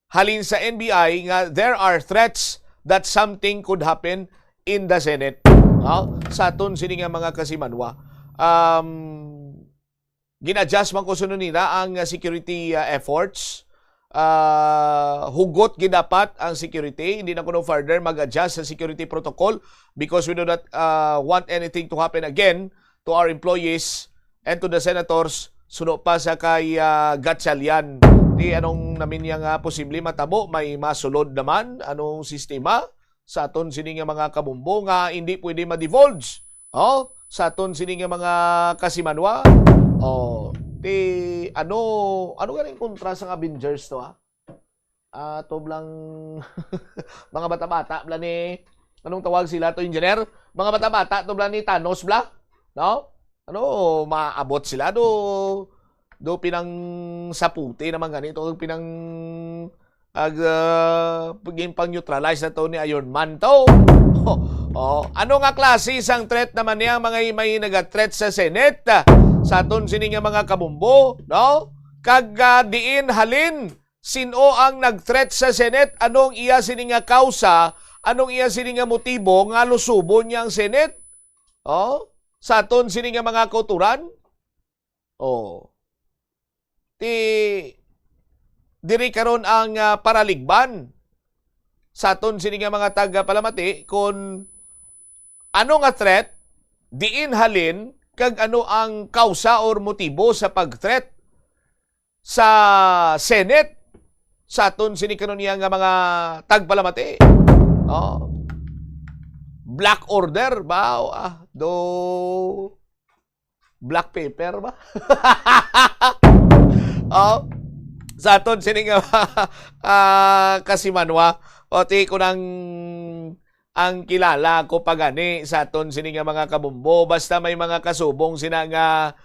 halin sa NBI nga there are threats that something could happen in the Senate. Sa aton sini nga mga kasimanwa. Gin-adjust man ko sunod nila ang security efforts. Hugot gidapat ang security. Hindi na kuno further mag-adjust sa security protocol because we do not want anything to happen again to our employees and to the senators. Suno pa sa kay Gatchalian. Di anong namin yang posible matabo, may masulod naman anong sistema sa aton sini nga mga kabumbo nga hindi pwede ma-divulge. Sa aton sini nga mga kasimanwa. Ano galing kontra sa Avengers to to blang mga bata-bata bla ni anong tawag sila to engineer? Mga bata-bata to bla ni Thanos bla? No? Maabot sila do pinang saputi naman ganito pinang pang neutralize na to ni Iron Man to. Ano nga klase isang threat naman niya mga may naga-threat sa Senate sa aton sini nga mga kabumbo, no? Kag diin halin sino ang nag-threat sa Senate, anong iya sini nga kausa, anong iya sini nga motibo nga lusubo niya ang Senate? Sa aton sini nga mga kauturan? Diri karon ang paraligban sa aton sini nga mga taga-palamati kung ano nga threat, diin halin, kag ano ang kausa or motibo sa pag-threat sa Senate sa aton sini kanon niya nga mga tagpalamati. black order ba? Black paper ba? Sa aton sining kasimanwa o ti ko nang ang kilala ko pagani sa aton sining mga kabumbo basta may mga kasubong sina nga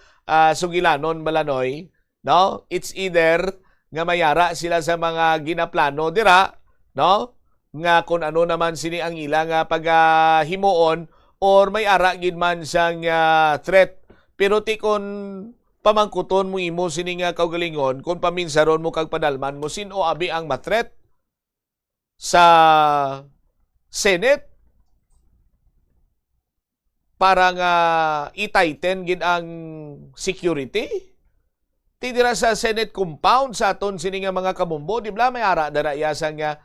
sugilanon balanoy, no? It's either nga mayara sila sa mga ginaplano dira, no? Nga kung ano naman sini ang ila nga paghimuon or may ara gid man siyang threat. Pero ti kon pamangkuton mo imo sini nga kaugalingon, kung paminsaron mo kag padalman mo, sino abi ang matret sa Senate para nga i-tighten gid ang security? Ti dira sa Senate compound sa aton sini nga mga kabumbo, di ba may ara dara yasa nga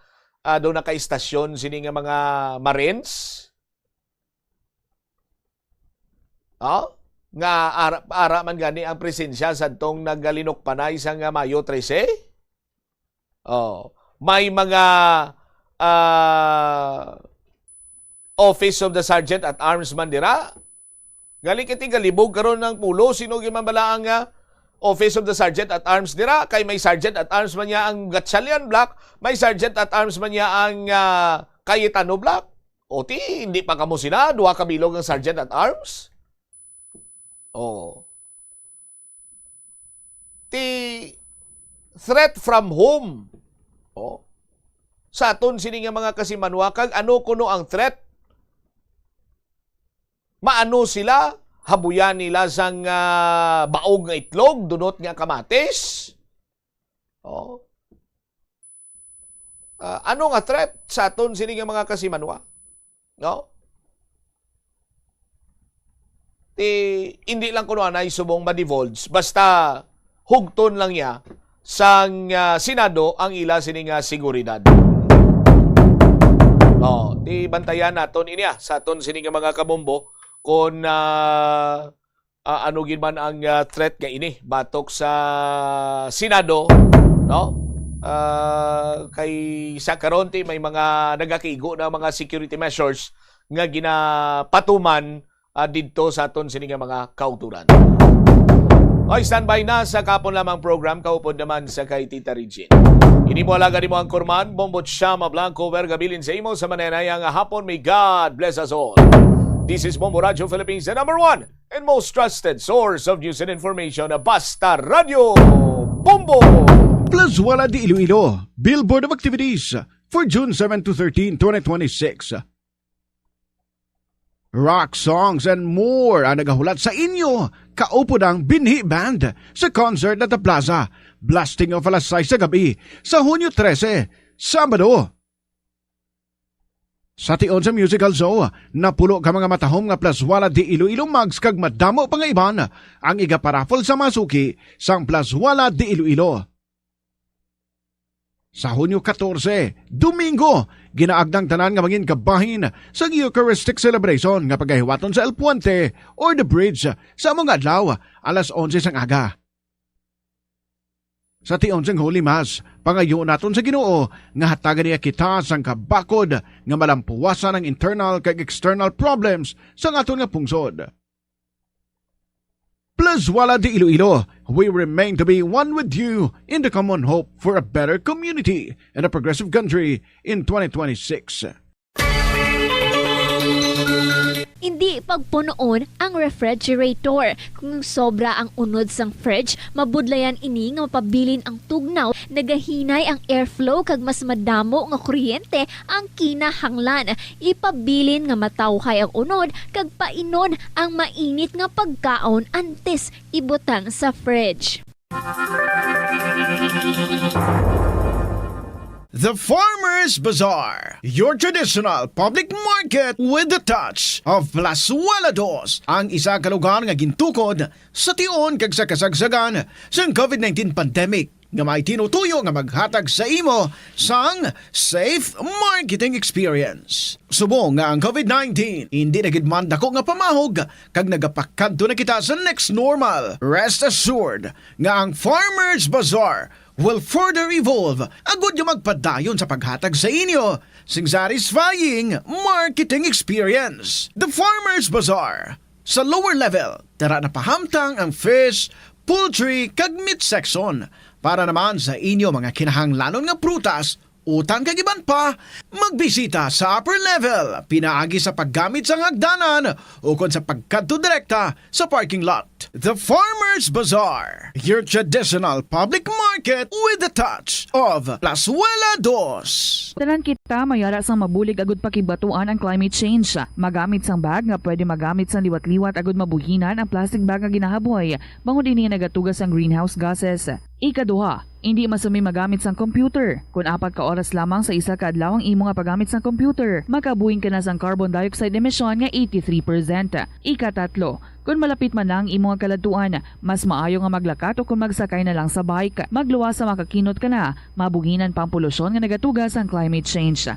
do naka-istasyon sini nga mga Marines? Nga ara man gani ang presensya sa tong nagalinok panay sa nga Mayo 13. May mga Office of the Sergeant at Arms man dira. Gali kiti galibog karon ng pulo, sino gimambala ang Office of the Sergeant at Arms dira? Kay may Sergeant at Arms man niya ang Gatchalian Block, may Sergeant at Arms man niya ang Cayetano Block. O ti, hindi pa kamo sila, duha ka bilog ang Sergeant at Arms. Ti threat from home. Sa aton sini nga mga kasimanwa, kag ano kuno ang threat? Maano sila? Habuyan nila sang baog nga itlog, dunot nga kamatis. Ano nga threat sa aton sini nga mga kasimanwa? No? Hindi lang kuno anay subong ma-divulge, basta hugton lang niya sang Senado ang ila sining seguridad. Ti bantayan naton inya sa aton sining mga kabombo kung ano gid man ang threat nga ini batok sa Senado, no? Kay sa karon ti may mga nagakigo na mga security measures nga ginapatuman dito sa aton sini nga mga kauturan. Oy, standby na sa kapon lamang program, kaupod naman sa kay Tita Regine. Ini mo alaga mo ang kurman, Bombot Shama Blanco, Vergabilin sa imo sa manenayang hapon. May God bless us all. This is Bombo Radio Philippines, the number one and most trusted source of news and information, Basta Radio Bombo! Plus Wala di Iloilo, Billboard of Activities for June 7 to 13, 2026. Rock songs and more ang nagahulat sa inyo. Kaupod ang Binhi Band sa concert at the Plaza. Blasting of alas 6 sa gabi sa Hunyo 13, Sabado. Sa tion sa musical show, napulo ka mga matahom nga Plus Wala di Iloilo mags kag madamo pangaiban ang igaparafol sa masuki sang Plus Wala di Iloilo. Sa Hunyo 14, Domingo, ginaagdang tanan nga mangin kabahin sa Eucharistic celebration nga paghiwaton sa El Puente or the Bridge sa mga adlaw alas 11 sang aga. Sa tion sang Holy Mass, pangayon naton sa Ginoo nga hatagan niya kita sang kabakod nga malampuwasan ang internal kag external problems sa aton nga pungsod. Plus Wala di Iloilo, we remain to be one with you in the common hope for a better community and a progressive country in 2026. Hindi pagpunoon ang refrigerator. Kung sobra ang unod sang fridge, mabudlayan ini nga mapabilin ang tugnaw, nagahinay ang airflow kag mas madamo nga kuryente ang kinahanglan. Ipabilin nga matawhay ang unod kag painon ang mainit nga pagkaon antes ibutang sa fridge. The Farmer's Bazaar, your traditional public market with the touch of Plus Wala Dos, ang isa ka lugar nga gintukod sa tion kag sa kasagsagan sa COVID-19 pandemic nga may tinutuyo nga maghatag sa imo sang safe marketing experience. Subong nga ang COVID-19 hindi na gid man dako nga pamahog kag nagapakadto na kita sa next normal. Rest assured nga ang Farmer's Bazaar will further evolve agud yung magpadayon sa paghatag sa inyo sing satisfying marketing experience. The Farmers Bazaar. Sa lower level, tara na pahamtang ang fish, poultry, kag meat section para naman sa inyo mga kinahanglanon nga prutas, utang kag iban pa, magbisita sa upper level, pinaagi sa paggamit sa hagdanan o kung sa pagkadto direkta sa parking lot. The Farmers Bazaar, your traditional public market with a touch of Plazuela Dos. Tanan kita mayara sang mabulig agud pakibatuan ang climate change. Magamit sang bag nga pwede magamit sang liwat-liwat agud mabuhinan ang plastic bag nga ginahaboy. Bangod ini nagatugas ang greenhouse gases. Ikaduha, hindi masumi magamit sang computer. Kung 4 ka oras lamang sa isa ka adlaw ang imo nga paggamit sang computer, makabuhing ka na sang carbon dioxide emission nga 83%. Ikatatlo, kung malapit man lang imo nga kaladuan, mas maayo nga maglakat o kung magsakay na lang sa bike. Magluwas sa makakinot ka na, mabuginan pang polusyon nga nagatugas ang climate change.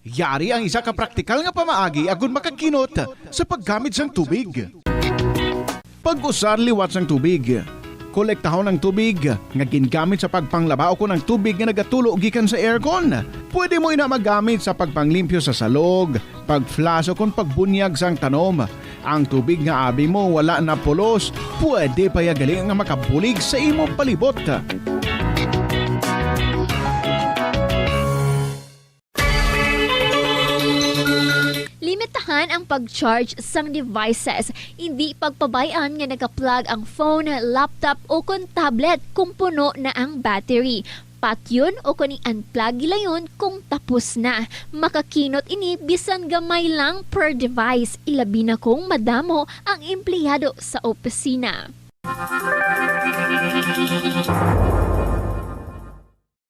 Yari ang isa ka praktikal nga pamaagi agon makakinot sa paggamit sang tubig. Pag-usar liwat sang tubig. Kolektahon ng tubig nga gingamit sa pagpanglaba o kung ang tubig nga nagatulo gikan sa aircon. Pwede mo ina magamit sa pagpanglimpyo sa salog, pagflash o kung pagbunyag sang tanom. Ang tubig nga abi mo wala na pulos, pwede pa yagali nga makabulig sa imong palibot. Limitahan ang pag-charge sang devices. Hindi pagpabayaan nga naka-plug ang phone, laptop o kung tablet kung puno na ang battery. Patyon o kung i-unplug gilayon kung tapos na. Makakinot ini bisan gamay lang per device. Ilabi na kung madamo ang empleyado sa opisina.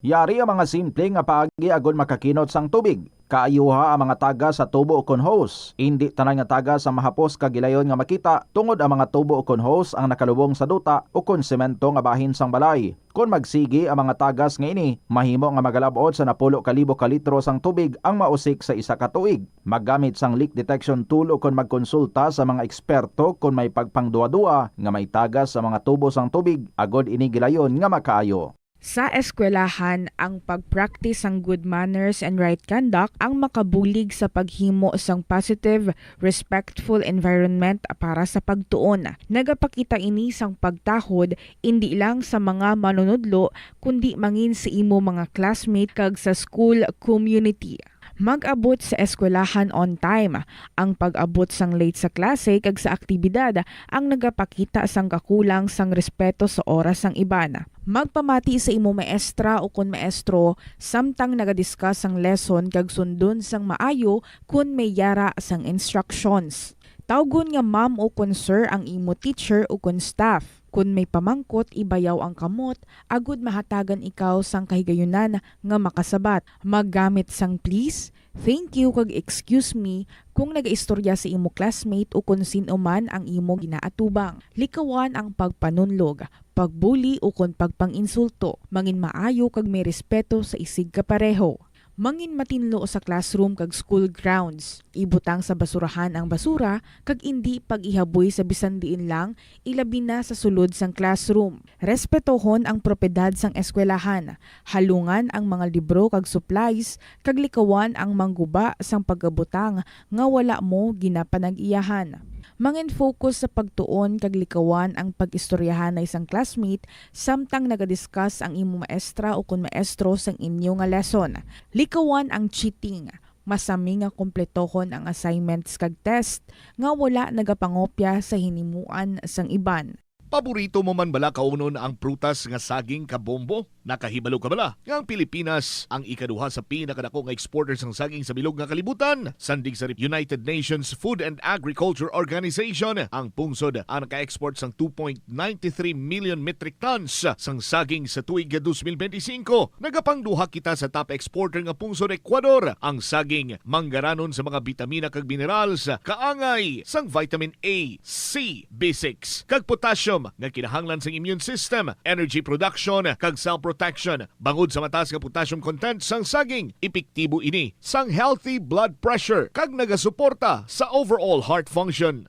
Yari ang mga simple nga paagi agon makakinot sang tubig. Kaayuha ang mga taga sa tubo o kon hose. Hindi tanan nga taga sa mahapos kagilayon nga makita tungod ang mga tubo o kon hose ang nakalubong sa duta o kon semento nga bahin sang balay. Kung magsigi ang mga tagas nga ini, mahimo nga magalabot sa 10,000 ka litro sang tubig ang mausik sa isa ka tuig. Maggamit sang leak detection tool o kon magkonsulta sa mga eksperto kung may pagpangduwa-duwa nga may tagas sa mga tubo sang tubig agod ini gilayon nga makaayo. Sa eskwelahan, ang pag-practice ng good manners and right conduct ang makabulig sa paghimo sang positive, respectful environment para sa pagtuon. Nagapakita ini sang pagtahod hindi lang sa mga manunudlo kundi mangin sa imo mga classmate kag sa school community. Mag-abot sa eskwelahan on time. Ang pag-abot sang late sa klase kag sa aktibidad ang nagapakita sang kakulang sang respeto sa oras sang iban. Magpamati sa imo maestra o kun maestro samtang nagadiscuss sang lesson kag sundon sang maayo kun may yara sang instructions. Tawgon nga ma'am o kun sir ang imo teacher o kun staff. Kung may pamangkot, ibayaw ang kamot, agud mahatagan ikaw sang kahigayunan nga makasabat. Maggamit sang please, thank you kag excuse me kung nagaistorya sa imo classmate o kung sino man ang imo ginaatubang. Likawan ang pagpanunlog, pagbuli o kung pagpanginsulto. Mangin maayo kag may respeto sa isig kapareho. Mangin matinlo sa classroom kag school grounds. Ibutang sa basurahan ang basura kag indi pag-ihaboy sa bisan diin lang, ilabi na sa sulod sang classroom. Respetohon ang propiedad sang eskwelahan. Halungan ang mga libro kag supplies kag likawan ang mangguba sang pagabutang nga wala mo ginapanag-iyahan. Mangin focus sa pagtuon kag likawan ang pag-istoryahan na isang classmate samtang nagadiscuss ang imo maestra o kun maestro sang inyo nga lesson. Likawan ang cheating. Masami nga kompletohon ang assignments kag test nga wala nagapangopya sa hinimuan sang iban. Paborito mo man bala kaunon ang prutas nga saging kabombo? Nakahibalo ka bala? Nga ang Pilipinas ang ikaduha sa pinakadako nga exporters ng saging sa bilog nga kalibutan. Sandig sa United Nations Food and Agriculture Organization, ang pungsod ang naka-export sang 2.93 million metric tons sang saging sa tuig 2025. Nagapangduha kita sa top exporter nga pungsod Ecuador. Ang saging manggaranon sa mga bitamina kag minerals, kaangay sang vitamin A, C, B6 kag potassium nga kinahanglan sa immune system, energy production kag cell protection. Bangod sa mataas nga potassium content sang saging, epektibo ini sang healthy blood pressure kag nagasuporta sa overall heart function.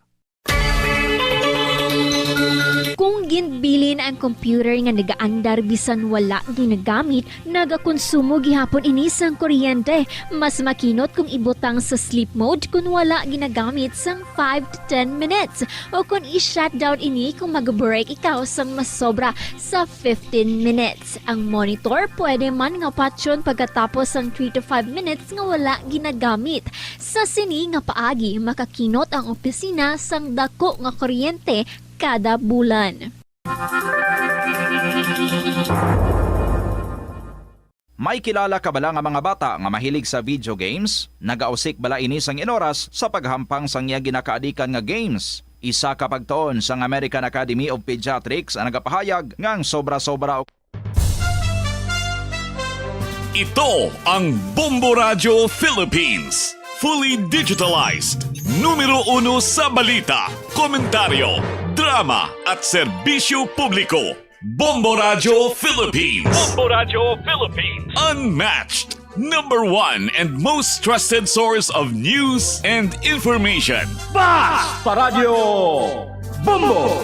Kung Kung ginbilin ang computer nga nagaandar bisan wala ginagamit, nagakonsumo gihapon ini sang kuryente. Mas makinot kung ibutang sa sleep mode kung wala ginagamit sang 5 to 10 minutes. O kung i-shutdown ini kung mag-break ikaw sang mas sobra sa 15 minutes. Ang monitor pwede man nga patyon pagkatapos sang 3 to 5 minutes nga wala ginagamit. Sa sini nga paagi, makakinot ang opisina sang dako nga kuryente kada bulan. May kilala ka bala nga mga bata nga mahilig sa video games? Nagausik bala ini sang inoras sa paghampang sang iya ginakaadikan nga games. Isa ka pagtuon sang American Academy of Pediatrics ang nagapahayag ngang sobra-sobra. Ito ang Bombo Radio Philippines. Fully digitalized. Numero 1 sa balita, komentaryo, drama at serbisyo publiko. Bombo Radio Philippines. Bombo Radio Philippines. Unmatched. Number 1 and most trusted source of news and information. Basta Radio Bombo!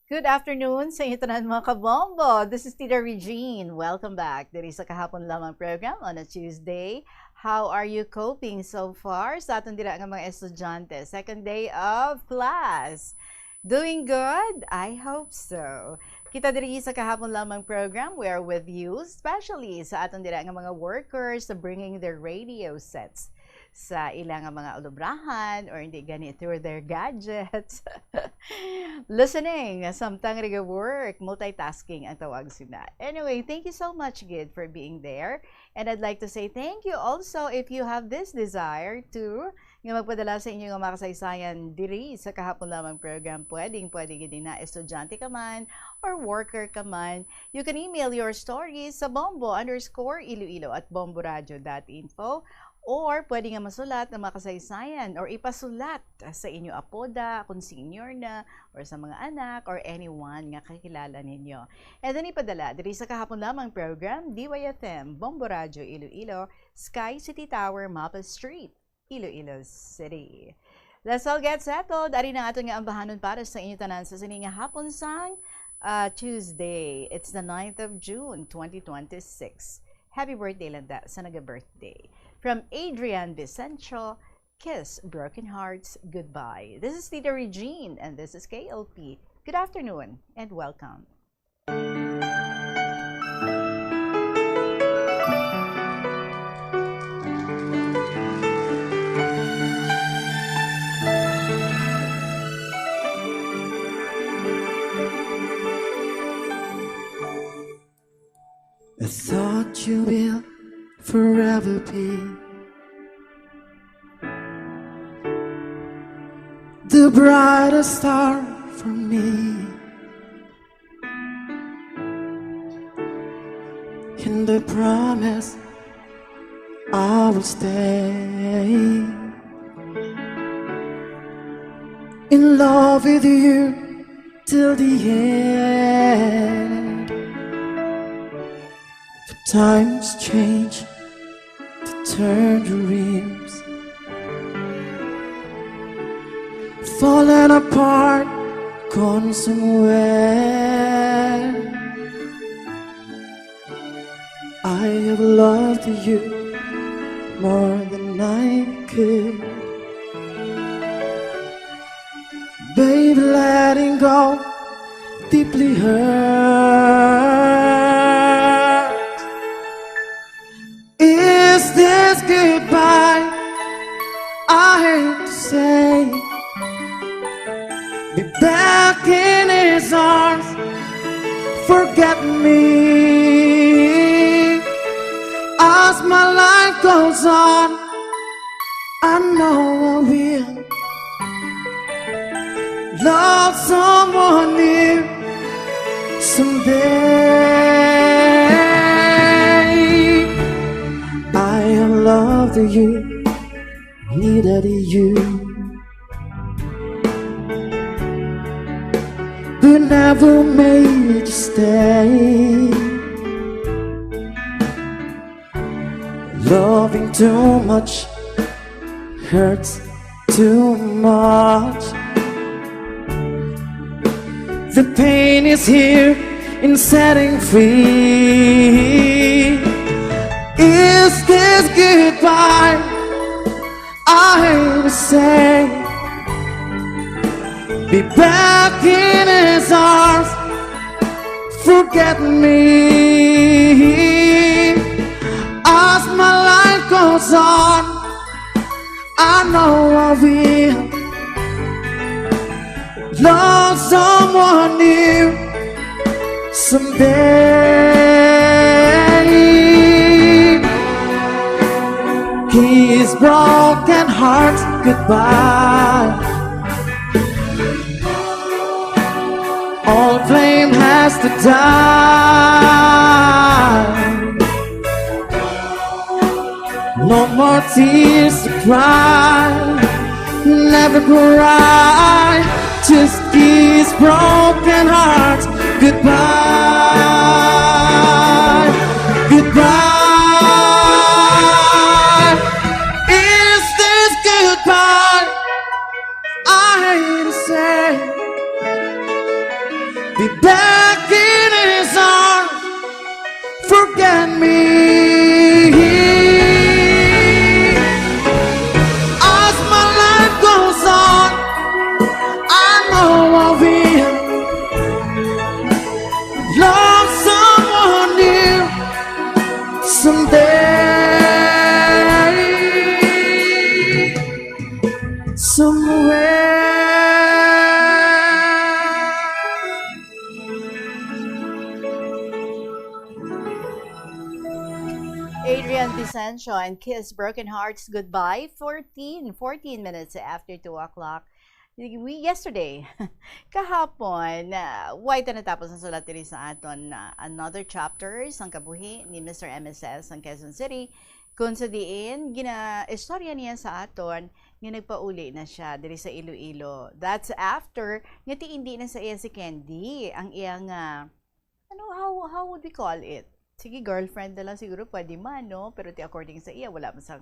Good afternoon sa inyo tanan mga kabombo. This is Tita Regine. Welcome back. Diri sa kahapon lamang program on a Tuesday. How are you coping so far? Sa aton dira nga mga estudyante, second day of class. Doing good? I hope so. Kita diri sa kahapon lamang program, we are with you, especially sa aton dira nga mga workers bringing their radio sets sa ilang mga ulubrahan or hindi gani through their gadgets. Listening, samtang work, multitasking ang tawag sila. Anyway, thank you so much, Gid, for being there. And I'd like to say thank you also if you have this desire to nga magpadala sa inyo nga makasaysayan diri sa kahapon lamang program. Pwede gid na estudyante ka man or worker ka man. You can email your stories sa bombo_iloilo@bomboradio.info. Or pwede nga masulat ng mga kasaysayan or ipasulat sa inyo apoda, kung senior na, or sa mga anak, or anyone nga kakilala ninyo. And then ipadala, diri sa kahapon lamang program, DYFM, Bombo Radio, Iloilo, Sky City Tower, Mapa Street, Iloilo City. Let's all get settled. Ari na ato nga ang bahanon para sa inyo tanan sa sining hapon sang Tuesday. It's the 9th of June, 2026. Happy birthday lang da sa naga-birthday. From Adrian Vicencio, Kiss Broken Hearts Goodbye. This is Tita Regine and this is KLP. Good afternoon and welcome. I thought you will forever be the brightest star for me. In the promise I will stay in love with you till the end. For times change to turn dreams, falling apart, gone somewhere. I have loved you more than I could. Baby, letting go deeply hurt. Is this goodbye? I hate to say. Be back in his arms. Forget me. As my life goes on, I know I will love someone new someday. I have loved you, needed you, but never made you stay. Loving too much hurts too much. The pain is here in setting free. Is this goodbye? I hate to say. Be back in his arms. Forget me. As my life goes on, I know I will love someone new someday. His broken heart goodbye. All flame has to die. No more tears to cry. Never cry. Just kiss broken hearts goodbye. Goodbye. Is this goodbye? I hate to say. Be back in his arms. Forget me. As my life goes on, I know I will love someone new someday, somewhere. Adrian Vicencio and Kiss Broken Hearts Goodbye, 14 minutes after 2 o'clock. Yesterday, kahapon, white na natapos ang sulat diri sa aton another chapter sang kabuhi ni Mr. MSS ng Quezon City kung sa diin istorya niya sa aton nga nagpauli na siya diri sa Iloilo. That's after nga hindi na sa iya si Candy ang iyang how would we call it? Sige, girlfriend na lang siguro pwede man, no? Pero according sa iya wala man sa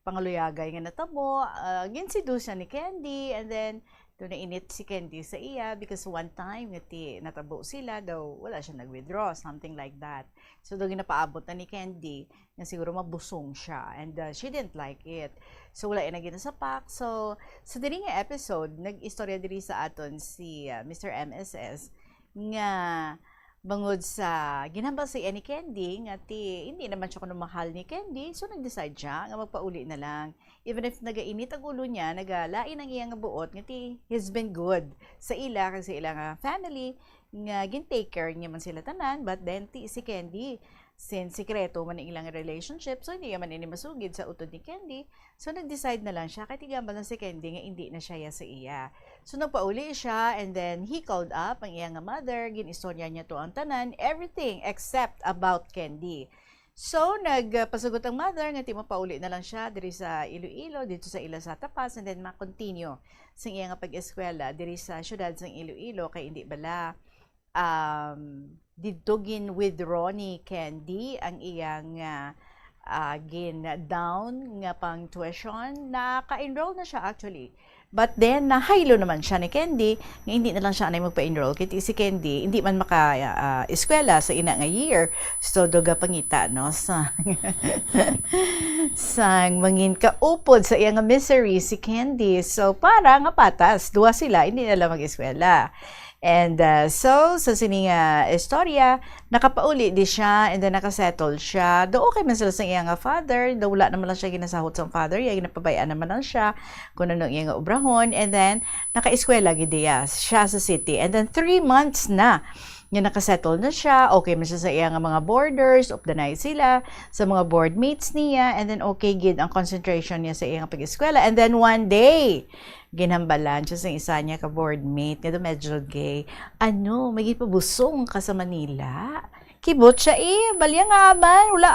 pangaluyagay nga natabo, ginseduce siya ni Candy, and then doon na init si Candy sa iya because one time nga natabo sila daw, wala siya nag-withdraw, something like that. So doon ginapaabot na ni Candy na siguro mabusong siya, and she didn't like it. So wala na ginasapak. So sa diri nga episode, nag-istorya diri sa aton si Mr. MSS nga bangod sa ginhambal si ni Candy nga hindi naman siya kuno mahal ni Candy, so nag-decide siya nga magpauli na lang. Even if nagainit ang ulo niya, nagalain ang iyang buot nga he's been good sa ila kasi ila nga family nga gin-take care niya man sila tanan, but then si Candy since sikreto man ang ilang relationship, so hindi man ini masugid sa utod ni Candy. So nag-decide na lang siya kay tigambal na si Candy nga hindi na siya sa iya. So nagpauli siya, and then he called up ang iyang mother, ginistorya niya to ang tanan, everything except about Candy. So nagpasugot ang mother nga mapauli na lang siya diri sa Iloilo, dito sa ila sa Tapas, and then ma-continue sa iyang pag-eskwela diri sa syudad sang Iloilo kay hindi bala didugin withdraw ni Candy ang iyang gin-down nga pang tuition. Naka-enroll na siya actually. But then, nahaylo naman siya ni Candy nga hindi na lang siya anay magpa-enroll. Kaya si Candy, hindi man maka-eskwela sa ina nga year. So, doga pangita, no? Sang mangin kaupod sa iyang misery si Candy. So, para nga patas, duwa sila, hindi na lang mag-eskwela. And so, sa sining istorya, nakapauli di siya, and then nakasettle siya. Do okay man sila sa iyang father, do wala naman lang siya ginasahot sa father, yung ginapabayaan naman lang siya kung ano iyang obrahon, and then naka-eskwela gidiya siya sa city. And then 3 months na nga nakasettle na siya, okay man siya sa iyang mga borders, of the night sila, sa mga board mates niya, and then okay gid ang concentration niya sa iyang pag-eskwela. And then one day, ginhambalan siya sa isa niya ka-board mate, nga medyo gay. May gipabusong ka sa Manila? Kibot siya balya nga man, wala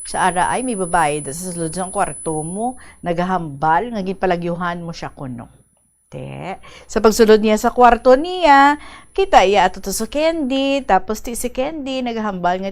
Sa ara ay may babae sa sulod sa kwarto mo, naghahambal, nga ginpalagyuhan mo siya kuno. Sa pagsulod niya sa kwarto niya, kita iya ato to sa Candy, tapos si Candy naghahambal nga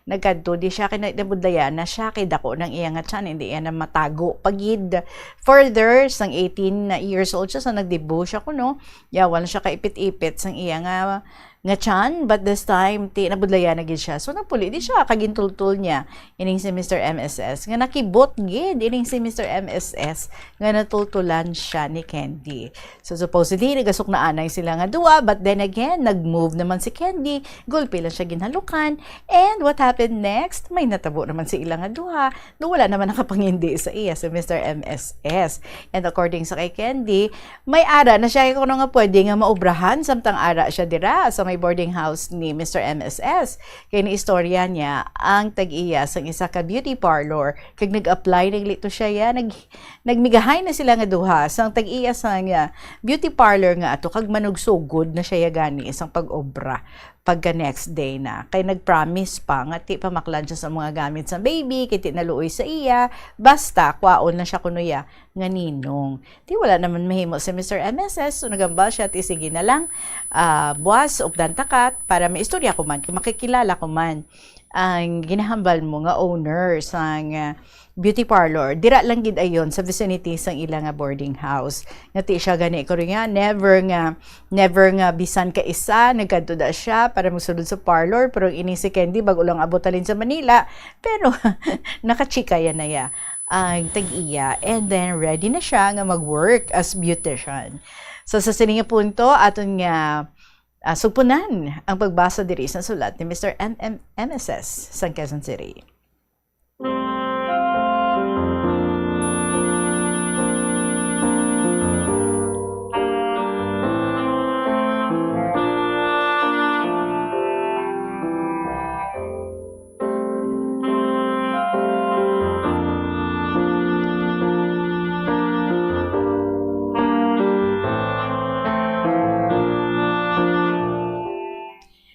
nagkadto di siya kinabudlayan na siya kay dako ng iya nga tiyan, hindi yan na matago pagid. Further, sang 18 years old siya sa nagdebut siya kuno, yawan siya kaipit-ipit sang iya nga tiyan, but this time ti nabudlayan na gid siya. So napuli di siya kagintultul niya ining si Mr. MSS nga nakibot gid ining si Mr. MSS nga natultulan siya ni Candy. So supposedly nagasok na anay sila nga duwa, but then again nag-move naman si Candy, gulpi lang siya ginhalukan, and what happened next? May natabo naman si ilang nga duha, no wala naman nakapangindi sa iya si Mr. MSS. And according sa kay Candy, may ara na siya kuno nga pwede nga maobrahan samtang ara siya dira sa may boarding house ni Mr. MSS. Kaya ni istorya niya ang tag-iya sang isa ka beauty parlor kag nag-apply naglito siya ya nagmigahay na sila nga duha sang tag-iya sang beauty parlor nga ato kag manugsugod na siya gani isang pag-obra pagka next day na. Kay nag-promise pa nga ti pamaklan siya sa mga gamit sa baby, kay ti naluoy sa iya, basta kwaon na siya kunuya nga ninong. Ti wala naman mahimo si Mr. MSS, so nagambal siya ti sige na lang buwas ugdan takat para may istorya ko man, makikilala ko man ang ginahambal mo nga owner sang beauty parlor. Dira lang gid ayon sa vicinity sang ila nga boarding house. Ngati siya gani ko rin nga never nga bisan ka isa nagkadto da siya para magsulod sa parlor, pero ini si Candy bago lang abotalin sa Manila, pero nakachika yan na ya ang tag-iya, and then ready na siya nga mag-work as beautician. So sa sining nga punto aton nga sugpunan ang pagbasa diri sa sulat ni Mr. MSS sa Quezon City.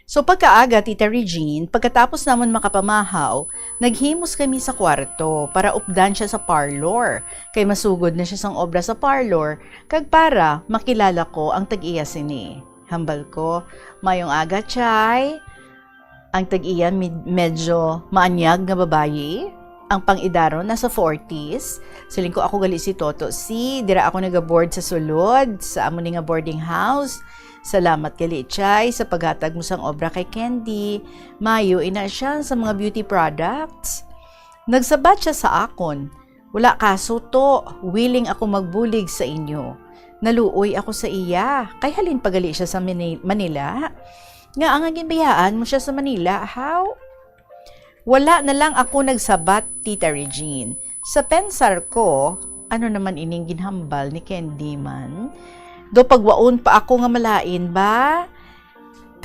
So pagkaaga, Tita Regine, pagkatapos naman makapamahaw, naghimos kami sa kwarto para updan siya sa parlor. Kay masugod na siya sang obra sa parlor, kag para makilala ko ang tag-iya sini. Hambal ko, mayong aga chay, ang tag-iya medyo maanyag nga babayi, ang pang-idaro nasa 40s, siling ko ako gali si Toto si, dira ako nag-board sa sulod, sa amo ni nga boarding house. Salamat gali chay sa paghatag mo sang obra kay Candy. Mayo ina siya sa mga beauty products. Nagsabat siya sa akon. Wala kaso to, willing ako magbulig sa inyo. Naluoy ako sa iya, kay halin pagali siya sa Manila. Nga ang ginbayaan mo siya sa Manila, how? Wala na lang ako nagsabat, Tita Regine. Sa pensar ko, ano naman ining ginhambal ni Candy man? Do pagwaon pa ako nga malain ba?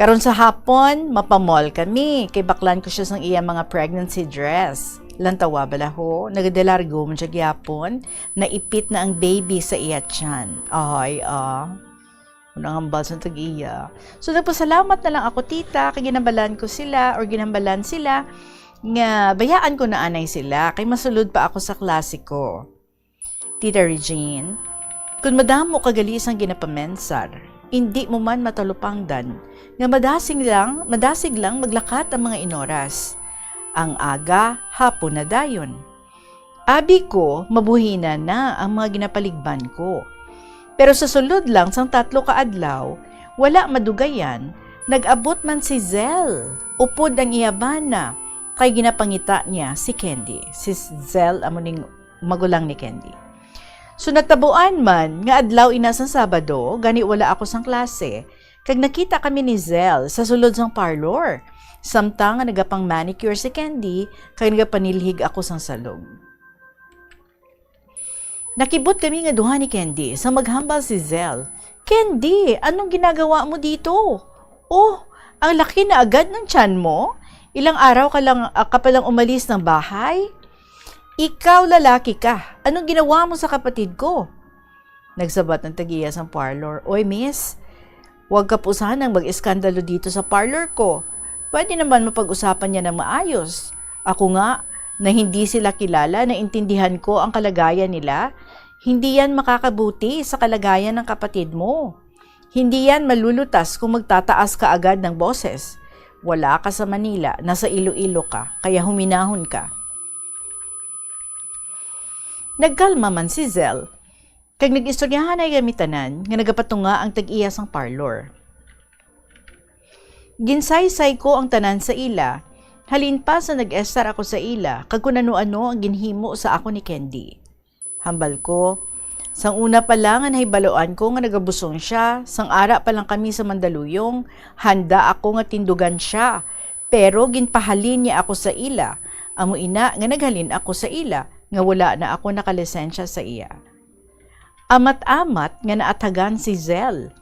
Karon sa hapon, mapamall kami. Kay baklan ko siya sang iya mga pregnancy dress. Lantawa bala ho, nagadelargo man siya gyapon, naipit na ang baby sa iya tiyan. Ay, unang hambal sa tag-iya. So nagpasalamat na lang ako, tita, kay ginambalan ko sila or ginambalan sila nga bayaan ko na anay sila kay masulod pa ako sa klase ko. Tita Regine, kung madamo kagalis ang ginapamensar, hindi mo man matalupangdan, nga madasig lang maglakat ang mga inoras. Ang aga, hapon na dayon. Abi ko, mabuhina na ang mga ginapaligban ko. Pero sa sulod lang sang 3 kaadlaw, wala madugayan, nag-abot man si Zell. Upod ang iyabana, kay ginapangita niya si Candy. Si Zell, amuning magulang ni Candy. So natabuan man, nga adlaw ina sang Sabado, gani wala ako sang klase, kag nakita kami ni Zell sa sulod sang parlor. Samtang nga nagapang manicure si Candy, kag nagapanilhig ako sang salog. Nakibot kami nga duha ni Candy sa maghambal si Zell. Candy, anong ginagawa mo dito? Oh, ang laki na agad ng tiyan mo? Ilang araw ka palang umalis ng bahay? Ikaw lalaki ka. Anong ginawa mo sa kapatid ko? Nagsabat ng tagiya sa parlor. Oy miss, huwag ka po sanang mag-iskandalo dito sa parlor ko. Pwede naman mapag-usapan niya ng maayos. Ako nga, na hindi sila kilala, naintindihan ko ang kalagayan nila. Hindi yan makakabuti sa kalagayan ng kapatid mo. Hindi yan malulutas kung magtataas ka agad ng boses. Wala ka sa Manila, nasa Iloilo ka, kaya huminahon ka. Nagkalma man si Zell, kag nag-istoryahan ay gamitanan nga nagapatunga ang tag-iya sang parlor. Ginsaysay ko ang tanan sa ila, halin pa sa nag-estar ako sa ila, kag kung ano-ano ang ginhimo sa ako ni Candy. Hambal ko, sang una pa lang ang nahibaloan ko nga nagabusong siya, sang ara pa lang kami sa Mandaluyong, handa ako nga tindugan siya, pero ginpahalin niya ako sa ila, amo ina nga naghalin ako sa ila, nga wala na ako nakalisensya sa iya. Amat-amat nga naatagan si Zell.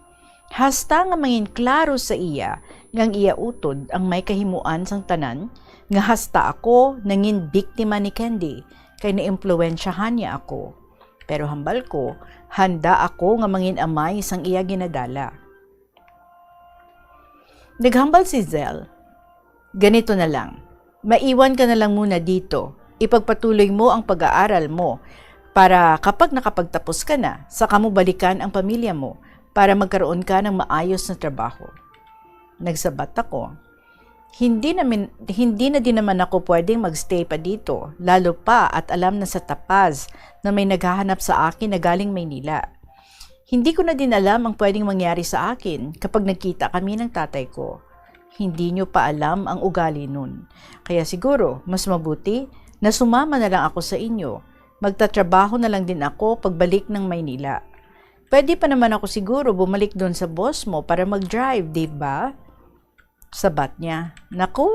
Hasta nga mangin klaro sa iya, ngang iya utod ang may kahimuan sang tanan, nga hasta ako nangin biktima ni Candy, kay naimpluwensyahan niya ako. Pero hambal ko, handa ako nga mangin amay sang iya ginadala. Naghambal si Zell, ganito na lang, maiwan ka na lang muna dito, ipagpatuloy mo ang pag-aaral mo, para kapag nakapagtapos ka na, saka mo balikan ang pamilya mo, para magkaroon ka ng maayos na trabaho. Nagsabat ako, hindi na din naman ako pwedeng magstay pa dito, lalo pa at alam na sa Tapaz na may naghahanap sa akin na galing Maynila. Hindi ko na din alam ang pwedeng mangyari sa akin kapag nagkita kami ng tatay ko. Hindi nyo pa alam ang ugali nun. Kaya siguro, mas mabuti na sumama na lang ako sa inyo. Magtatrabaho na lang din ako pagbalik ng Maynila. Pwede pa naman ako siguro bumalik doon sa boss mo para mag-drive, diba? Sabat niya, naku,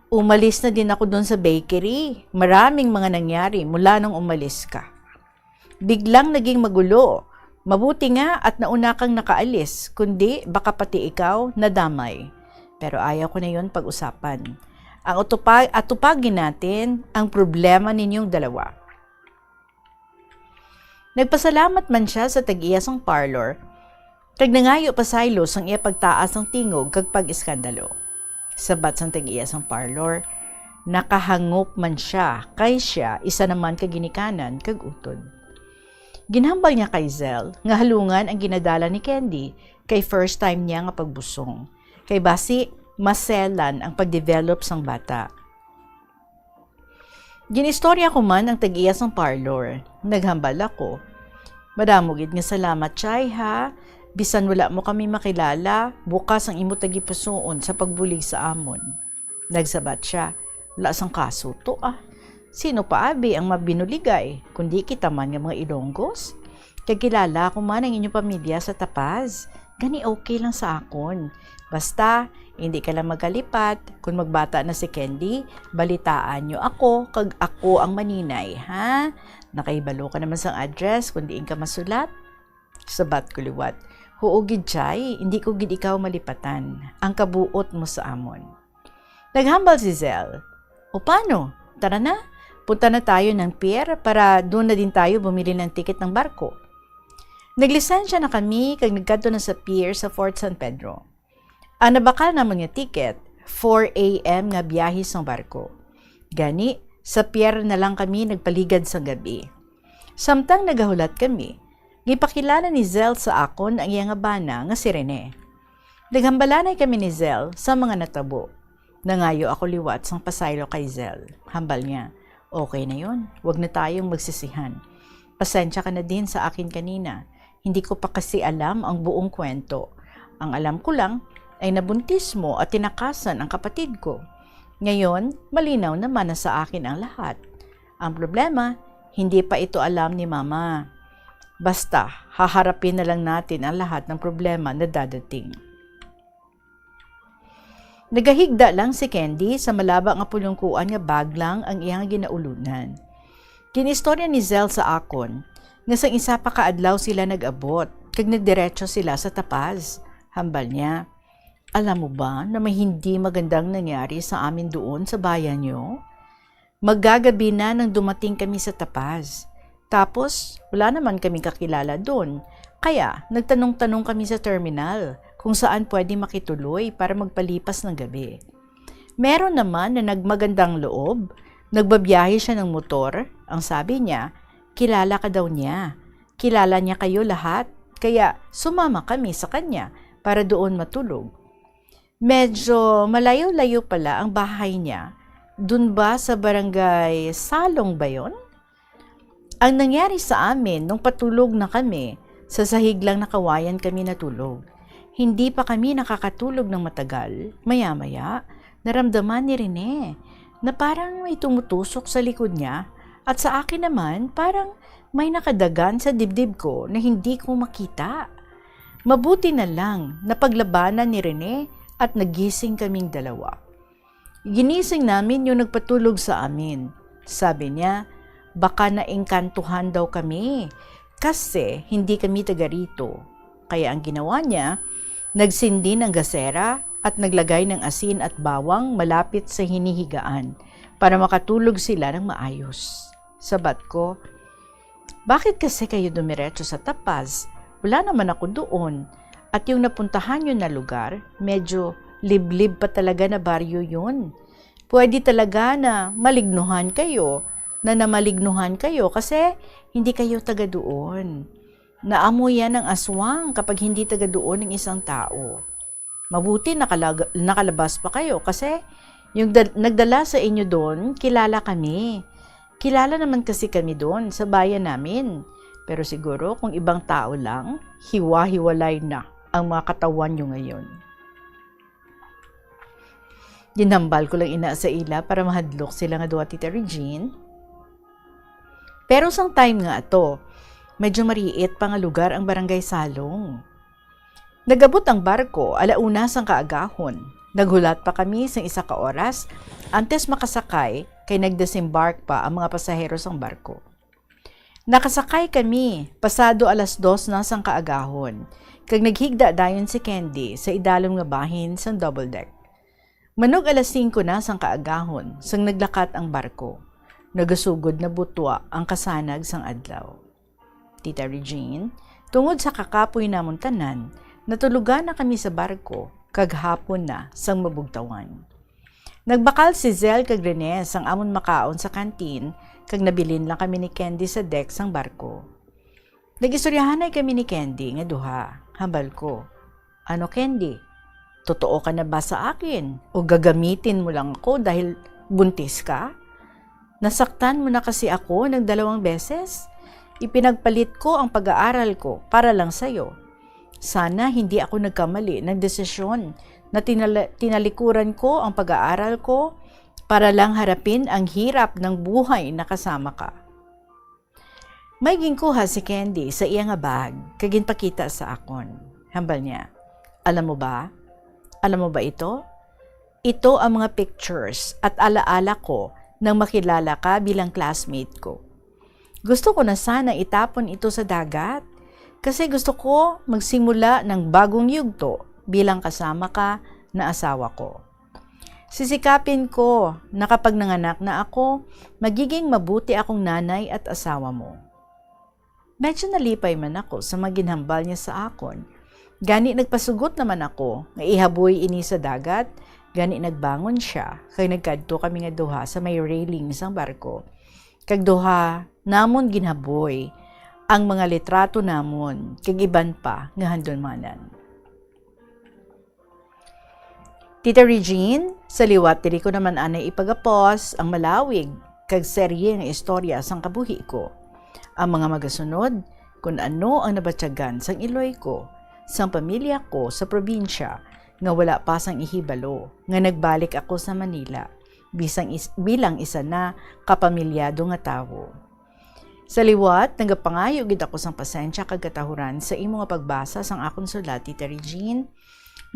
umalis na din ako doon sa bakery. Maraming mga nangyari mula nung umalis ka. Biglang naging magulo. Mabuti nga at nauna kang nakaalis, kundi baka pati ikaw nadamay. Pero ayaw ko na yun pag-usapan. Ang atupagin natin ang problema ninyong dalawa. Nagpasalamat man siya sa tag-iyasang parlor, kag nangayo pasaylo sang iya pagtaas ng tingog kag pag-iskandalo. Sabat sang tag-iyas ang parlor, nakahangop man siya, kay siya isa naman kag ginikanan kag utod. Ginhambal niya kay Zell nga halungan ang ginadala ni Candy kay first time niya nga pagbusong. Kay basi maselan ang pagdevelop sang bata. Ginistorya ko man ang tag-iyas ang parlor. Naghambal ako. Madamo gid nga salamat chay ha. Bisan wala mo kami makilala, bukas ang imo tagipusoon sa pagbulig sa amon. Nagsabat siya, wala sang kaso to ah. Sino pa abi ang mabinuligay, kundi kita man nga mga Ilonggos? Kagilala ko man ang inyong pamilya sa Tapaz. Gani okay lang sa akon. Basta, hindi ka lang magalipat. Kung magbata na si Candy, balitaan nyo ako, kag ako ang maninay, ha? Nakaibalo ka naman sang address, kundi ka masulat. Sabat ko liwat. Huugid chay, hindi ko gid ikaw malipatan. Ang kabuot mo sa amon. Naghambal si Zell. O paano? Tara na. Punta na tayo ng pier para doon na din tayo bumili ng tiket ng barko. Naglisensya na kami kag nagkadto na sa pier sa Fort San Pedro. Ang nabakal naman nga tiket, 4 a.m. nga biyahe sa barko. Gani, sa pier na lang kami nagpaligad sa gabi. Samtang nagahulat kami, gipakilala ni Zell sa akon ang iyang bana nga si Rene. Naghambalanay kami ni Zell sa mga natabo. Nangayo ako liwat sang pasaylo kay Zell. Hambal niya, okay na yon, wag na tayong magsisihan. Pasensya ka na din sa akin kanina. Hindi ko pa kasi alam ang buong kwento. Ang alam ko lang ay nabuntis mo at tinakasan ang kapatid ko. Ngayon, malinaw naman na sa akin ang lahat. Ang problema, hindi pa ito alam ni Mama. Basta, haharapin na lang natin ang lahat ng problema na dadating. Nagahigda lang si Candy sa malaba nga pulungkuan nga baglang ang iyang ginaulunan. Kinistorya ni Zell sa akon, nga sang isa pa kaadlaw sila nag-abot, kag nagdiretso sila sa Tapaz. Hambal niya, alam mo ba na may hindi magandang nangyari sa amin doon sa bayan niyo? Maggagabi na nang dumating kami sa Tapaz. Tapos, wala naman kaming kakilala doon. Kaya, nagtanong-tanong kami sa terminal kung saan pwede makituloy para magpalipas ng gabi. Meron naman na nagmagandang loob. Nagbabiyahe siya ng motor. Ang sabi niya, kilala ka daw niya. Kilala niya kayo lahat. Kaya, sumama kami sa kanya para doon matulog. Medyo malayo-layo pala ang bahay niya. Dun ba sa barangay Salong ba yun? Ang nangyari sa amin nung patulog na kami, sa sahig lang na kawayan kami natulog. Hindi pa kami nakakatulog ng matagal. Maya-maya, naramdaman ni Rene na parang may tumutusok sa likod niya at sa akin naman parang may nakadagan sa dibdib ko na hindi ko makita. Mabuti na lang na paglabanan ni Rene at nagising kaming dalawa. Ginising namin yung nagpatulog sa amin. Sabi niya, baka naengkantuhan daw kami kasi hindi kami taga rito. Kaya ang ginawa niya, nagsindi ng gasera at naglagay ng asin at bawang malapit sa hinihigaan para makatulog sila ng maayos. Sabat ko, bakit kasi kayo dumiretso sa Tapaz? Wala naman ako doon. At yung napuntahan nyo na lugar, medyo liblib pa talaga na baryo yun. Pwede talaga na malignuhan kayo, namalignuhan kayo kasi hindi kayo taga doon. Naamoy yan ng aswang kapag hindi taga doon ng isang tao. Mabuti nakalabas pa kayo kasi yung nagdala sa inyo doon, kilala kami. Kilala naman kasi kami doon sa bayan namin. Pero siguro kung ibang tao lang, hiwa-hiwalay na ang mga katawan nyo ngayon. Ginambal ko lang ina sa ila para mahadlok sila nga duwa Tita Regine. Pero sang time nga ito, medyo mariit pa nga lugar ang barangay Salong. Nagabot ang barko, 1:00 sang kaagahon. Naghulat pa kami sa 1 ka oras antes makasakay kay nagdesembark pa ang mga pasahero sang barko. Nakasakay kami, pasado 2:00 na sang kaagahon, kag naghigda dayon si Candy sa idalom nga bahin sang double deck. Manog 5:00 na sang kaagahon, sang naglakat ang barko. Nagasugod na butwa ang kasanag sang adlaw. Tita Regine, tungod sa kakapoy namon tanan, natulugan na kami sa barko, kag hapon na sang mabugtawan. Nagbakal si Zel kag Rene sang amon makaon sa kantin, kag nabilin lang kami ni Candy sa deck sang barko. Nagistoryahanay kami ni Candy nga duha. Hambal ko, ano Candy? Totoo ka na ba sa akin? O gagamitin mo lang ako dahil buntis ka? Nasaktan mo na kasi ako ng 2 beses. Ipinagpalit ko ang pag-aaral ko para lang sa'yo. Sana hindi ako nagkamali ng desisyon na tinalikuran ko ang pag-aaral ko para lang harapin ang hirap ng buhay na kasama ka. May ginkuha si Candy sa iya nga bag, kagin pakita sa akon. Hambal niya, alam mo ba? Alam mo ba ito? Ito ang mga pictures at alaala ko nang makilala ka bilang classmate ko. Gusto ko na sana itapon ito sa dagat kasi gusto ko magsimula ng bagong yugto bilang kasama ka na asawa ko. Sisikapin ko na kapag nanganak na ako, magiging mabuti akong nanay at asawa mo. Medyo nalipay man ako sa maginhambal niya sa akon. Gani nagpasugot naman ako nga ihaboy ini sa dagat, gani nagbangon siya, kay nagkadto kami nga duha sa may railing sang barko. Kag duha namon ginhaboy ang mga litrato namon, kag iban pa nga handulmanan. Tita Regine, sa liwat diri ko naman anay ipagapos ang malawig kag serye nga istorya sang kabuhi ko. Ang mga magasunod kung ano ang nabatyagan sang iloy ko, sang pamilya ko sa probinsya nga wala pa sang ihibalo, nga nagbalik ako sa Manila bilang isa na kapamilyado nga tawo. Sa liwat, nagapangayo gid ako sang pasensya kag katahuran sa imo nga pagbasa sang akong sulat, Tita Regine.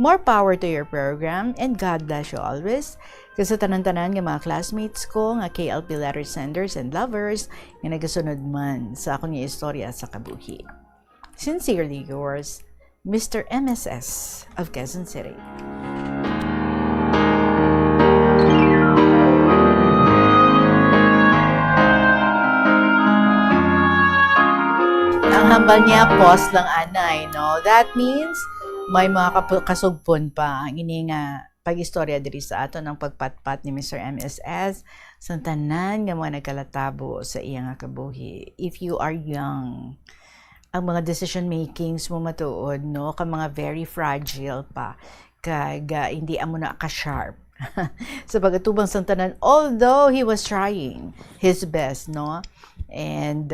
More power to your program and God bless you always. Kasi tanan-tanan nga mga classmates ko nga KLP letter senders and lovers nga nagasunod man sa akong istorya sa kabuhi. Sincerely yours, Mr. MSS of Quezon City. Ang hambal niya, pause lang anay, no? That means may mga kasugpon pa ang ini nga pag-istorya diri sa ato ng pagpatpat ni Mr. MSS sa tanan nga mga nagkalatabo sa iya nga kabuhi. If you are young, ang mga decision makings mo matuod, no, ka mga very fragile pa. kag hindi amo na ka-sharp sa pagatubang sang tanan, although he was trying his best, no? And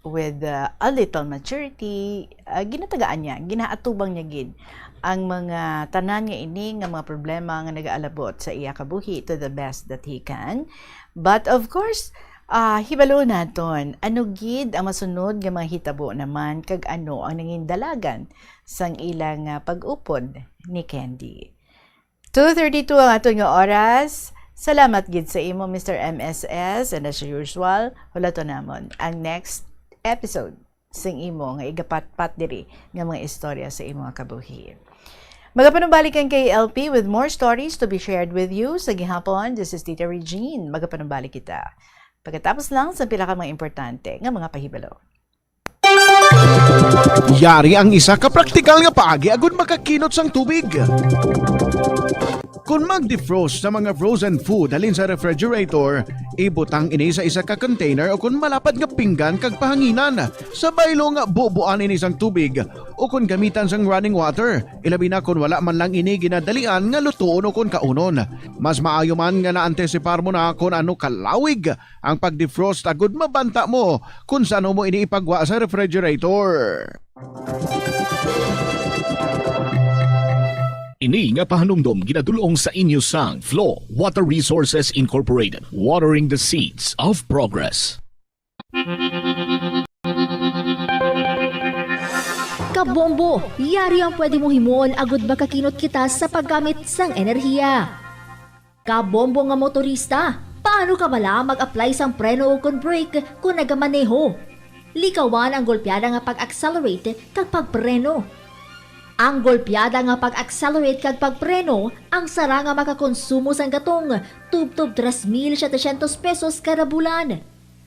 with a little maturity, ginatagaan niya, ginaatubang niya gid ang mga tanan nga ini nga mga problema nga nagaalabot sa iya kabuhi to the best that he can. But of course, hibalo naton ano gid ang masunod nga mga hitabo naman kag ano ang nanging dalagan sang ilang pag-upod ni Candy. 2:32 ang aton nga oras. Salamat gid sa imo, Mr. MSS, and as usual, wala to namon ang next episode sing imo nga igapatpat diri nga mga istorya sa imo nga kabuhi. Magapanumbalikan kay LP with more stories to be shared with you sa gihapon. This is Tita Regine. Magapanumbalik kita pagkatapos lang sa pila ka mga importante nga mga pahibalo. Yari ang isa ka praktikal nga paagi agud makakinot sang tubig. Kung mag-defrost sa mga frozen food halin sa refrigerator, ibutang ini sa isa ka container o kung malapad nga pinggan kag pahanginan. Sa baylo nga bubuan ini sang tubig o kung gamitan sang running water. Ilabi na kung wala man lang ini ginadalian nga lutuon o kung kaunon. Mas maayo man nga naantisipar mo na kung ano kalawig ang pag-defrost agud mabanta mo kung saan mo ini ipagwa sa refrigerator. Ini nga pahanumdom ginadulong sa inyo sang Flow Water Resources Incorporated, watering the seeds of progress. Kabombo, yari ang pwede mo himuon agud makakinot kita sa paggamit sang enerhiya. Kabombo nga motorista, paano ka bala mag-apply sang preno o kon brake kung nagamaneho? Likawan ang golpeada nga pag-accelerate kag pagpreno. Ang golpeada nga pag-accelerate kag pagpreno, ang sara nga makakonsumo sang gatong tub-tub 3,700 pesos kada bulan.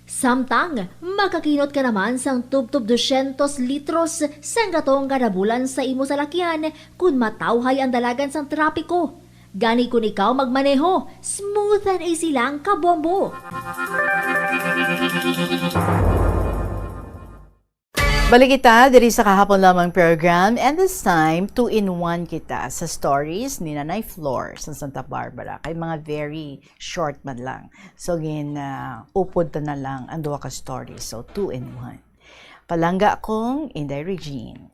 Samtang, makakinot ka naman sang tub-tub 200 litros sang gatong kada bulan sa imo salakyan kung matawhay ang dalagan sang trapiko. Gani kung ikaw magmaneho, smooth and easy lang kabombo. Balik kita diri sa kahapon lamang program, and this time 2-in-1 kita sa stories ni Nanay Flor sa Santa Barbara, kay mga very short man lang, so upod na lang ang duha ka stories, so 2-in-1. Palangga kong Inday Regine.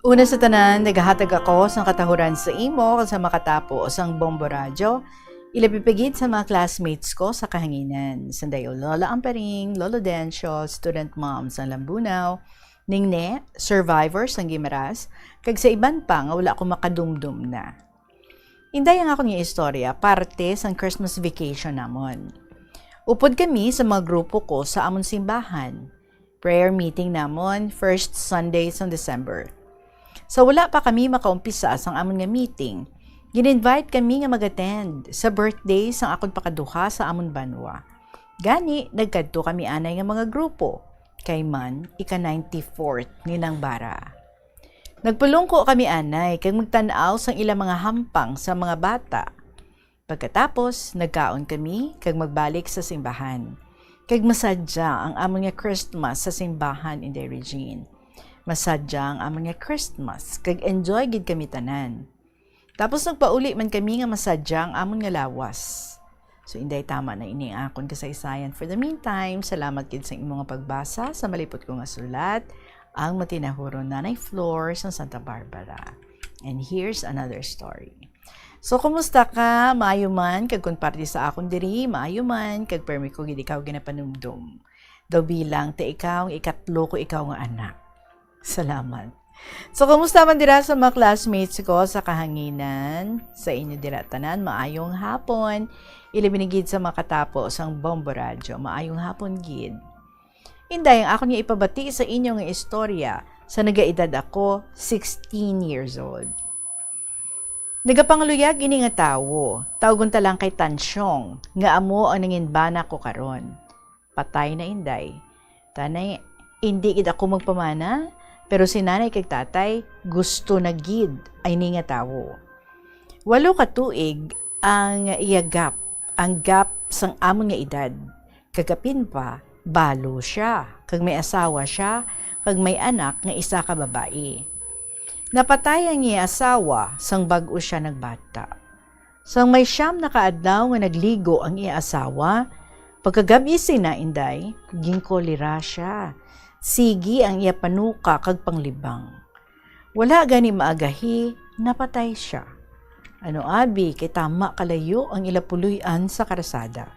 Una sa tanan, naghahatag ako sa katahuran sa imo sa makatapos ang Bombo Radyo. Ilapipigit sa mga classmates ko sa kahanginan. Sanday Lola Amparing, Lolo Dencio, student moms ang Lambunaw, Ningne, survivors ng Gimeras, kag sa iban pa nga wala akong makadumdum na. Inday ang ako niya istorya, parte sa Christmas vacation namon. Upod kami sa mga grupo ko sa amon simbahan. Prayer meeting namon, first Sunday sa December. So wala pa kami makaumpisa sa amon nga meeting, gin-invite kami nga mag-attend sa birthday sang akon pakaduha sa amon banwa. Gani, nagkadto kami anay nga mga grupo, kay man, ika-94th nilang bara. Nagpulungko kami anay, kag magtanaw sang ilang mga hampang sa mga bata. Pagkatapos, nagkaon kami, kag magbalik sa simbahan. Kag masadya ang amon nga Christmas sa simbahan in Regine. Masadya ang amon nga Christmas, kag enjoy gid kami tanan. Tapos nagpauli man kami nga masadya ang amon nga lawas. So inday tama na ini akon kasaysayan. For the meantime, salamat gid sa imong pagbasa sa malipot ko nga sulat, ang matinahuron Nanay Flor sa Santa Barbara. And here's another story. So kumusta ka? Maayo man kag kun parte sa akon diri, maayo man kag permi ko gid ikaw ginapanumdum. Daw bilang te ikaw ikatlo ko ikaw nga anak. Salamat. So, kumusta man dira sa mga classmates ko sa kahanginan? Sa inyo dira tanan, maayong hapon. Ilibinigid sa makatapos ang Bombo Radyo. Maayong hapon, gid. Inday, ang ako niya ipabati sa inyong istorya sa nagaedad ako, 16 years old. Nagapangluyag ini nga tawo, tawgon ta lang kay Tansyong, nga amo ang nanginbana ko karon. Patay na inday. Tanay, hindi gid ako magpamana, pero si nanay kay tatay gusto na gid ay ni nga tawo. 8 ka tuig ang iyagap, ang gap sang amon nga edad. Kagapin pa, balo siya, kag may asawa siya, kag may anak nga isa ka babae. Napatay ang iya asawa sang bag-o siya nagbata. Sang may 9 na kaadlaw nga nagligo ang iya asawa, pagkagabi na inday, ginkolera siya. Sigi ang iya panuka kag panglibang. Wala gani maagahi, napatay siya. Ano abi, kay tama kalayo ang ilapuluyan sa karasada.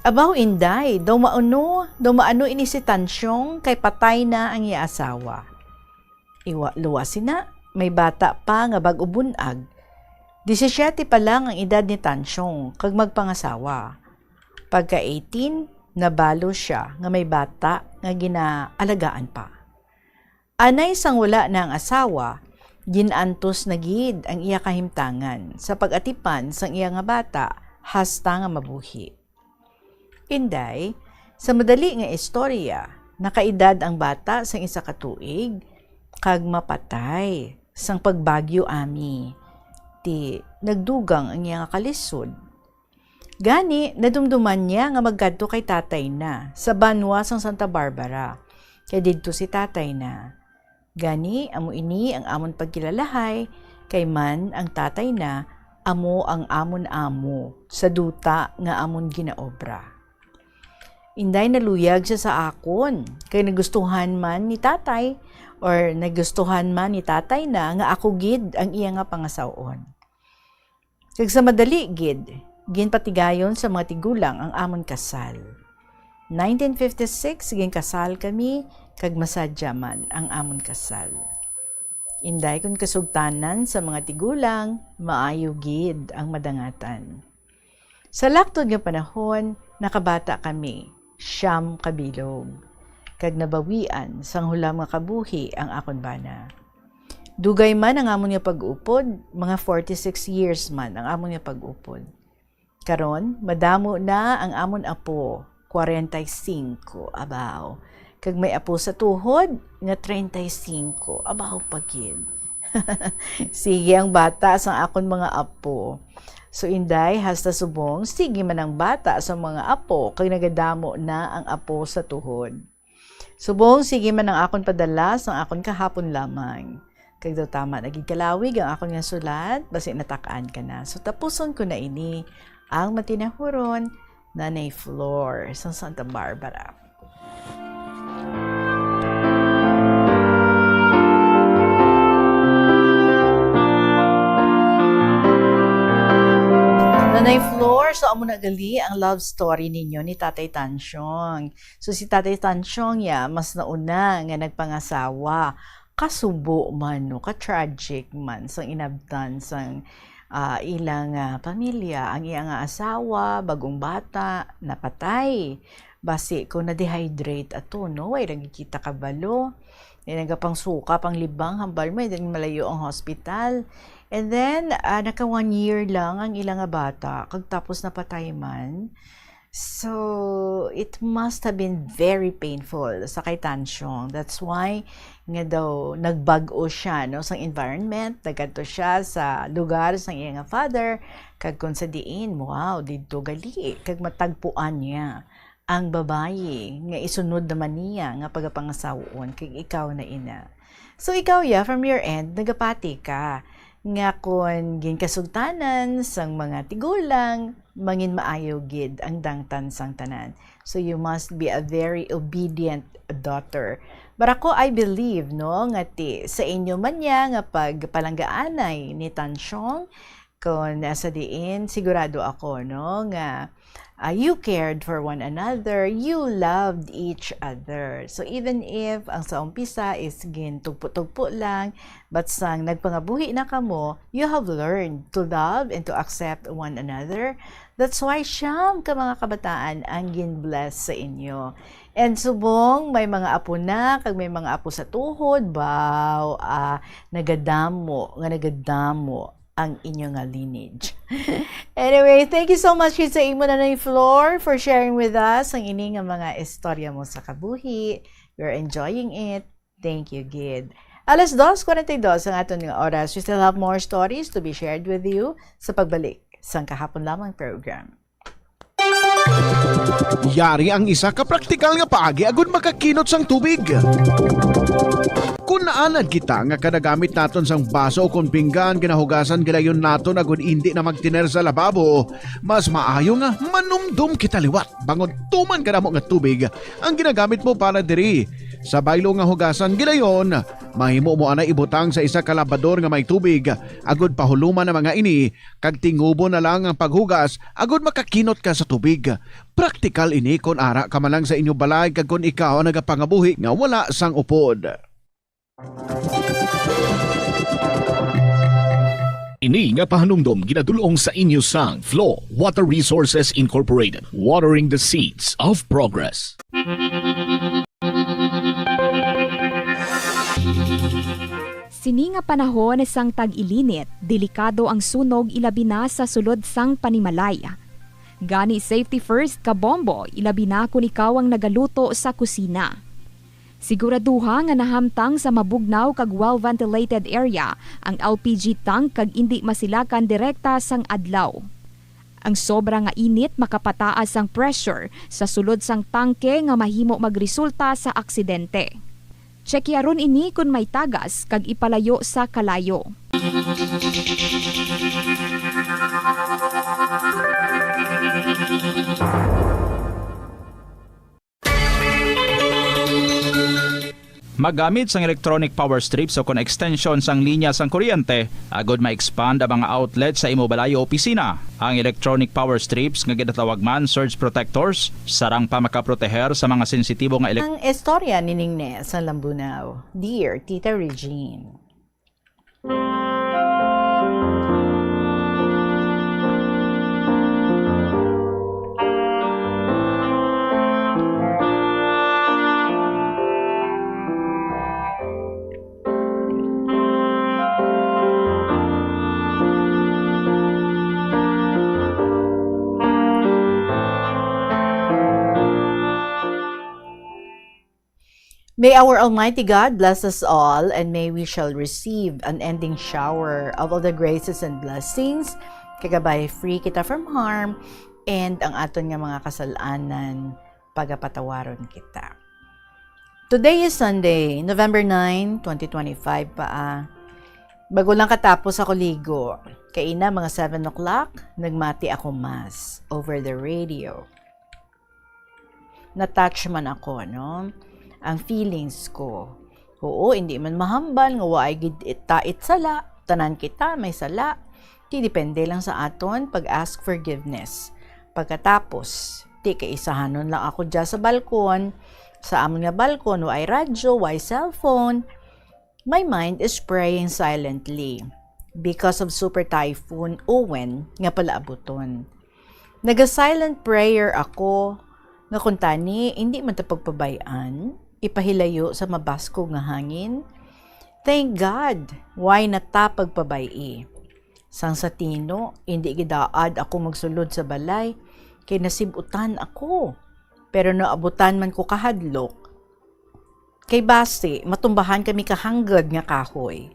Abaw inday, daw maano ini si Tansyong kay patay na ang iya asawa. Luwasin na, may bata pa nga bag-o bunag. 17 pa lang ang edad ni Tansyong kag magpangasawa. Pagka 18, nabalo siya nga may bata nga ginaalagaan pa. Anay sang wala na ang asawa, ginantos na gid ang iya kahimtangan sa pag-atipan sang iya nga bata hasta nga mabuhi. Inday, sa madali nga istorya, nakaedad ang bata sang 1 ka tuig, kag mapatay sang pagbagyo ami. Ti nagdugang ang iya nga kalisod. Gani, nadumduman niya nga magkadto kay tatay na sa banwa sang Santa Barbara. Kay didto si tatay na. Gani, amo ini ang amon pagkilalahay, kay man ang tatay na, amo ang amon amo sa duta nga amon ginaobra. Inday naluyag siya sa akon, kay nagustuhan man ni tatay, or nagustuhan man ni tatay na nga ako gid ang iya nga pangasawon. Kag sa madali gid, ginpatigayon sa mga tigulang ang amon kasal. 1956, ginkasal kami, kag masadya man ang amon kasal. Inday kun kasugtanan sa mga tigulang, maayo gid ang madangatan. Sa laktod nga panahon, nakabata kami, 9 kabilog. Kag nabawian sang hulam nga kabuhi ang akon bana. Dugay man ang amon nga pag-upod, mga 46 years man ang amon nga pag-upod. Karon, madamo na ang amon apo, 45, abaw. Kag may apo sa tuhod, nga 35, abaw pagid. Sige ang bata sa akon mga apo. So inday, hasta subong, sige man ang bata sa mga apo, kag nagadamo na ang apo sa tuhod. Subong, sige man ang akon padalas, ang akon kahapon lamang. Kag daw tama, naging kalawig ang akon nga sulat, basi natakaan ka na. So tapuson ko na ini, ang matinahuron, Nanay Flor, sa Santa Barbara. Nanay Flor, so amo nagali ang love story ninyo ni Tatay Tansyong. So si Tatay Tansyong mas nauna nga nagpangasawa. Kasubo man, no? Ka-tragic man sang inabtan sang ilang pamilya. Ang iyang asawa, bagong bata, napatay. Basi ko na-dehydrate ato, no? Way nagkikita kabalo. Nagapang suka, pang libang, hambal mo, hindi malayo ang hospital. And then, naka 1 year lang ang ilang bata, kag tapos napatay man. So, it must have been very painful sa kay Tansyong. That's why, nga daw, nagbag-o siya, no, sa environment, nagkanto siya sa lugar sa iyang father, kag kung sa diin, wow, dito gali, kag matagpuan niya ang babae, nga isunod naman niya, nga pagapangasawon, kag ikaw na ina. So, ikaw, from your end, nagapati ka, nga kon ginkasugtanan sang mga tigulang, mangin maayo gid ang dangtan sang tanan. So you must be a very obedient daughter. But ako, I believe, no, nga sa inyo man niya nga pagpalanggaanay ni Tansyong, kung nasa diin, sigurado ako, no, nga you cared for one another, you loved each other. So even if ang sa umpisa is tugpo-tugpo lang, but sang nagpangabuhi na kamo, you have learned to love and to accept one another. That's why siyam ka mga kabataan ang gin-bless sa inyo. And subong, may mga apo na, kag may mga apo sa tuhod, baw, nagadamo ang inyong lineage. Anyway, thank you so much sa imo na Floor for sharing with us ang ining mga istorya mo sa kabuhi. We're enjoying it. Thank you, Gid. 2:42 ang aton nga oras. We still have more stories to be shared with you sa pagbalik sa kahapon lamang program. Yari ang isa ka praktikal nga paagi agud makakinot sang tubig. Kung naanad kita nga kanagamit naton sang baso o kung pinggan ginahugasan gilayon naton agud hindi na magtiner sa lababo, mas maayo nga manumdum kita liwat bangod tuman kadamo nga tubig ang ginagamit mo para diri. Sa baylo nga hugasan gilayon, mahimo mo ana ibutang sa isa ka labador nga may tubig agud pahuluman ang mga ini kag tingubo na lang ang paghugas agud makakinot ka sa tubig. Praktikal ini kon ara ka man lang sa inyo balay kag kon ikaw ang nagapangabuhi nga wala sang upod. Ini nga pahanumdom ginadulong sa inyo sang Flow Water Resources Incorporated, watering the seeds of progress. Sini nga panahon sang tag-ilinit, delikado ang sunog ilabi na sa sulod sang panimalay. Gani safety first ka bombo, ilabi na kung ikaw ang nagaluto sa kusina. Siguraduha nga nahamtang sa mabugnaw kag well-ventilated area ang LPG tank kag indi masilakan direkta sang adlaw. Ang sobra nga init makapataas ang pressure sa sulod sang tangke nga mahimo magresulta sa aksidente. Tsekyaron ini kung may tagas kag ipalayo sa kalayo. Magamit sang electronic power strips o kon extension sang linya sang kuryente, agod ma-expand ang mga outlet sa imo balay o opisina. Ang electronic power strips nga ginatawag man surge protectors, sarang pa makaproteher sa mga sensitibo nga Ang istorya ni Ningne sa Lambunaw. Dear Tita Regine. May our Almighty God bless us all, and may we shall receive an ending shower of all the graces and blessings, kagabay free kita from harm, and ang aton nga mga kasalanan, pagapatawaron kita. Today is Sunday, November 9, 2025 pa. Bago lang katapos ako ligo, kaina mga 7 o'clock, nagmati ako mass over the radio. Na-touch man ako, no? Ang feelings ko. Oo, hindi man mahambal, nga waay gid itait sala, tanan kita may sala. Di depende lang sa aton pag-ask forgiveness. Pagkatapos, di kaisahanon lang ako dyan sa balkon. Sa amon nga balkon, waay radyo, waay cellphone. My mind is praying silently because of Super Typhoon Owen nga pala abuton. Naga-silent prayer ako nga kung tani, hindi man pagpabayaan, ipahilayo sa mabaskog nga hangin. Thank God, why natapagpabayi. Sang sa tino, hindi gidaad ako magsulod sa balay, kay nasibutan ako. Pero naabutan man ko kahadlok. Kay base, matumbahan kami kahanggad nga kahoy.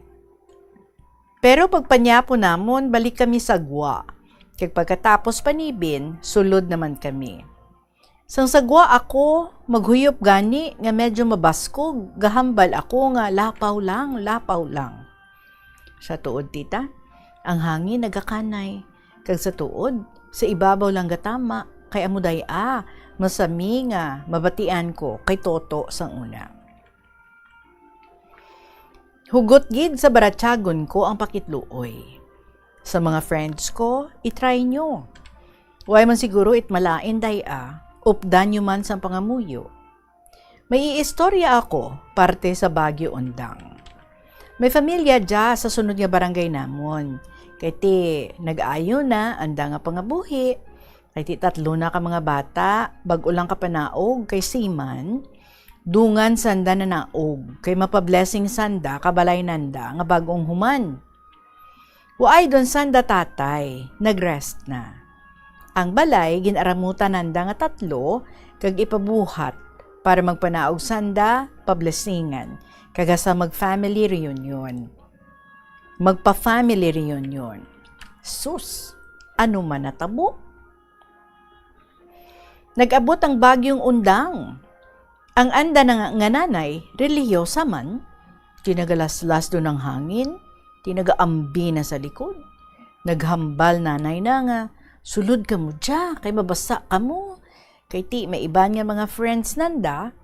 Pero pagpanyapo namon, balik kami sa gwa. Kay pagkatapos panibin, sulod naman kami. Sang sagwa ako, maghuyop gani nga medyo mabaskog, gahambal ako nga lapaw lang. Sa tuod tita, ang hangin nagakanay, kag sa tuod, sa ibabaw lang gatama, kay amuday masami nga, mabatian ko kay Toto sang una. Hugot gid sa baratsagon ko ang pakitluoy. Sa mga friends ko, itry nyo. Huwag man siguro itmalain day updan nyo man sa pangamuyo. May iistorya ako, parte sa Baguio Undang. May familia dya sa sunod nga barangay namon. Kaya nag-aayo na, anda nga pangabuhi, Kay ti tatlo na ka mga bata, bag-o lang ka panaog kay Siman, dungan sanda na naog, kay mapablessing sanda, kabalay nanda, nga bagong human. Waay don sanda tatay, nagrest na. Ang balay, ginaramutan nanda nga tatlo, kag ipabuhat, para magpanaog sanda, pablessingan, kaga sa mag-family reunion. Magpa-family reunion. Sus, ano man natabo? Nag-abot ang bagyong undang. Ang anda ng nga nanay, relihiyosa man, tinagalaslas doon ng hangin, tinagaambi na sa likod. Naghambal nanay na nga, sulod ka mo dya, kay mabasa ka mo. Kay ti, may iba nga mga friends nanda,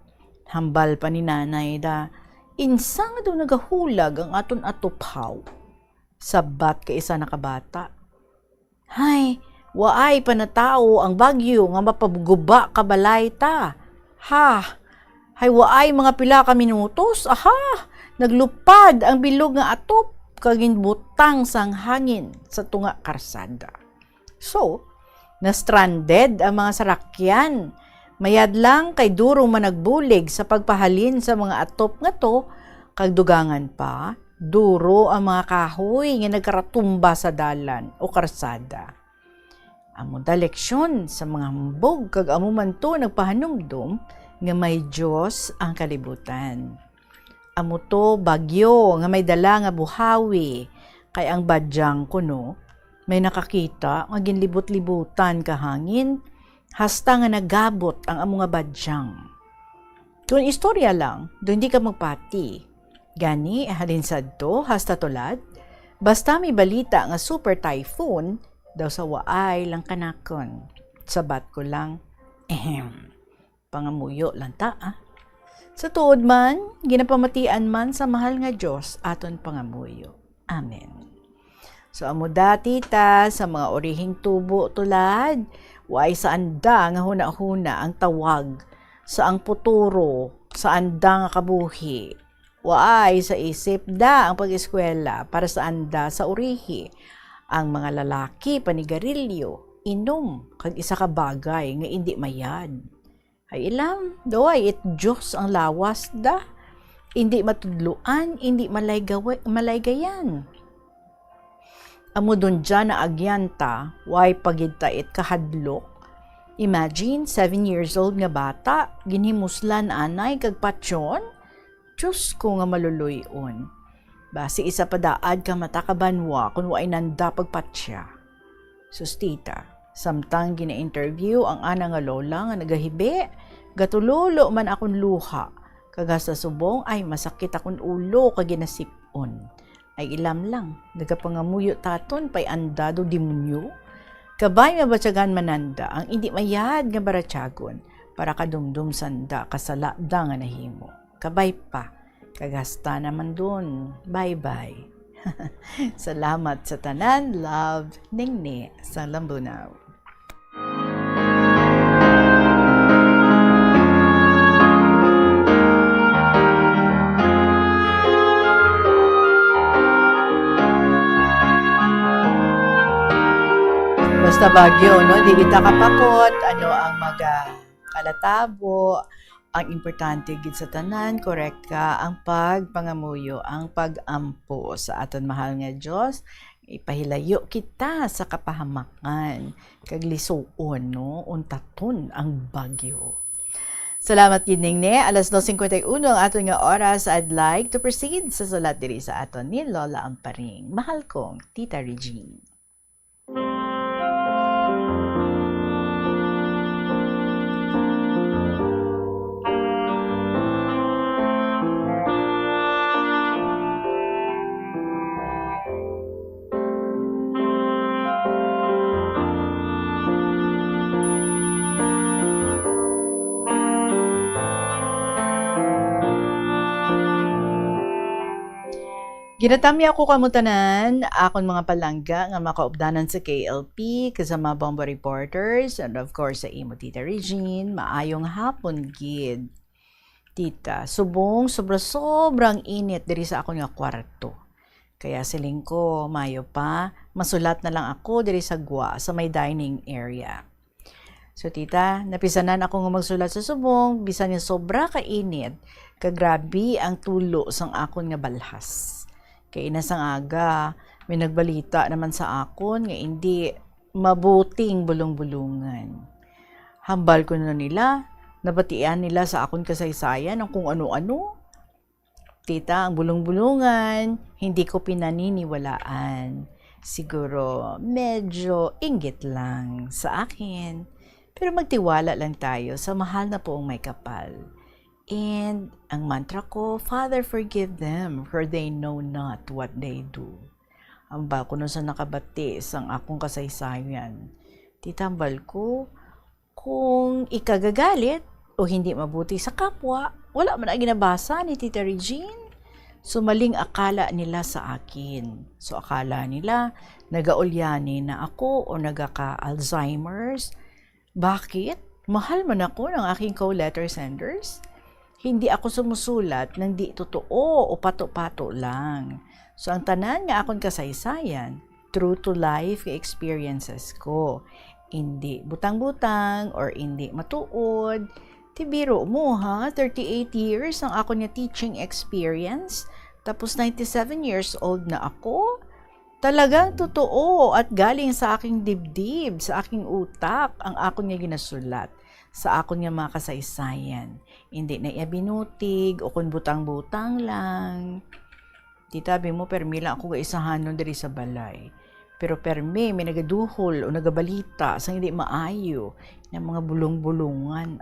hambal pa ni nanay da, insang doon nagahulag ang aton atuphaw. Sabat ka isa nakabata. Hay, waay pa na tao ang bagyo nga mapaguba kabalay ta. Ha, hay waay mga pila ka minutos. Aha, naglupad ang bilog nga atop kagin butang sang hangin sa tunga karsada. So, na-stranded ang mga sarakyan. Mayad lang kay duro managbulig sa pagpahalin sa mga atop nga to, kagdugangan pa, duro ang mga kahoy nga nagkaratumba sa dalan o karsada. Amo da leksyon sa mga hambog kag amo man to nagpahanumdum nga may Dios ang kalibutan. Amo to bagyo nga may dala nga buhawi kay ang badyang kuno may nakakita nga ginlibot-libutan ka hangin hasta nga nagabot ang amo nga badyang. Kung istorya lang, do hindi ka magpati. Gani halin sadto hasta tulad basta may balita nga super typhoon daw sa waay lang kanakon. Sabat ko lang, pangamuyo lang ta, ah. Sa tuod man, ginapamatian man sa mahal nga Diyos aton pangamuyo. Amen. So, amo dati ta sa mga orihing tubo tulad, waay sa anda nga huna-huna ang tawag, sa ang puturo, sa anda nga kabuhi, waay sa isip da ang pag-eskwela para sa anda sa urihi, ang mga lalaki panigarilyo, inom, kag isa ka bagay nga hindi mayad. Ay ilam, doay it Diyos ang lawas da. Hindi matudluan, hindi malaygayan. Amo dun dyan na agyanta, way pagita it kahadlok. Imagine, 7 years old nga bata, ginhimuslan anay kag patsyon. Diyos ko nga maluluyon. Basi isa pa daad ka matakabanwa kung waay nanda pagpatsya. Sustita, samtang gina-interview ang ana nga lola nga nagahibi, gatululo man akong luha, kaga sa subong ay masakit akong ulo kag ginasipon. Ay ilam lang, nagapangamuyo taton pay andado demonyo. Kabay mabatyagan mananda ang hindi mayad nga baratyagon para kadumdum sanda kasala da nga nahimo. Kabay pa. Kagasta naman dun. Bye-bye. Salamat sa tanan. Love, Ningni, sa Lambunaw. Basta bagyo, no? Di kita kapakot. Ano ang kalatabo. Ang importante gid sa tanan, korek ka ang pagpangamuyo, ang pagampo sa aton mahal nga Dios. Ipahilayo kita sa kapahamakan, kag lisuon, no, untaton ang bagyo. Salamat gining ni alas 2:51 ang aton nga oras. I'd like to proceed sa sulat diri sa aton ni Lola Amparing. Mahal kong Tita Regine. Ginatami ako kamutanan, akong mga palangga nga makaupdanan sa KLP, kasama Bombo Reporters, and of course sa imo Tita Regine, maayong hapon gid. Tita, sobrang init diri sa akong nga kwarto. Kaya siling ko, mayo pa, masulat na lang ako diri sa gwa sa may dining area. So tita, napisanan ako nga magsulat sa subong, bisan nga sobra ka init, kagrabi ang tulo sang akon nga balhas. Kay inasang aga, may nagbalita naman sa akon nga hindi mabuting bulong-bulungan. Hambal ko na nila, nabatian nila sa akon kasaysayan ng kung ano-ano. Tita, ang bulong-bulungan, hindi ko pinaniniwalaan. Siguro medyo inggit lang sa akin. Pero magtiwala lang tayo sa mahal na poong may kapal. And ang mantra ko, Father, forgive them, for they know not what they do. Ambal ko nun sa nakabati ang akong kasaysayan. Titambal ko, kung ikagagalit o hindi mabuti sa kapwa, wala man ang ginabasa ni Tita Regine. Sumaling akala nila sa akin. So akala nila, nagaulyani na ako o nagaka-Alzheimer's. Bakit? Mahal man ako ng aking co-letter senders. Hindi ako sumusulat ng di totoo o pato-pato lang. So ang tanan nga akong kasaysayan, true to life experiences ko. Hindi butang-butang or hindi matuod. Tibiro mo ha, 38 years ang ako niya teaching experience. Tapos 97 years old na ako. Talagang totoo at galing sa aking dibdib, sa aking utak, ang ako niya ginasulat, sa ako niya mga kasaysayan. Hindi na binutig o kung butang-butang lang. Titabi mo, permi lang ako kaisahan nun diri sa balay. Pero permi, may nagaduhol o nagabalita sa hindi maayo ng mga bulong-bulungan.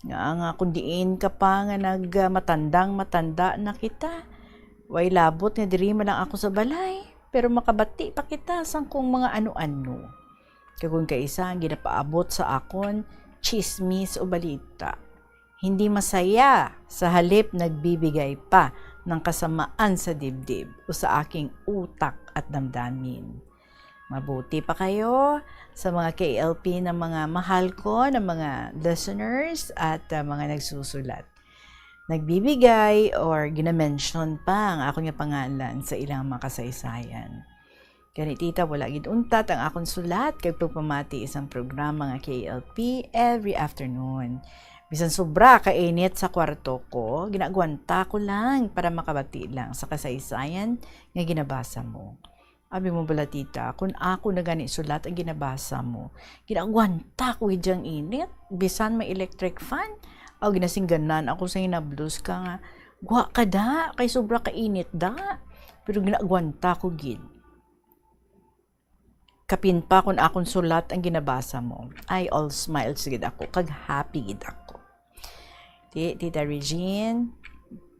Nga kung diin ka pa nga matandang-matanda na kita. Way labot nga diri man lang ako sa balay. Pero makabati pa kita sang kung mga ano-ano. Kung kaisa ang ginapaabot sa akon, chismis o balita. Hindi masaya sa halip nagbibigay pa ng kasamaan sa dibdib o sa aking utak at damdamin. Mabuti pa kayo sa mga KLP na mga mahal ko, na mga listeners at mga nagsusulat. Nagbibigay or ginamention pa ang akong pangalan sa ilang mga kasaysayan. Ganitita, wala giduntat ang akong sulat kag pagpamati isang programa nga KLP every afternoon. Bisan sobra kainit sa kwarto ko, ginagwanta ko lang para makabati lang sa kasaysayan nga ginabasa mo. Abi mo bala tita, kung ako na gani sulat ang ginabasa mo, ginagwanta ko idyang init, bisan may electric fan, o ginasingganan ako sa hinablos ka nga, gwa ka da, kay sobra kainit da, pero ginagwanta ko gid. Kapin pa kung akong sulat ang ginabasa mo, ay all smiles gid ako, kag happy gid ako. Tita Regine,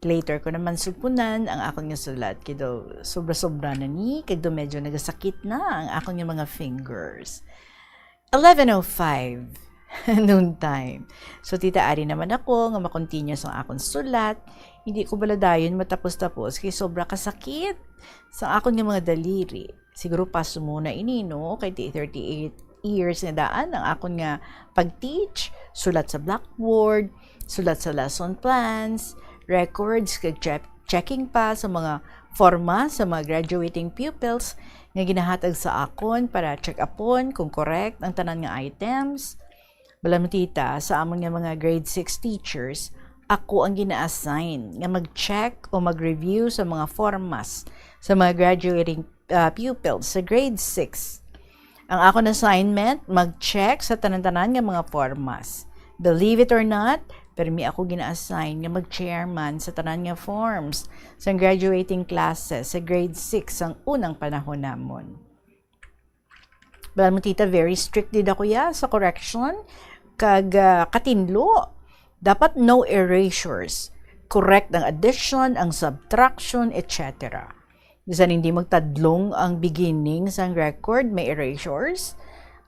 later ko naman supunan ang akong nga sulat, kido sobra-sobra na ni, kagdo medyo nagasakit na ang akong nga mga fingers. 11:05 noon time. So tita ari naman ako nga makontinuous ang akong sulat. Hindi ko baladayon matapos-tapos kay sobra kasakit sa akong nga mga daliri. Siguro paso muna inino kay 38 years na daan ang akong nga pag-teach, sulat sa blackboard, sulat sa lesson plans, records, kag checking pa sa mga forma sa mga graduating pupils nga ginahatag sa akon para check upon kung correct ang tanan nga items. Balam tita, sa among nga mga grade 6 teachers, ako ang gina-assign nga mag-check o mag-review sa mga formas sa mga graduating pupils sa grade 6. Ang akong assignment, mag-check sa tanan-tanan nga mga formas. Believe it or not, permi ako gina-assign nga mag-chairman sa tanan nga forms sa graduating classes sa grade 6 ang unang panahon namon. Balam tita, very strict did ako sa correction, kag katinlo. Dapat no erasures. Correct ang addition, ang subtraction, etc. Bisan hindi magtadlong ang beginning sa record, may erasures.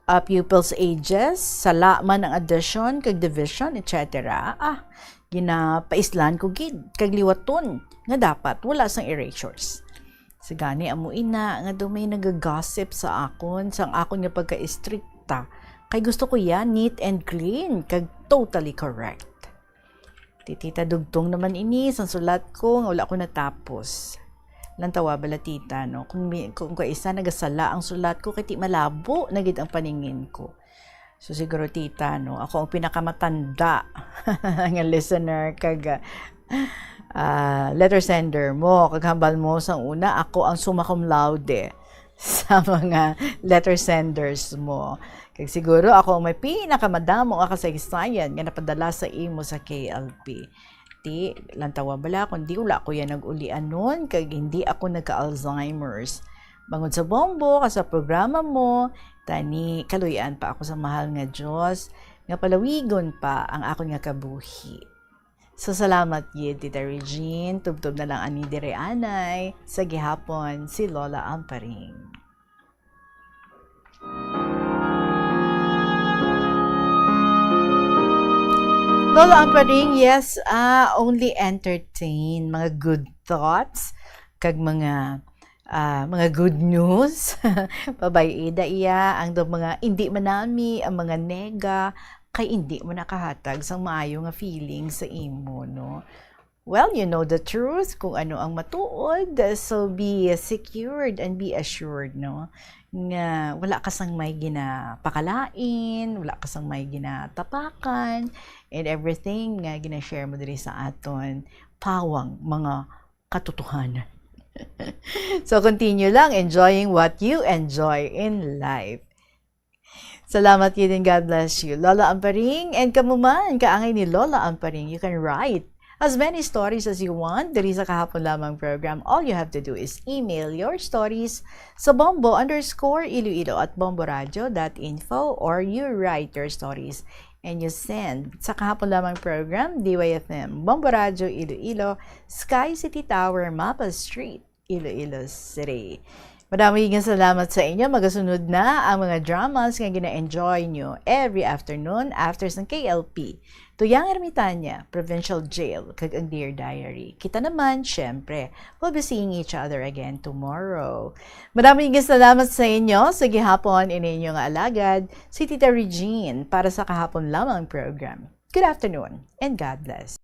Pupils' ages, sala man ang addition, kag division, etc. Ginapaislan ko gid, kag liwaton, nga dapat wala sang erasures. Sigani amo ina nga dumay nagagossip sa akon sang akon nga pagka-istrikta, kay gusto ko yan neat and clean kag totally correct. Tita dugtong naman ini sang sulat ko nga wala ko natapos. Lantawa bala tita no, kung kaisa nagasala ang sulat ko kay ti malabo na gid ang paningin ko. So siguro tita, no, ako ang pinakamatanda nga listener kag letter sender mo, kag hambal mo sa una, ako ang summa cum laude sa mga letter senders mo. Kag siguro ako ang may pinakamadamo nga kasaysayan nga napadala sa imo sa KLP. Ti, lantawa bala, kundi ula ko yan nag-ulian nun, kag hindi ako nagka-Alzheimer's. Bangod sa bombo, sa programa mo, tani, kaluyan pa ako sa mahal nga Diyos, nga palawigon pa ang ako nga kabuhi. So, salamat yun, Tita Regine. Tubtob na lang ani dire anay. Sa gihapon, si Lola Amparing. Lola Amparing, yes, only entertain, mga good thoughts, kag mga good news. Pabayida iya, ang mga hindi manami, ang mga nega, kay hindi mo nakahatag sa maayo nga feeling sa imo, no? Well, you know the truth, kung ano ang matuod, so be secured and be assured, no? Nga wala ka sang may ginapakalain, wala ka sang may ginatapakan, and everything nga ginashare mo diri sa aton, pawang mga katotohanan. So, continue lang enjoying what you enjoy in life. Salamat yun, God bless you. Lola Amparing, and kamuman, kaangay ni Lola Amparing, you can write as many stories as you want. Diri sa Kahapon Lamang program, all you have to do is email your stories sa bombo_iloilo@bomboradio.info, or you write your stories and you send sa Kahapon Lamang program, DYFM, Bombo Radio, Iloilo, Sky City Tower, Mapa Street, Iloilo City. Maraming salamat sa inyo. Magasunod na ang mga dramas nga gina-enjoy nyo every afternoon after ng KLP. Tuyang Ermitanya, Provincial Jail, kag ang Dear Diary. Kita naman, syempre, we'll be seeing each other again tomorrow. Maraming salamat sa inyo. Sa gihapon, inyong alagad, si Tita Regine para sa Kahapon Lamang program. Good afternoon and God bless.